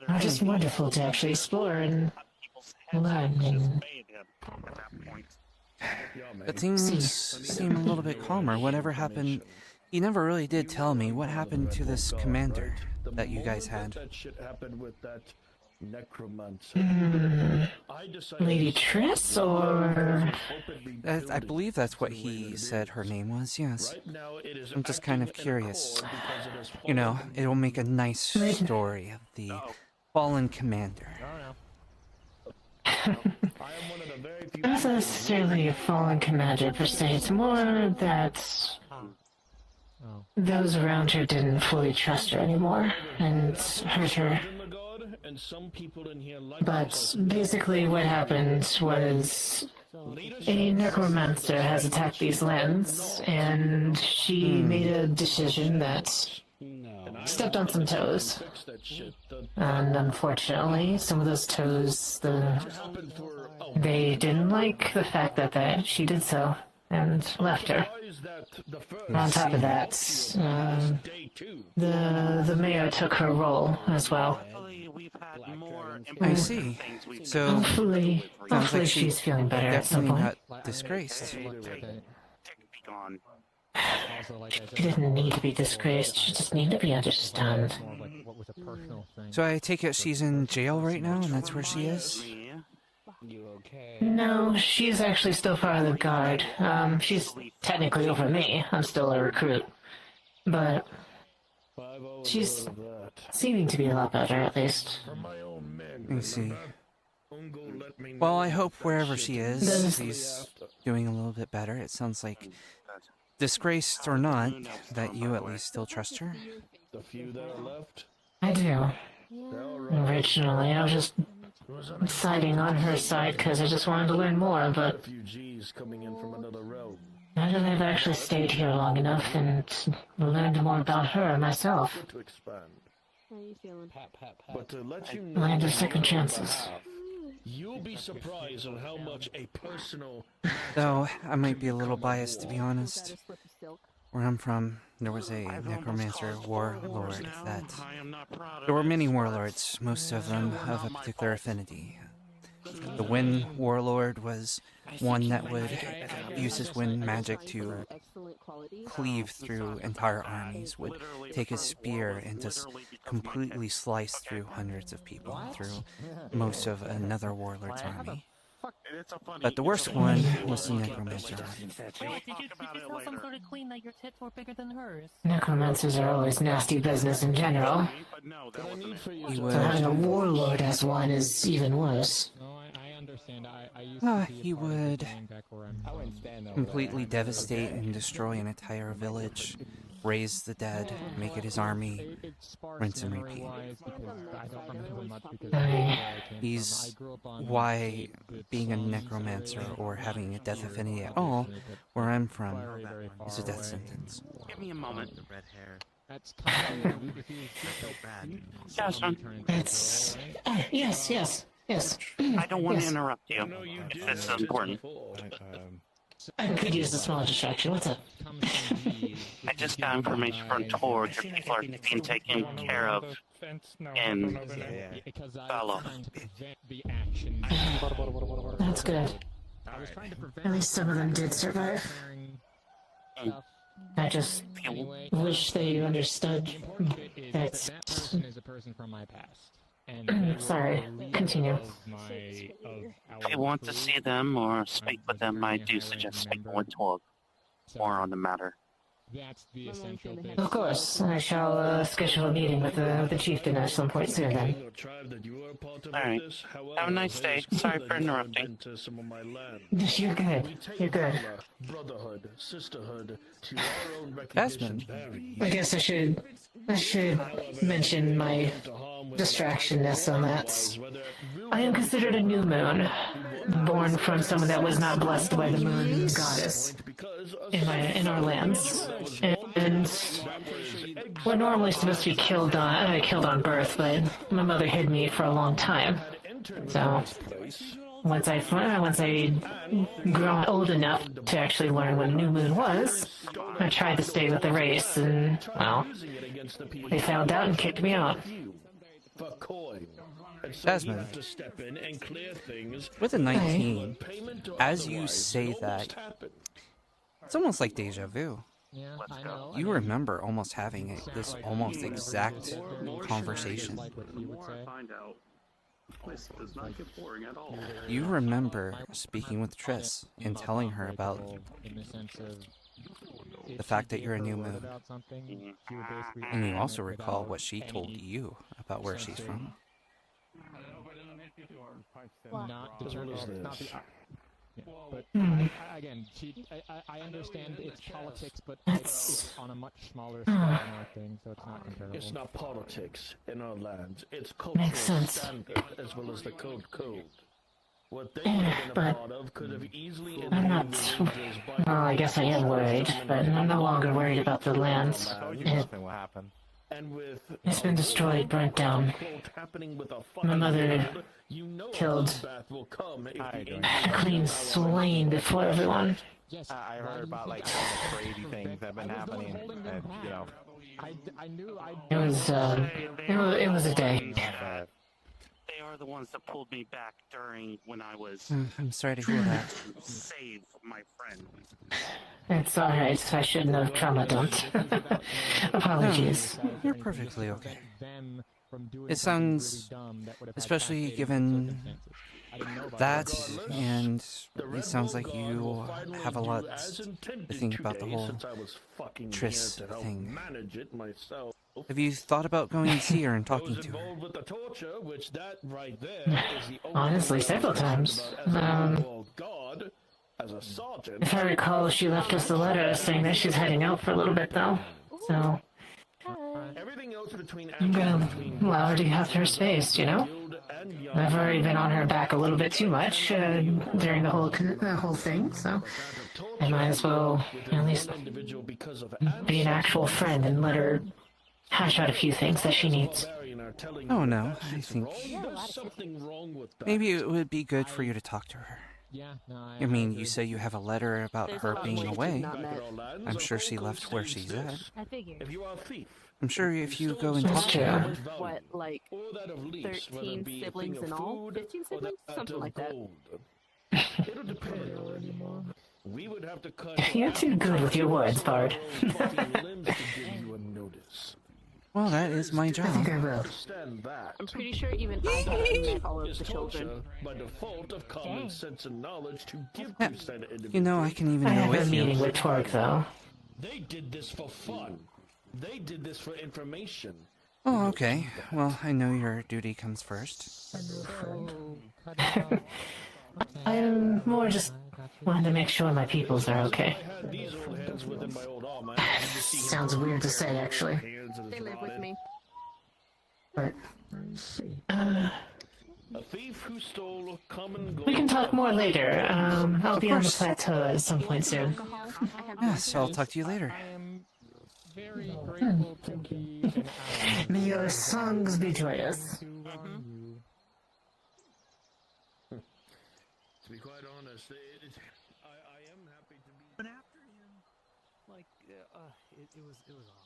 are just wonderful to actually explore and learn and... But things seem a little bit calmer. Whatever happened, he never really did tell me what happened to this commander that you guys had. That shit happened with that necromancer. Lady Triss, or... I believe that's what he said her name was, yes. I'm just kind of curious. You know, it'll make a nice story of the fallen commander. Not necessarily a fallen commander per se, it's more that those around her didn't fully trust her anymore and hurt her. But basically what happened was a necromancer has attacked these lands and she made a decision that stepped on some toes. And unfortunately, some of those toes, They didn't like the fact that she did so and left her. On top of that, the mayor took her role as well. I see. So, Hopefully sounds like she's feeling better at some definitely point. got disgraced. She didn't need to be disgraced, she just needed to be understood. So I take it she's in jail right now, and that's where she is? No, she's actually still part of the guard. She's technically over me. I'm still a recruit. But she's seeming to be a lot better, at least. I see. Well, I hope wherever she is, she's doing a little bit better. It sounds like, disgraced or not, that you at least still trust her. The few that are left. I do. Originally, I was just siding on her side because I just wanted to learn more, but Refugees coming in from another realm. now that I've actually stayed here long enough and learned more about her myself, To expand. How are you feeling? But to let you know, land of second chances. you'll be surprised on how much a personal. Though, I might be a little biased, to be honest. Where I'm from, there was a necromancer warlord that... There were many warlords, most of them of a particular affinity. The Wind Warlord was one that would use his wind magic to cleave through entire armies, would take his spear and just completely slice through hundreds of people, through most of another warlord's army. But the worst one was the necromancer. Necromancers are always nasty business in general. He So would... having a warlord as one is even worse. He would completely devastate and destroy an entire village, raise the dead, make it his army, rinse and repeat. He's why being a necromancer or having a death affinity at all, where I'm from, is a death sentence. Give me a moment. The red hair. That's It's... yes. I don't want Yes. to interrupt you if this is important. I could use a small distraction. What's up? I just got information from Torg that people are being taken care of in Bella. That's good. At least some of them did survive. I just wish they understood that... is a person from my past. And Sorry, continue. If you want to see them or speak with them, I do suggest speaking with Torg. More on the matter. That's the essential thing. Of course, I shall schedule a meeting with the chieftain at some point soon then. Alright. Have a nice day. Sorry for interrupting. You're good. You're good. Brotherhood, sisterhood, to our own Desmond. recognition. I guess I should mention my distractionness on that. I am considered a new moon, born from someone that was not blessed by the moon goddess in our lands. And we're normally supposed to be killed on birth, but my mother hid me for a long time. So once I grew old enough to actually learn what a new moon was, I tried to stay with the race, and well, they found out and kicked me out. Desmond, with a 19, as you say that, it's almost like deja vu. You remember almost having this almost exact conversation. You remember speaking with Triss and telling her about the fact that you're a new moon. And you also recall what she told you about where she's from. Not determined. Not the. But again, I understand it's politics, but it's on a much smaller scale than our thing, so it's not comparable. It's not politics in our lands. It's cultural standard as well as the code. What they would have been a part of could have easily I'm not... Well, I guess I am worried, but I'm no longer worried about the lands. Nothing will happen. And with It's been destroyed, burnt down. happening with a My mother world, you know killed, a bloodbath will come if the clean slain before everyone. I heard about like some crazy things that have been happening, and you know. It was a day. They are the ones that pulled me back during when I was. I'm sorry to hear that. Save my friend. It's alright, I shouldn't have trauma dumped. Apologies. No, you're perfectly okay. It sounds, especially given that, and it sounds like you have a lot to think about the whole Triss thing. Have you thought about going to see her and talking to her? Honestly, several times. If I recall, she left us a letter saying that she's heading out for a little bit, though. So I'm gonna allow her to have her space, you know? I've already been on her back a little bit too much during the whole thing, so I might as well at least be an actual friend and let her hash out a few things that she needs. Oh no, I think maybe it would be good for you to talk to her. I mean, you say you have a letter about her being away. I'm sure she left where she's at. I figured. I'm sure if you go and talk to her... What, like 13 siblings in all? 15 siblings? Something like that. It'll depend. We would have to cut. You're too good with your words, Bard. Well, that is my job. I think I will. I'm pretty sure even I haven't met all of the children. By default of common sense and knowledge to give You know, I can even I go have a with you. meeting with Torg, though. They did this for fun. They did this for information. Oh, okay. Well, I know your duty comes first. I'm more just wanting to make sure my peoples are okay. Sounds weird to say, actually. They live with me. But, A thief who stole common gold. we can talk more later. I'll be on the plateau at some point soon. Yes, I'll talk to you later. Very grateful to be an ally. May your songs be joyous. To be quite honest, I am happy to be. But after him, like, it was awful.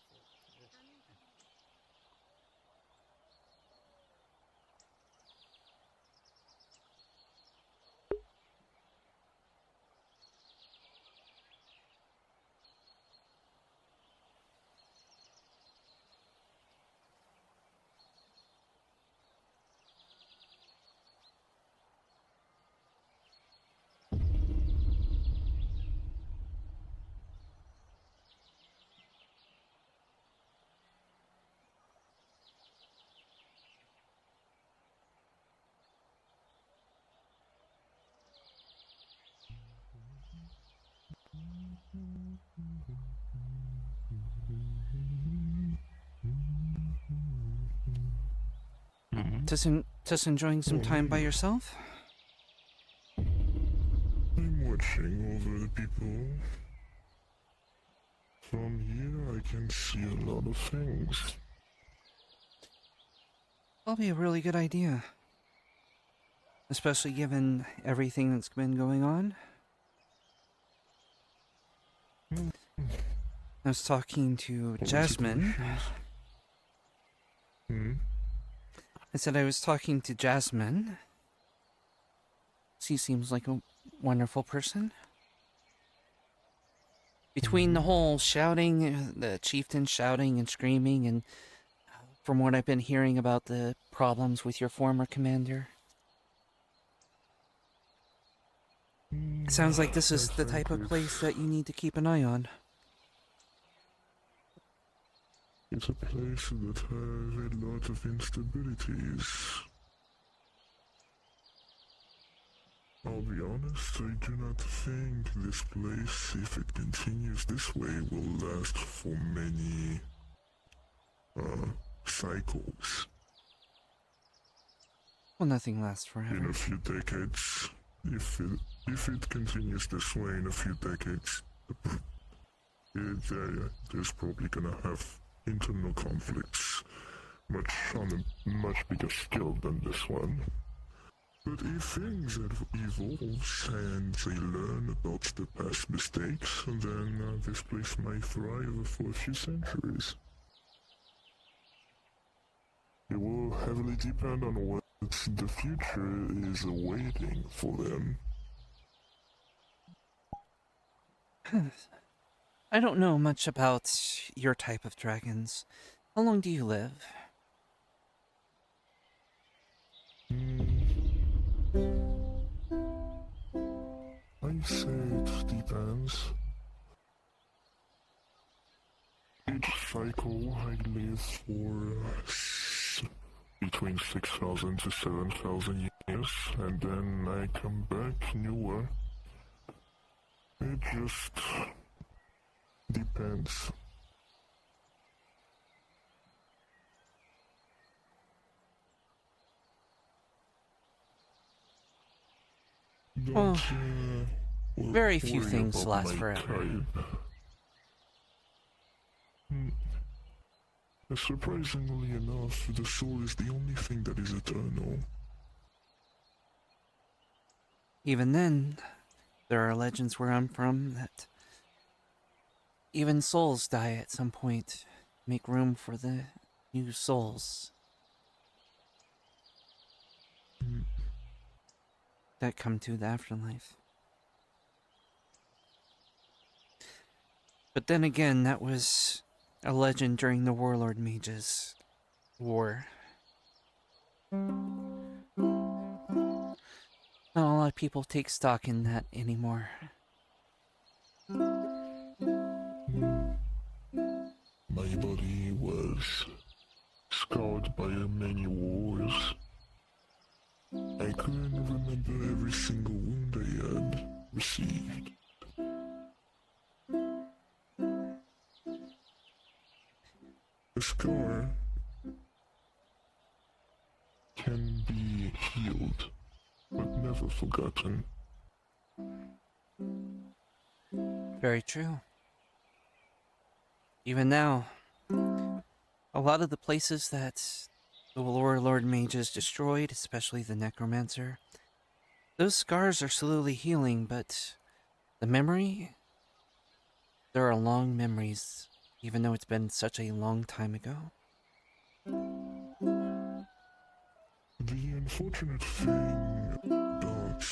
Just enjoying some time by yourself? I'm watching over the people. From here I can see a lot of things. That'll be a really good idea. Especially given everything that's been going on. I was talking to Jasmine. I said I was talking to Jasmine. She seems like a wonderful person. Between the whole shouting, the chieftain shouting and screaming, and from what I've been hearing about the problems with your former commander, it sounds like this is the type of place that you need to keep an eye on. It's a place that has a lot of instabilities. I'll be honest, I do not think this place, if it continues this way, will last for many, cycles. Well, nothing lasts forever. In a few decades, if it continues this way in a few decades, there's probably gonna have internal conflicts on a much bigger scale than this one. But if things evolve and they learn about the past mistakes, then this place might thrive for a few centuries. It will heavily depend on what the future is awaiting for them. I don't know much about your type of dragons. How long do you live? I say it depends. Each cycle I live for between 6,000 to 7,000 years, and then I come back newer. It just depends. Well, very few things last forever. Surprisingly enough, the soul is the only thing that is eternal. Even then, there are legends where I'm from that even souls die at some point, make room for the new souls that come to the afterlife. But then again, that was a legend during the Warlord Mages War. Not a lot of people take stock in that anymore. My body was scarred by many wars. I couldn't remember every single wound I had received. A scar can be healed, but never forgotten. Very true. Even now, a lot of the places that the Warlord Mages destroyed, especially the Necromancer, those scars are slowly healing, but the memory, there are long memories, even though it's been such a long time ago. The unfortunate thing about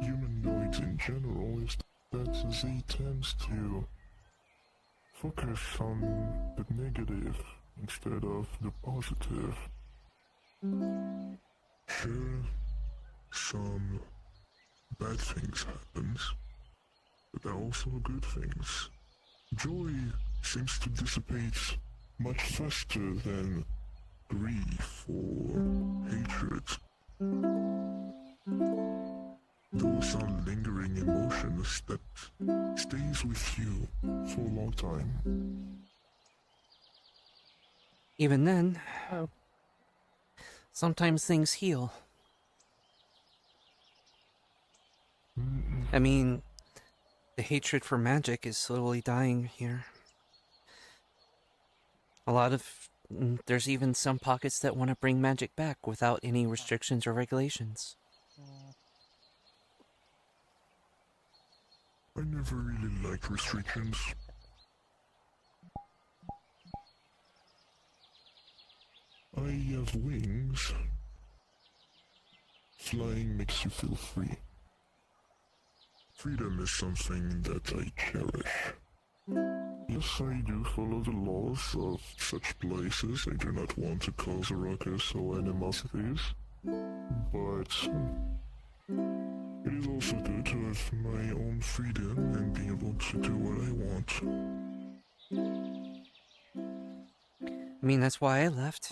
humanoids in general is that they tend to focus on the negative instead of the positive. Sure, some bad things happen, but there are also good things. Joy seems to dissipate much faster than grief or hatred. Those are lingering emotions that stays with you for a long time. Even then, sometimes things heal. I mean, the hatred for magic is slowly dying here. There's even some pockets that want to bring magic back without any restrictions or regulations. I never really liked restrictions. I have wings. Flying makes you feel free. Freedom is something that I cherish. Yes, I do follow the laws of such places. I do not want to cause a ruckus or animosities. But it is also good to have my own freedom and be able to do what I want. I mean, that's why I left.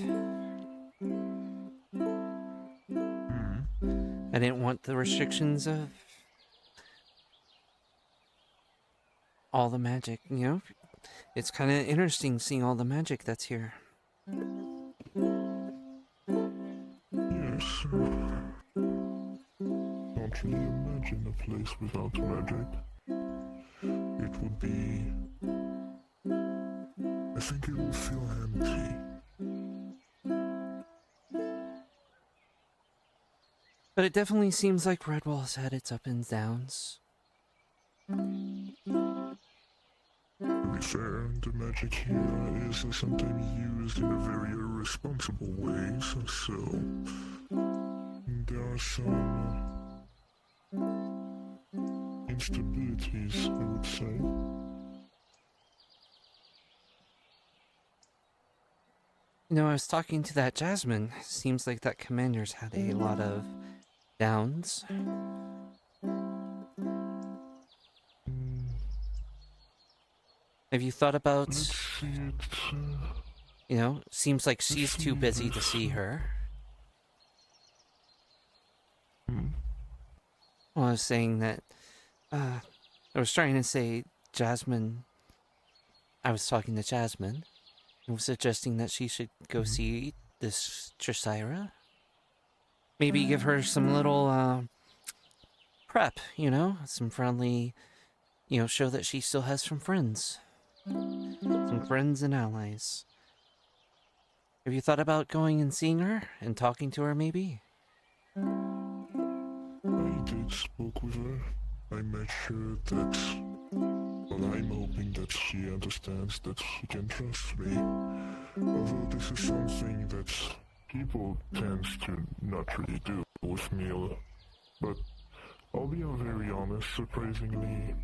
I didn't want the restrictions of all the magic, you know? It's kind of interesting seeing all the magic that's here. Yes. Can't really imagine a place without magic. It would be think it will feel empty. But it definitely seems like Redwall's had its ups and downs. To be fair, the magic here is sometimes used in a very irresponsible ways, so there are some instabilities, I would say. You know, I was talking to that Jasmine. Seems like that commander's had a lot of downs. Have you thought about, you know, seems like she's too busy to see her. Well, I was saying that, I was trying to say Jasmine, I was talking to Jasmine, and was suggesting that she should go see this Trisira. Maybe give her some little, prep, you know, some friendly, you know, show that she still has some friends. Some friends and allies. Have you thought about going and seeing her and talking to her, maybe? I did spoke with her. I made sure that, well, I'm hoping that she understands that she can trust me. Although this is something that people tend to not really do with me. But I'll be very honest, surprisingly,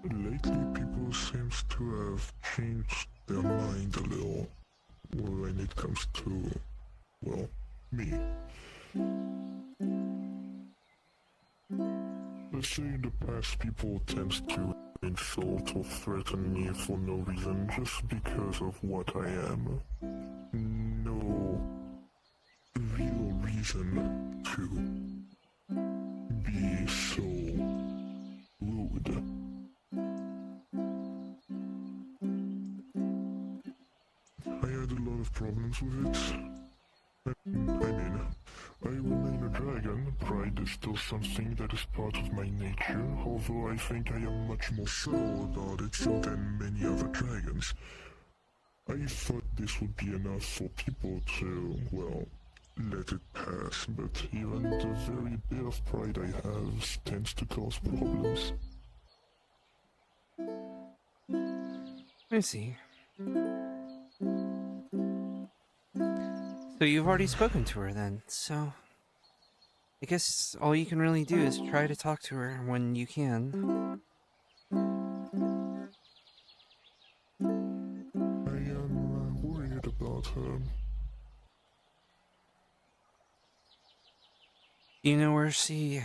lately people seems to have changed their mind a little when it comes to, well, me. Let's say in the past people tends to insult or threaten me for no reason, just because of what I am. No real reason to be so rude. I had a lot of problems with it. I mean, I remain a dragon. Pride is still something that is part of my nature, although I think I am much more subtle about it than many other dragons. I thought this would be enough for people to, well, let it pass, but even the very bit of pride I have tends to cause problems. I see. So you've already spoken to her then, so I guess all you can really do is try to talk to her when you can. I am worried about her. Do you know where she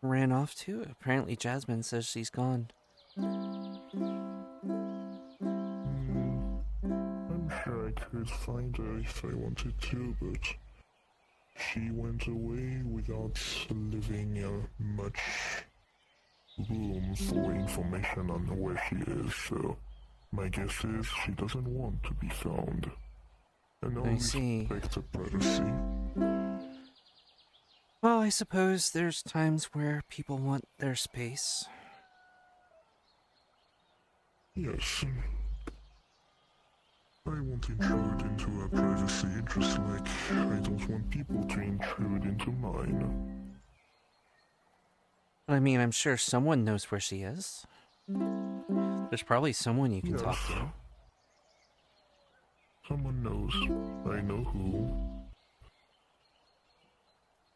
ran off to? Apparently Jasmine says she's gone. I'm sure I could find her if I wanted to, but she went away without leaving much room for information on where she is, so my guess is she doesn't want to be found. And I'll respect her privacy. Well, I suppose there's times where people want their space. Yes. I won't intrude into her privacy, just like I don't want people to intrude into mine. I mean, I'm sure someone knows where she is. There's probably someone you can talk to. Someone knows. I know who.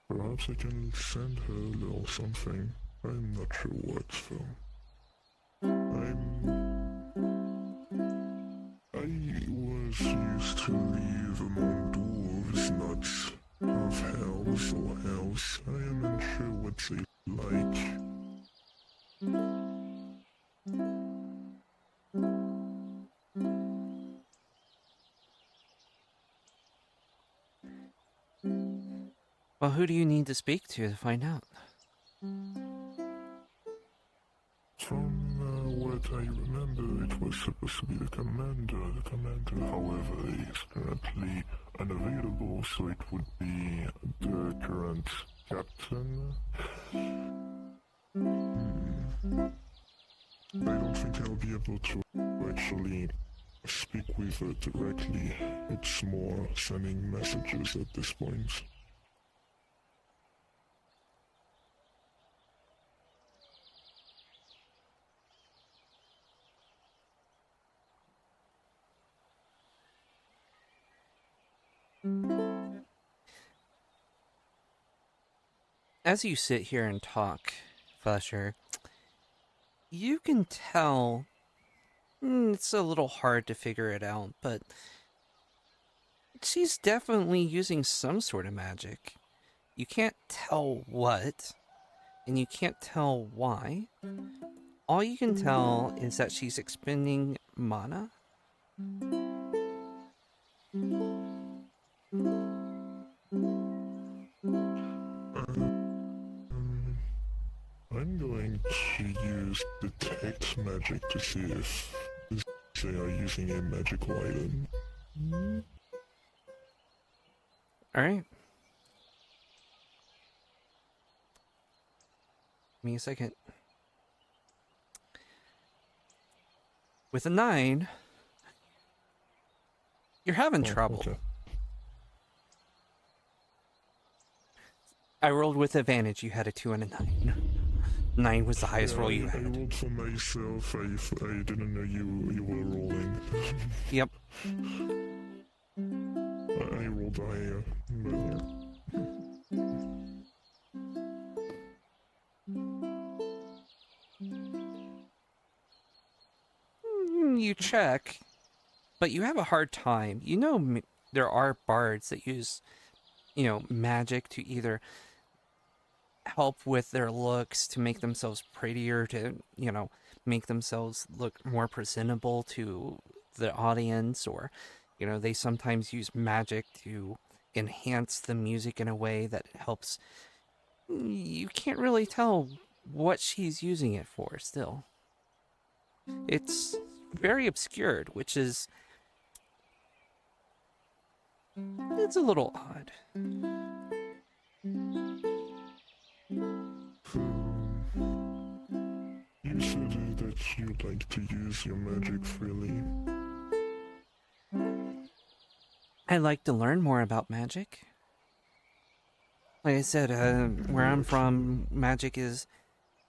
Perhaps I can send her a little something. I'm not sure what, though. I was used to live among dwarves, not of hells or elves. I am unsure what they like. Well, who do you need to speak to find out? From what I remember, it was supposed to be the commander. The commander, however, is currently unavailable, so it would be the current captain. I don't think I'll be able to actually speak with her directly. It's more sending messages at this point. As you sit here and talk, Fletcher, you can tell it's a little hard to figure it out, but she's definitely using some sort of magic. You can't tell what, and you can't tell why. All you can tell is that she's expending mana. I'm going to use detect magic to see if they are using a magical item. Alright. Give me a second. With a 9, you're having trouble. Okay. I rolled with advantage. You had a 2 and a 9. 9 was the highest roll you I had. rolled for myself. I didn't know you were rolling. Yep. I rolled higher, but yeah. You check, but you have a hard time. You know there are bards that use, magic to either help with their looks, to make themselves prettier, to, make themselves look more presentable to the audience, or, they sometimes use magic to enhance the music in a way that helps. You can't really tell what she's using it for still. It's very obscured, which is... it's a little odd. You said that you like to use your magic freely. I like to learn more about magic. Like I said, where I'm from, magic is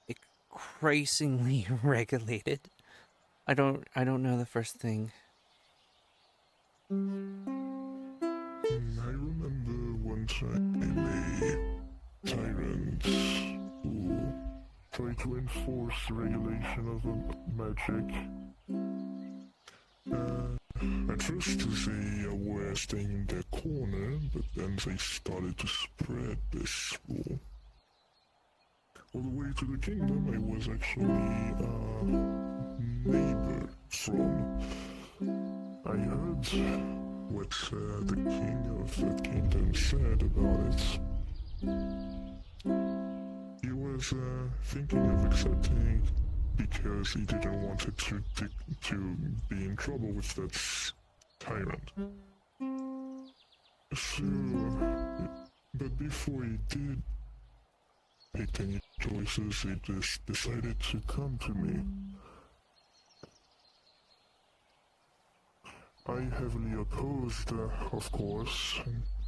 increasingly regulated. I don't know the first thing. I remember one time a tyrant who tried to enforce regulation of magic. At first they were staying in their corner, but then they started to spread this rule. All the way to the kingdom, I was actually neighbor from. I heard what the king of that kingdom said about it. He was thinking of accepting it because he didn't want it to be in trouble with that tyrant. So, but before he did make any choices, he just decided to come to me. I heavily opposed, of course,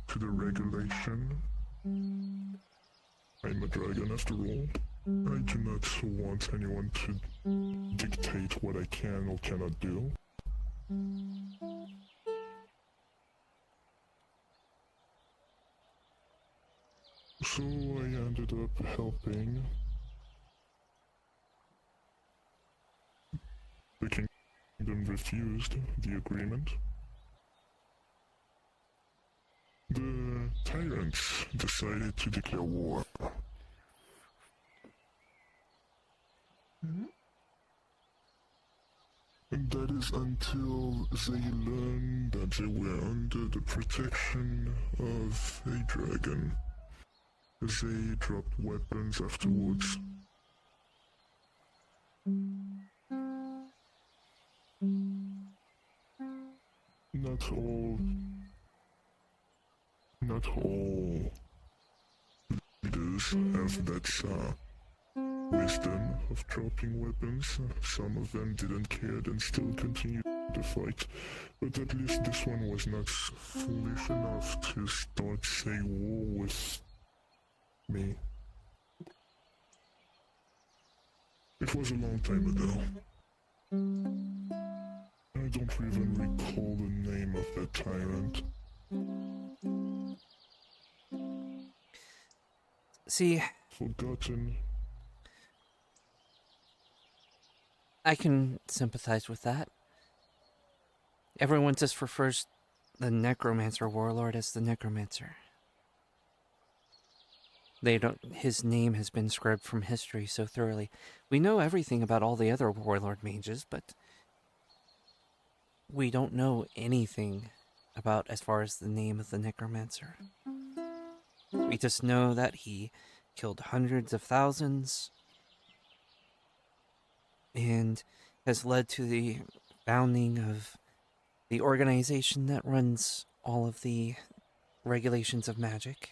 to the regulation. I'm a dragon after all. I do not want anyone to dictate what I can or cannot do. So I ended up helping. The kingdom refused the agreement. The tyrants decided to declare war. And that is until they learned that they were under the protection of a dragon. They dropped weapons afterwards. Not all leaders have that wisdom of dropping weapons. Some of them didn't care and still continued. the fight, but at least this one was not foolish enough to start a war with me. It was a long time ago. I don't even recall the name of that tyrant. See, forgotten. I can sympathize with that. Everyone just refers the necromancer warlord as the necromancer. They don't. His name has been scrubbed from history so thoroughly. We know everything about all the other warlord mages, but we don't know anything about as far as the name of the necromancer. We just know that he killed hundreds of thousands and has led to the founding of the organization that runs all of the regulations of magic.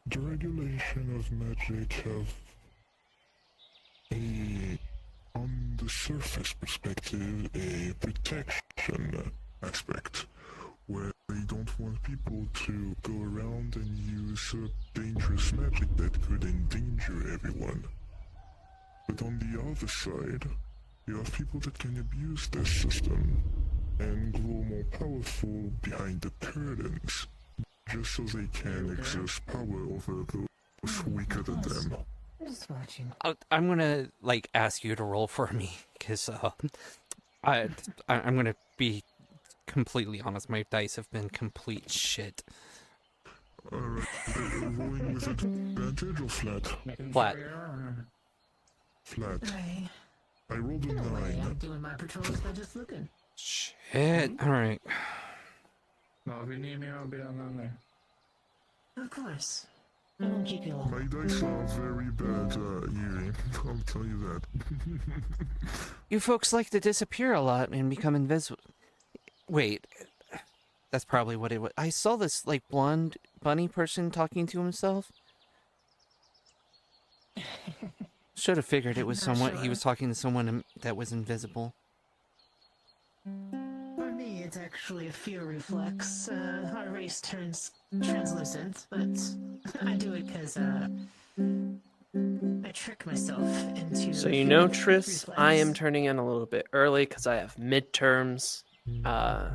The regulation of magic have on the surface perspective, a protection aspect, where they don't want people to go around and use dangerous magic that could endanger everyone. But on the other side, you have people that can abuse this system and grow more powerful behind the curtains, just so they can exert power over those weaker than them. Just watching. I'm gonna ask you to roll for me, because I'm gonna be completely honest. My dice have been complete shit. Alright, rolling with advantage or flat? Flat. Flat. I rolled a 9. I'm doing my patrols by just looking. Shit. Alright. No, if you need me, I'll be down there. Of course. I won't keep you long. My dice are very bad, Yuri. I'll tell you that. You folks like to disappear a lot and become invisible. Wait. That's probably what it was. I saw this, blonde bunny person talking to himself. Should have figured it was he was talking to someone that was invisible. For me, it's actually a fear reflex. Our race turns translucent, but I do it because, I trick myself into... So you know, Triss, I am turning in a little bit early because I have midterms. I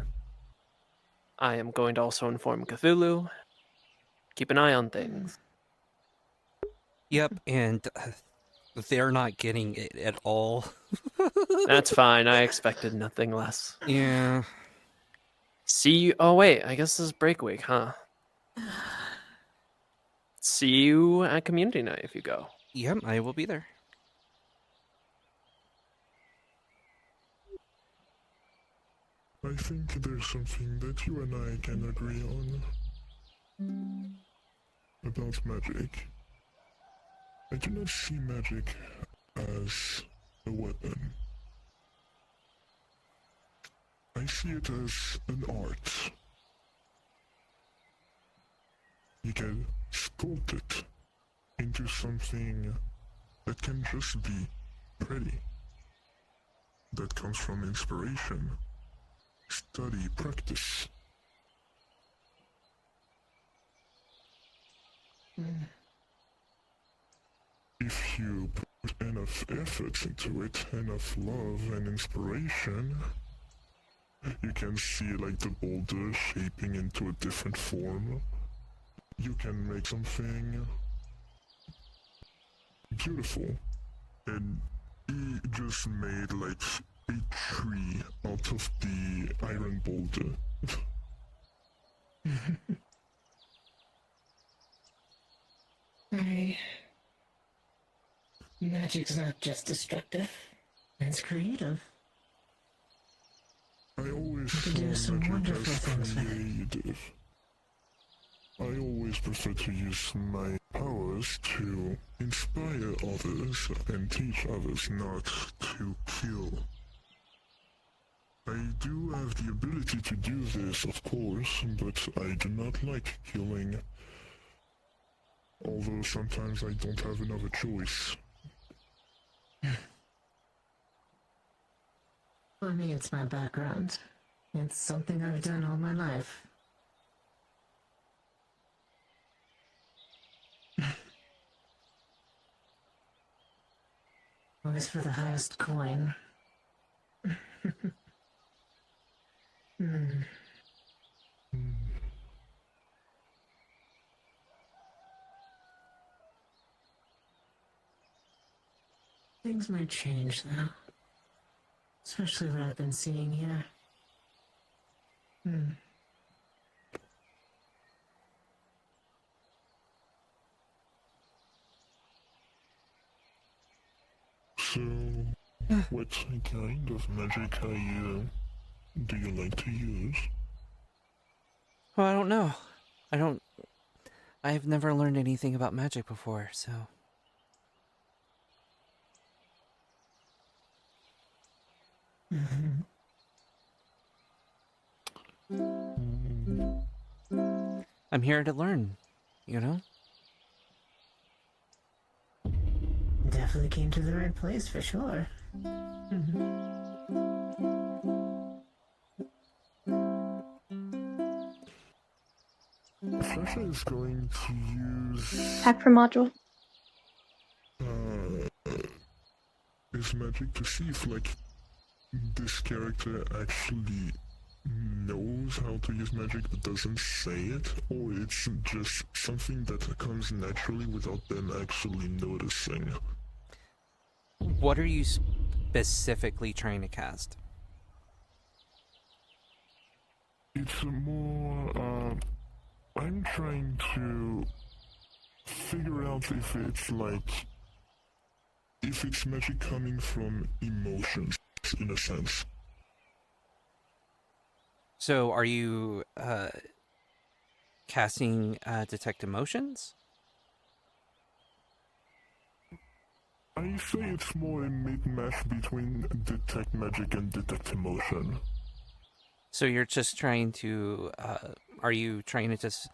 am going to also inform Cthulhu. Keep an eye on things. Yep, and they're not getting it at all. That's fine. I expected nothing less. Yeah. See you. Oh, wait. I guess this is break week, huh? See you at community night if you go. Yep, I will be there. I think there's something that you and I can agree on. About magic. I do not see magic as a weapon. I see it as an art. You can sculpt it into something that can just be pretty. That comes from inspiration, study, practice. If you put enough effort into it, enough love and inspiration, you can see the boulder shaping into a different form. You can make something beautiful. And he just made a tree out of the iron boulder. Magic's not just destructive, it's creative. I always You can do saw some magic wonderful as things with it. creative. I always prefer to use my powers to inspire others and teach others not to kill. I do have the ability to do this, of course, but I do not like killing. Although sometimes I don't have another choice. For me, it's my background. It's something I've done all my life. Always for the highest coin. Things might change though. Especially what I've been seeing here. So, what kind of magic do you like to use? Well, I don't know. I've never learned anything about magic before, so. I'm here to learn, you know? Definitely came to the right place for sure. Sasha is going to use Hack for module. his magic to see if, like, this character actually knows how to use magic but doesn't say it, or it's just something that comes naturally without them actually noticing. What are you specifically trying to cast? It's more, I'm trying to figure out if it's like, if it's magic coming from emotions, in a sense. So, are you casting detect emotions? I say it's more a mid-match between detect magic and detect emotion. So you're just trying to, are you trying to just,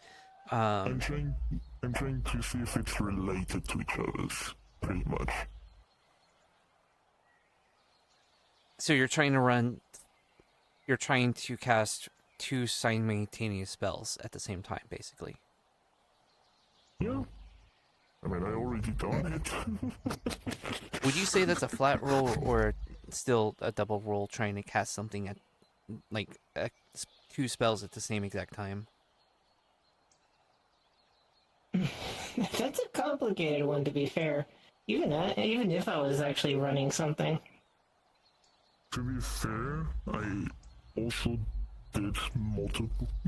I'm trying to see if it's related to each other's, pretty much. So you're trying to cast two simultaneous spells at the same time, basically. Yeah. I mean, I already done it. Would you say that's a flat roll or still a double roll trying to cast something at, like, two spells at the same exact time? That's a complicated one, to be fair. Even if I was actually running something. To be fair, I also did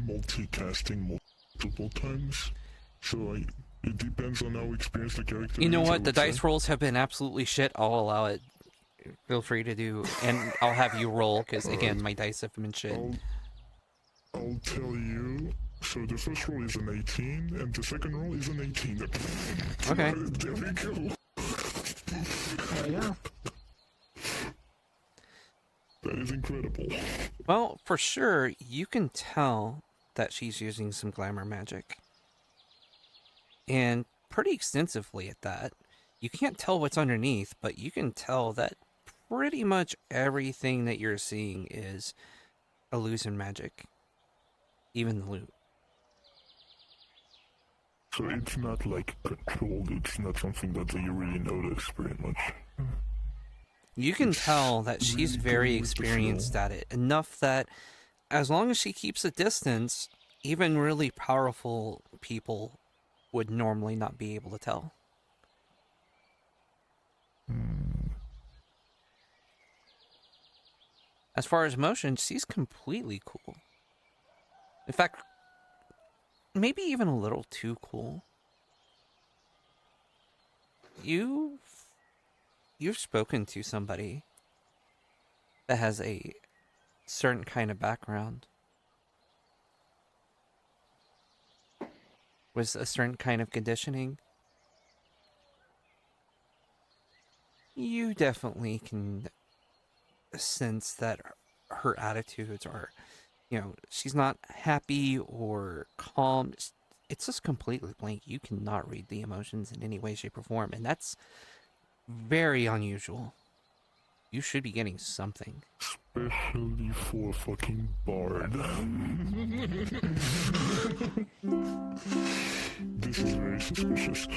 multicasting multiple times, so it depends on how experienced the character is. You know what? The I would dice say. rolls have been absolutely shit. I'll allow it. Feel free to do, and I'll have you roll, because, again, my dice have been shit. I'll tell you. So the first roll is an 18, and the second roll is an 18. Okay. There we go. There you go. That is incredible. Well, for sure, you can tell that she's using some glamour magic. And pretty extensively at that. You can't tell what's underneath, but you can tell that pretty much everything that you're seeing is illusion magic. Even the loot. So it's not like controlled, it's not something that you really notice, pretty much. You can tell that she's very experienced at it. Enough that as long as she keeps a distance, even really powerful people would normally not be able to tell. As far as motion, she's completely cool. In fact, maybe even a little too cool. You've spoken to somebody that has a certain kind of background. With a certain kind of conditioning. You definitely can sense that her attitudes are, you know, she's not happy or calm. it's just completely blank. You cannot read the emotions in any way, shape, or form, and that's very unusual. You should be getting something. Especially for a fucking bard. This is very suspicious.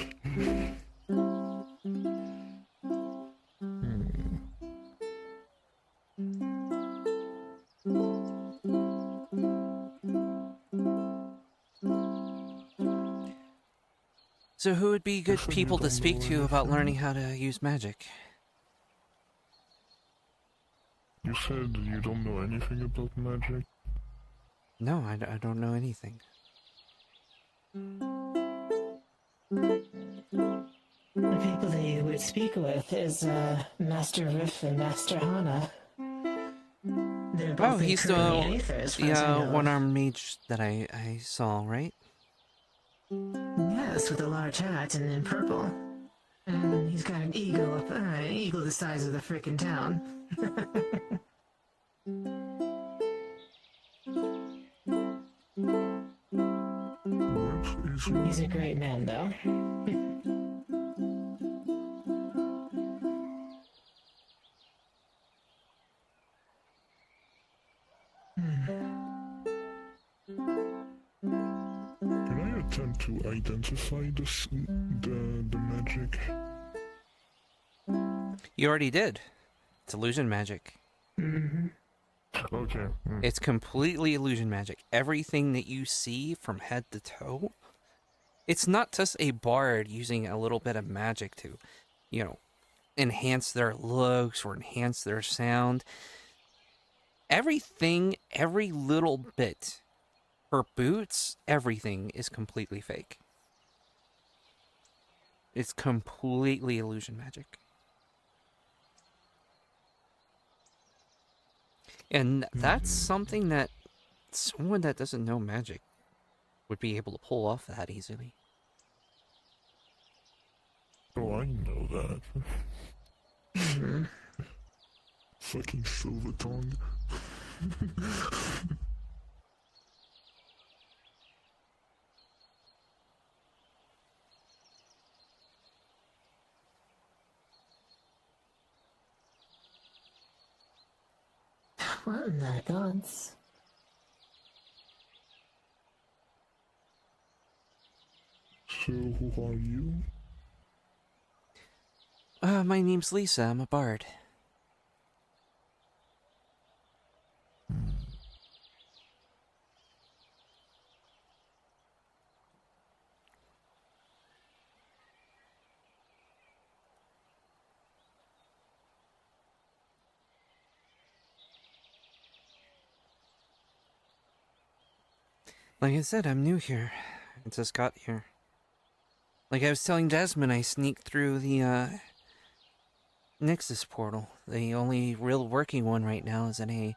So who would be good people to speak to about learning how to use magic? You said you don't know anything about magic? No, I don't know anything. The people that you would speak with is Master Riff and Master Hana. They're both He's currently Aether, as far as I know. one-armed mage that I saw, right? Yes, with a large hat and in purple. And he's got an eagle up, an eagle the size of the frickin' town. He's a great man, though. Can I attempt to identify the magic? You already did. It's illusion magic. Okay. It's completely illusion magic. Everything that you see from head to toe, it's not just a bard using a little bit of magic to, enhance their looks or enhance their sound. Everything, every little bit, her boots, everything is completely fake. It's completely illusion magic. And that's something that someone that doesn't know magic would be able to pull off that easily. Oh, I know that. Fucking silver tongue. What in the gods? So, who are you? My name's Lisa. I'm a bard. Like I said, I'm new here. I just got here. Like I was telling Jasmine, I sneaked through the nexus portal. The only real working one right now is in a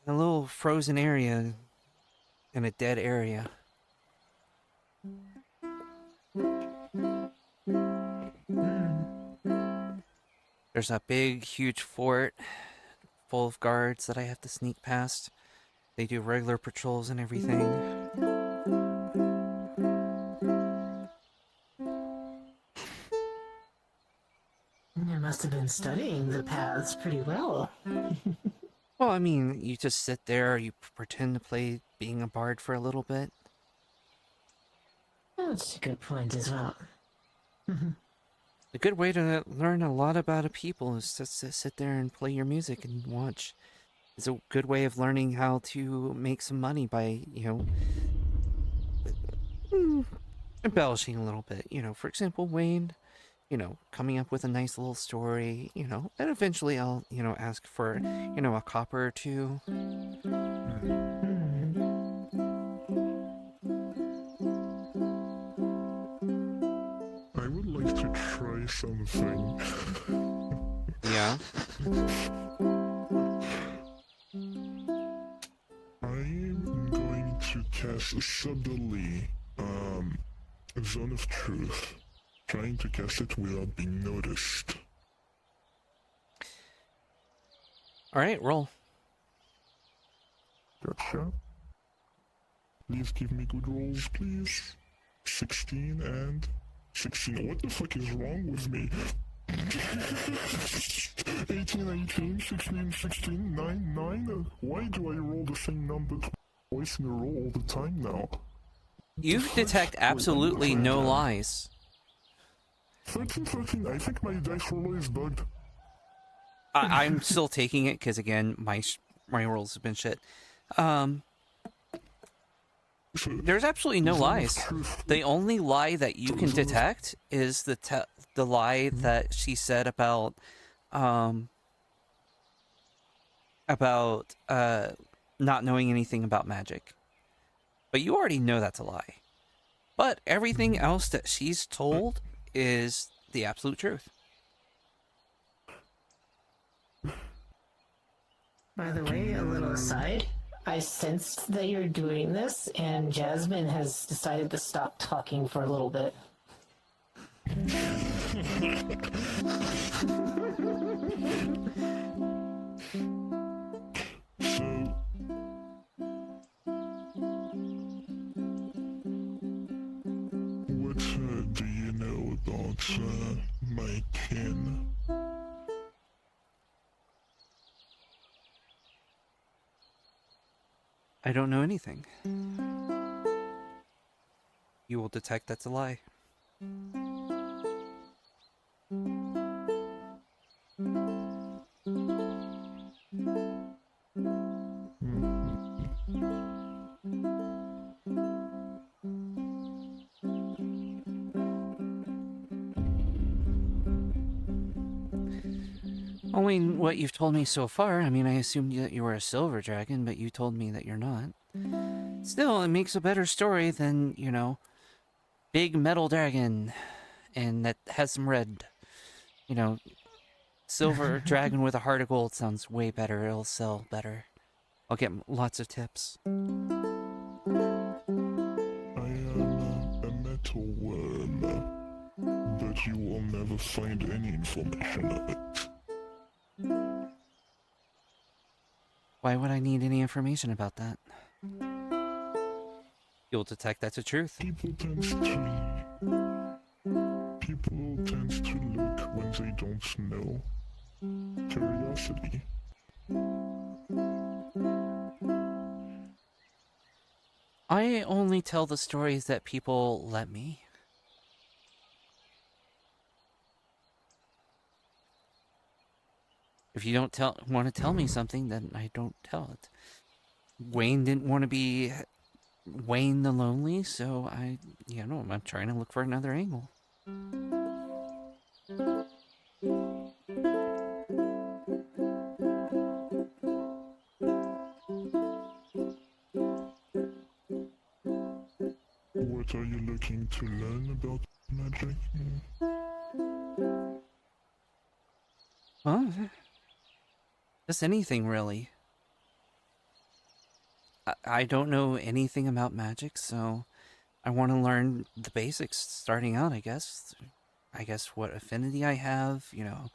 little frozen area, in a dead area. There's a big, huge fort full of guards that I have to sneak past. They do regular patrols and everything. You must have been studying the paths pretty well. Well, I mean, you just sit there, you pretend to play being a bard for a little bit. That's a good point as well. A good way to learn a lot about a people is just to sit there and play your music and watch. It's a good way of learning how to make some money by, embellishing a little bit. For example, Wayne, coming up with a nice little story, and eventually I'll, ask for, a copper or two. I would like to try something. Yeah? I'm going to cast subtly, Zone of Truth. Trying to cast it without being noticed. Alright, roll. Gotcha. Please give me good rolls, please. 16 and 16. What the fuck is wrong with me? 18, 18, 16, 16, 9, 9. Why do I roll the same number twice in a row all the time now? You detect absolutely no lies. 13, 13. I think my dice roller is bugged. I'm still taking it because, again, my rolls have been shit. There's absolutely no lies. The only lie that you can detect is the lie that she said about not knowing anything about magic. But you already know that's a lie. But everything else that she's told is the absolute truth. By the way, a little aside, I sensed that you're doing this, and Jasmine has decided to stop talking for a little bit. What do you know about my kin? I don't know anything. You will detect that's a lie. Only what you've told me so far. I mean, I assumed that you were a silver dragon, but you told me that you're not. Still, it makes a better story than, you know, big metal dragon, and that has some red. You know, silver dragon with a heart of gold sounds way better. It'll sell better. I'll get lots of tips. I am a metal worm, but you will never find any information of it. Why would I need any information about that? You'll detect that's the truth. People tend to look when they don't know. Curiosity. I only tell the stories that people let me. If you don't want to tell me something, then I don't tell it. Wayne didn't want to be Wayne the Lonely, so I'm trying to look for another angle. What are you looking to learn about magic? Well, just anything, really. I don't know anything about magic, so I want to learn the basics starting out, I guess. I guess what affinity I have, you know,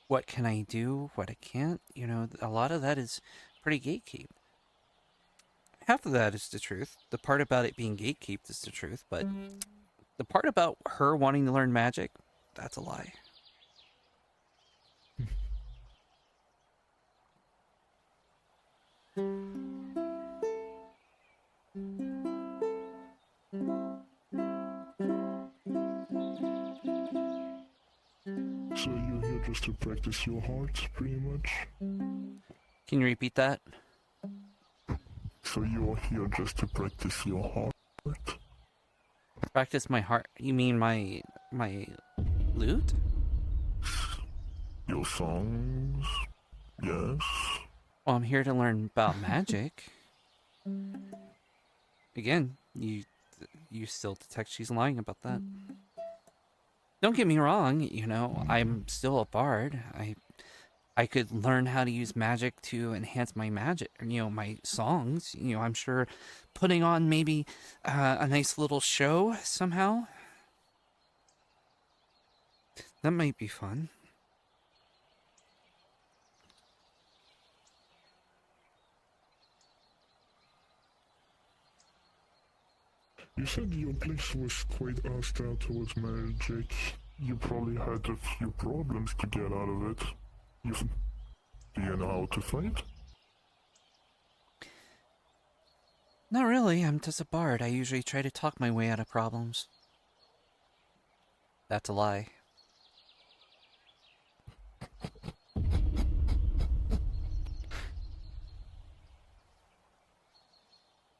what can I do, what I can't, you know, a lot of that is pretty gatekeep. Half of that is the truth. The part about it being gatekeeped is the truth, but the part about her wanting to learn magic, that's a lie. So you're here just to practice your heart, pretty much? Can you repeat that? So you're here just to practice your heart? Practice my heart? You mean my lute? Your songs? Yes. Well, I'm here to learn about magic. Again, you still detect she's lying about that. Don't get me wrong, you know, I'm still a bard. I could learn how to use magic to enhance my magic, you know, my songs. You know, I'm sure putting on maybe a nice little show somehow. That might be fun. You said your place was quite hostile towards magic. You probably had a few problems to get out of it. Do you know how to fight? Not really, I'm just a bard. I usually try to talk my way out of problems. That's a lie.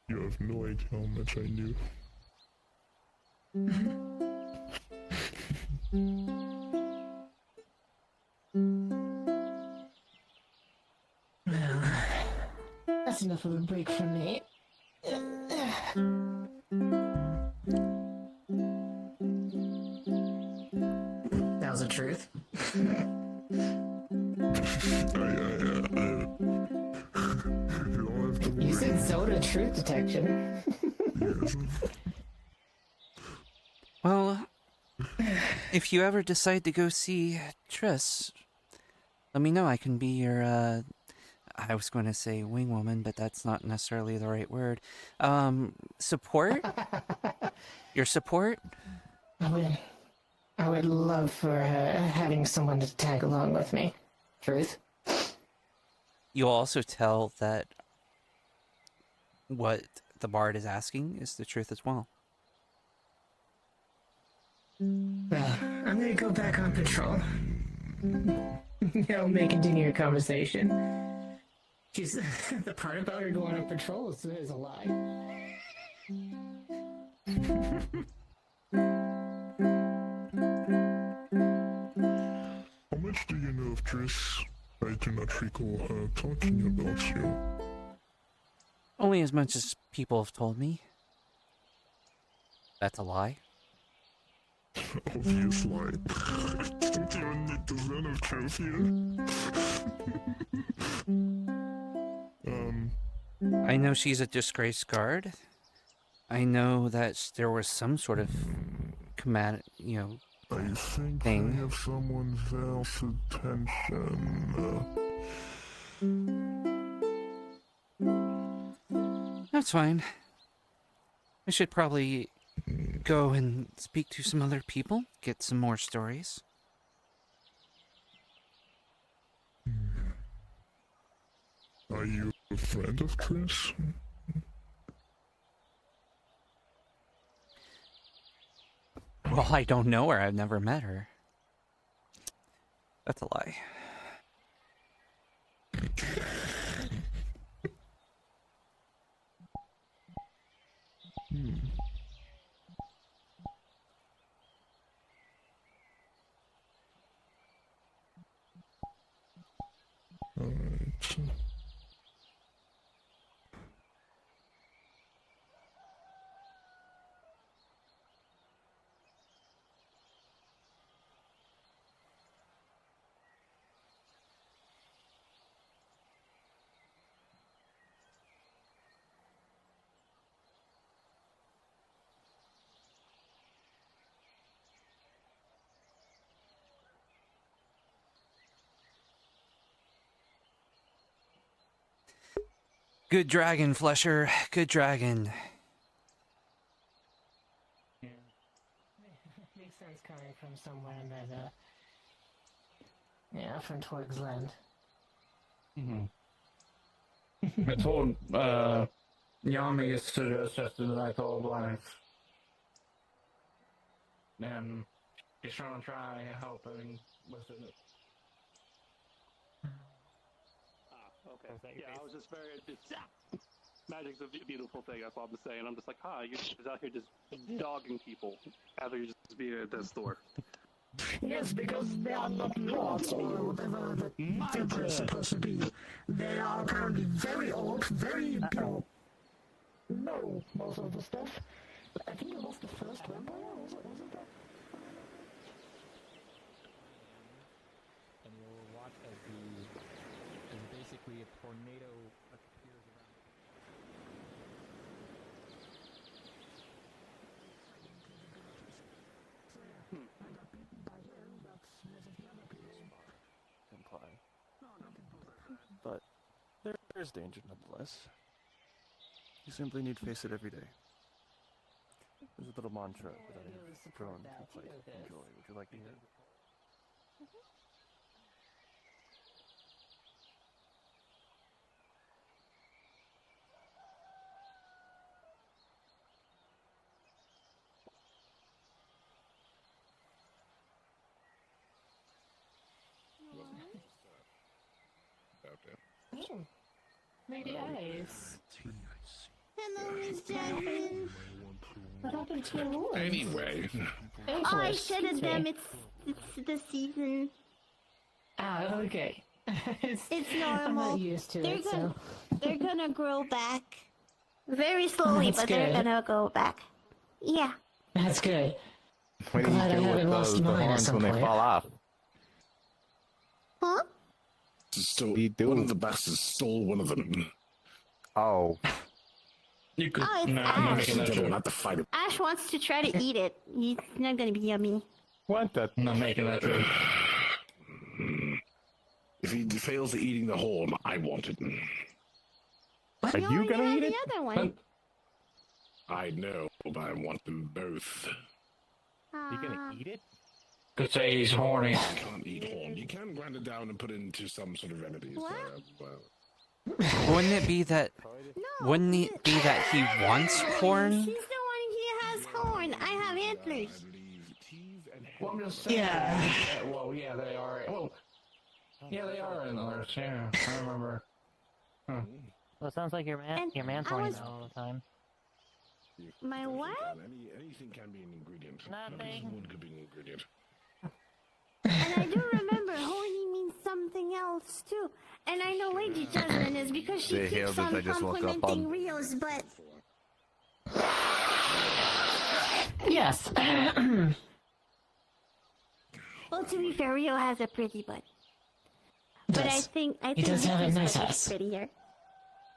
You have no idea how much I knew. Well, that's enough of a break for me. That was the truth. You said soda truth detection. Well, if you ever decide to go see Triss, let me know. I can be your, I was going to say wing woman, but that's not necessarily the right word. Support? Your support? I would love for having someone to tag along with me. Truth? You'll also tell that what the bard is asking is the truth as well. Well, I'm gonna go back on patrol. May continue your conversation. She's the part about her going on patrol is a lie. How much do you know of Triss? I do not recall her talking about you. Only as much as people have told me. That's a lie. Obvious lie. Don't even need the zone of truth here. I know she's a disgraced guard. I know that there was some sort of command, I think thing. I have someone else's attention. That's fine. I should probably go and speak to some other people, get some more stories. Are you a friend of Triss? Well, I don't know her. I've never met her. That's a lie. Alright. Good dragon, Flesher. Good dragon. Yeah. Makes sense coming from somewhere in that, from Torg's land. I told Yami yesterday suggested that I told life. And he's trying to helping with it. Okay. Yeah, I was just magic's a beautiful thing. That's all I'm saying. I'm just like, you're just out here just dogging people. Rather you just be at the store. Yes, because they are not lords or whatever the emperor is supposed to be. They are apparently very old, very know most of the stuff. I think it was the first vampire, wasn't that? And you'll watch as basically a tornado appears around. Imply. But there's danger nonetheless. You simply need to face it every day. There's a little mantra that I have grown to quite enjoy. Would you like to hear it? Lady Ice. Hello, Miss Jasmine. What happened to your voice? Anyway. Oh, I shedded them. It's the season. Ah, okay. It's I'm normal. not used to they're it, gonna, so. They're gonna grow back. Very slowly, That's but they're good. gonna go back. Yeah. That's good. What do you Glad I do with haven't lost the mine at horns some when they point. fall off? Huh? So do? one of the bastards stole one of them. Oh. You could. Oh, it's No, I'm not Ash. making that Don't joke. have to fight it. Ash wants to try to eat it. It's not gonna be yummy. What the? I'm not making that joke. If he fails at eating the horn, I want it. Are you gonna eat the it? other one. I know, but I want them both. You gonna eat it? Could say he's horny. You can't eat horn. You can grind it down and put it into some sort of remedies. Well, Wouldn't it be that? Wouldn't it be that he wants corn? She's the one who has horn. I have antlers. Well, I'm just saying. Yeah. Well, yeah, they are. Well, yeah, they are in the list. Yeah, I remember. Huh. Well, it sounds like you're And man's I horny was- all the time. My what? anything can be an ingredient. Nothing. Wood could be an ingredient. And I do remember horny means something else too. And I know Lady Jasmine is because she The hell keeps did on I just woke up complimenting on? Rios, but Yes. well, to be fair, Rio has a pretty butt. But I think He does have a Nikki's nice butt is ass. prettier.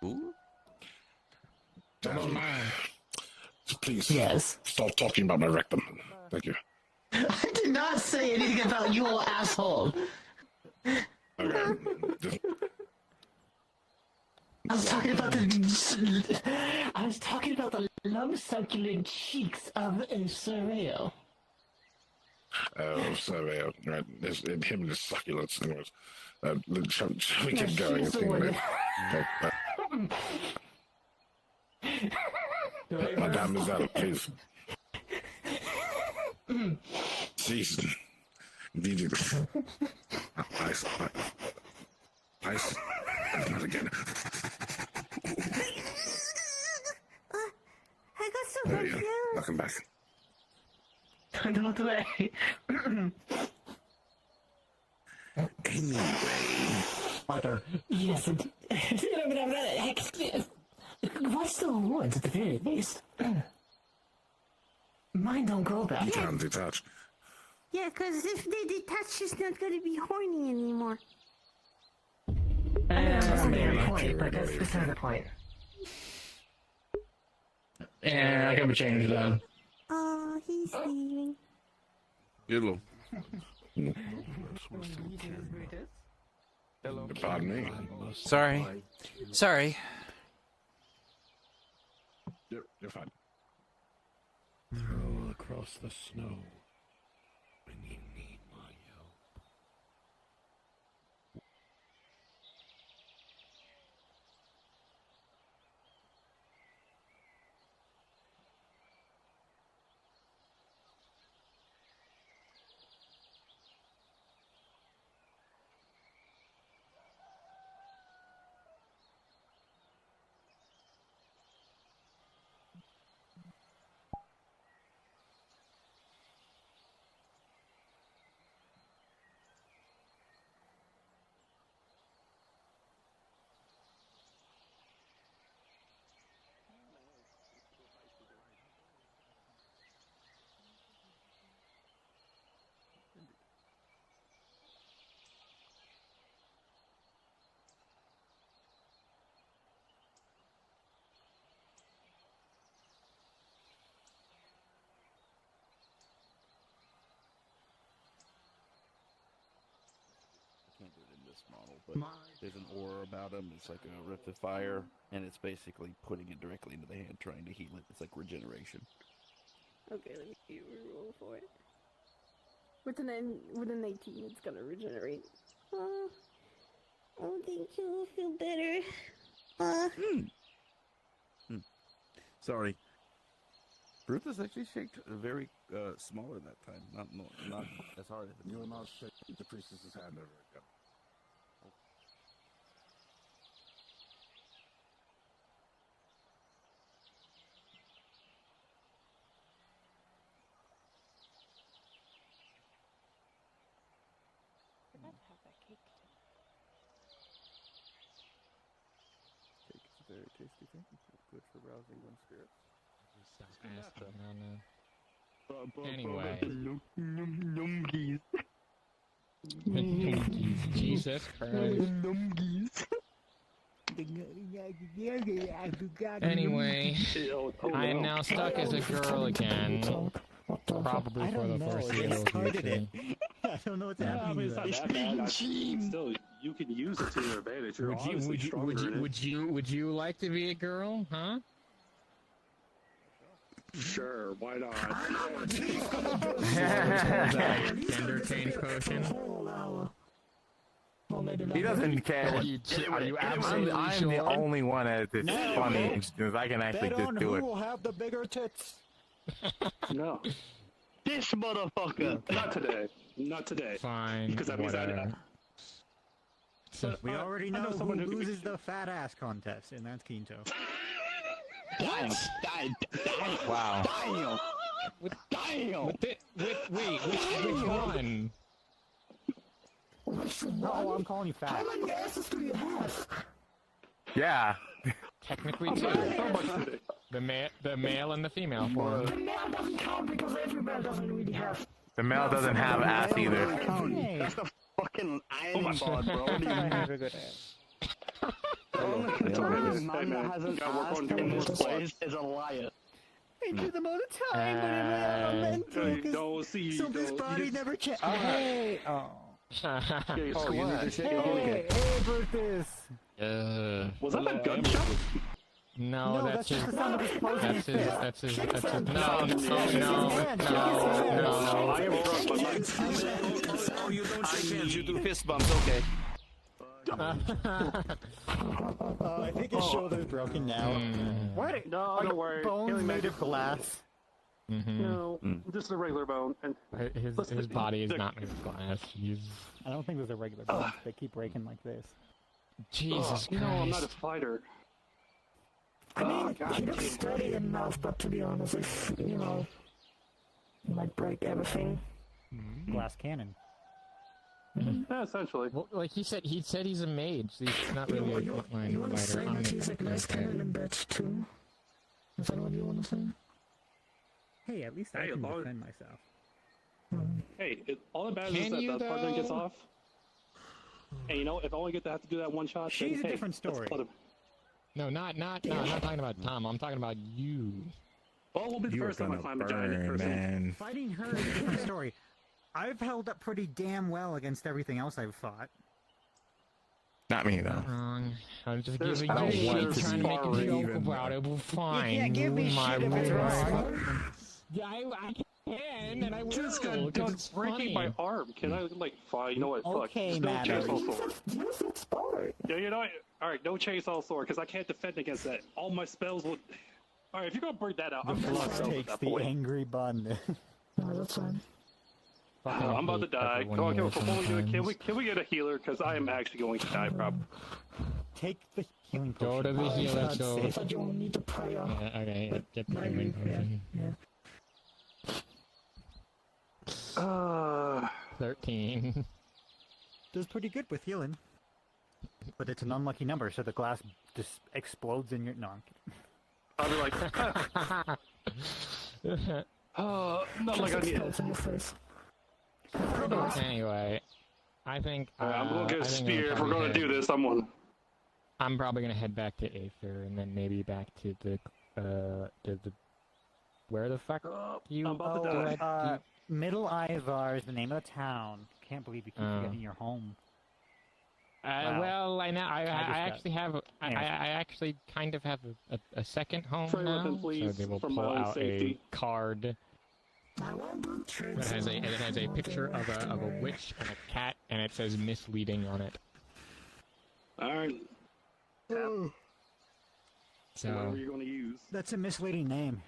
Ooh. Please. Yes. Stop talking about my rectum. Thank you. I did not say anything about your asshole. Okay. I was talking about the lump succulent cheeks of Surreal. Oh, so right. There's him and his succulents. Anyways, shall we Yeah, keep going? she's the Think one about it. Madame Isabelle, please. Jeez. Ice. Ice. Not again. I got so There you confused. go. Welcome back. No way. Anyway. Mother. Yes, what's the horns at the very least? Mine don't go back. You can't detach. Yeah, because if they detach, she's not going to be horny anymore. That's a fair point, but that's beside the point. Yeah, I can change that. Oh, he's leaving. Hello. Hello. Pardon me. Sorry. Sorry. You're fine. Throw across the snow when you need my help. Can't do it in this model, but there's an aura about him. It's like a rift of fire, and it's basically putting it directly into the hand, trying to heal it. It's like regeneration. Okay, let me roll for it. With an 18, it's gonna regenerate. Oh, thank you. I feel better. Sorry. Brutus actually shaked very smaller that time. Not as hard. You will not shake the priestess's hand ever again. Cake is a very tasty thing. It's good for rousing one's spirits. Anyway. Numgies. Jesus Christ. Anyway, I am now stuck as a girl again. Probably for the foreseeable future. I don't know what's happening. It's not that bad. Still, you can use it to your advantage. You're honestly stronger in it. Would you like to be a girl, huh? Sure, why not? Gender change potion. He doesn't care. Are you absolutely I'm sure? the only one that is funny because I can actually just do it. Who will have the bigger tits? No. This motherfucker! Not today. Not today. Fine. Because that means whatever. We already know who loses the fat ass contest, and that's Quinto. Wow. Damn! Damn! Wait, which one? No, I'm calling you fat. Yeah. Technically two. The male and the female form. The male doesn't count because every male doesn't really have. The male doesn't have ass either. That's the fucking ironing board, bro. What do you mean? The only man that has an ass in this place is a liar. I do them all the time, but I'm elemental. So this body never changes. Oh, hey! Oh. Hey, Brutus! Was that a gunshot? No, that's just his. the sound of his closing his fist. That's his. No. I am broke, but Oh, you don't shake hands, you do fist bumps, okay. I think his shoulder's broken now. What? No, don't worry. Bones made of glass. No, just a regular bone. And His body is not made of glass. I don't think there's a regular bones. They keep breaking like this. Jesus Christ. You know, I'm not a fighter. I mean, he looks sturdy enough, but to be honest, if, you know, he might break everything. Glass cannon. Yeah, essentially. Well, like he said he's a mage. So he's not really a frontline You want to say fighter. that he's a glass cannon in batch 2? Is that what you want to say? Hey, at least I can defend myself. Hey, all that matters is Can that you, the partner though? gets off. And you know, if I only get to have to do that one shot, She's then, a hey, different story. No, I'm not talking about Tom. I'm talking about you. Well, will be the first time I climb a giant person. Man. Fighting her is a different story. I've held up pretty damn well against everything else I've fought. Not me though. Wrong. I'm just There's giving you no shit, way trying to make a to joke even about it. Well, fine. You can't give me my shit if it's wrong. Yeah, I can, and I will. Just got 'cause done it's breaking funny. my arm. Can I, like, fine, you know what, fuck. Okay, Just no Matt. chainsaw sword. Yeah, you know what? Alright, no chainsaw sword, because I can't defend against that. All my spells will... Alright, if you're gonna break that out, The I'm flux gonna takes the angry bun. No, that's fine. I'm about to die. Come on, before we do it, can we get a healer? Because I am actually going to die, probably. Take the healing Go potion. to the healer, God's go. sake. But you will need to pray on. Yeah, okay, get the healing potion. Yeah. 13. Does pretty good with healing. But it's an unlucky number, so the glass just explodes in your... No, I'm kidding. I'll be like, not like I need it. Anyway, I think I'm gonna get a I think spear if we're gonna do this. I'm probably gonna head back to Aether and then maybe back to the where the fuck you? I'm about to die. Middle Ivar is the name of the town. Can't believe you keep forgetting your home. Wow. Well, I know. I actually have. I Anyways. actually kind of have a second home Trade now. weapon, please, so they will for pull my own out safety. a card It has a picture of a witch and a cat, and it says misleading on it. Alright. So, whatever you're going to use. That's a misleading name.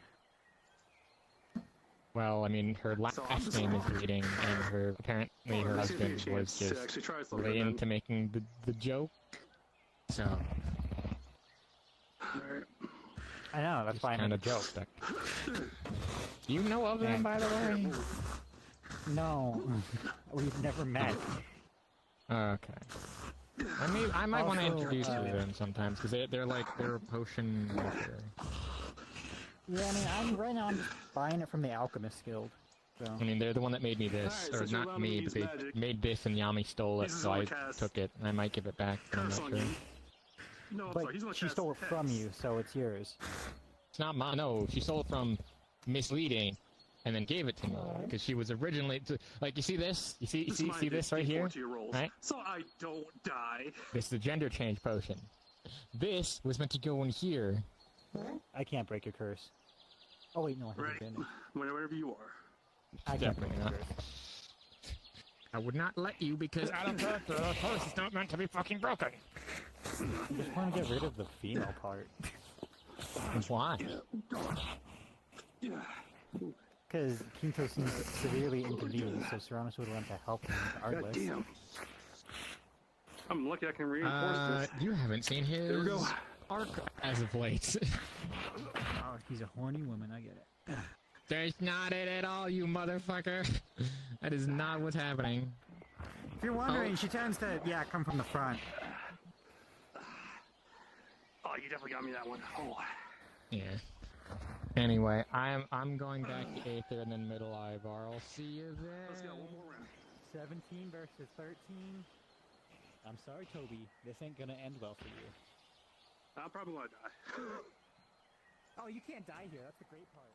well, I mean, her last name is leading, and apparently her husband was just way into making the joke. So, I know, that's why I kind made of a joke. Do you know of them, by the way? No, we've never met. Okay. I might want to Also, introduce you to them sometimes, because they're a potion maker. Yeah, I mean, right now I'm just buying it from the Alchemist Guild. So. I mean, they're the one that made me this, Alright, or so not me, but they made this and Yami stole it, He's so I gonna cast took it, and I might give it back, but I'm not Curse on sure. you. No, I'm But sorry, he's gonna she cast stole it from Hex. you, so it's yours. It's not mine, no, she stole it from Misleading, and then gave it to me, because she was originally, like, you see this? You see this right here? Right? So I don't die. This is the gender change potion. This was meant to go in here. I can't break your curse. Oh wait, no, I Ready? haven't been. Whenever you are. I can't break Definitely your not. curse. I would not let you, because out of character, the curse is not meant to be fucking broken. I just want to get rid of the female part. Why? Because Quinto seems severely inconvenienced, so Serranos would want to help him regardless. Damn. I'm lucky I can reinforce this. You haven't seen his There we go. arc as of late. Oh, he's a horny woman, I get it. That's not it at all, you motherfucker. That is not what's happening. If you're wondering, she tends to, come from the front. Oh, you definitely got me that one. Oh. Yeah. Anyway, I'm going back to Aether and then Middle Ivar. I'll see you there. Let's go, one more round. 17 versus 13. I'm sorry, Toby. This ain't gonna end well for you. I'm probably gonna die. Oh, you can't die here. That's the great part.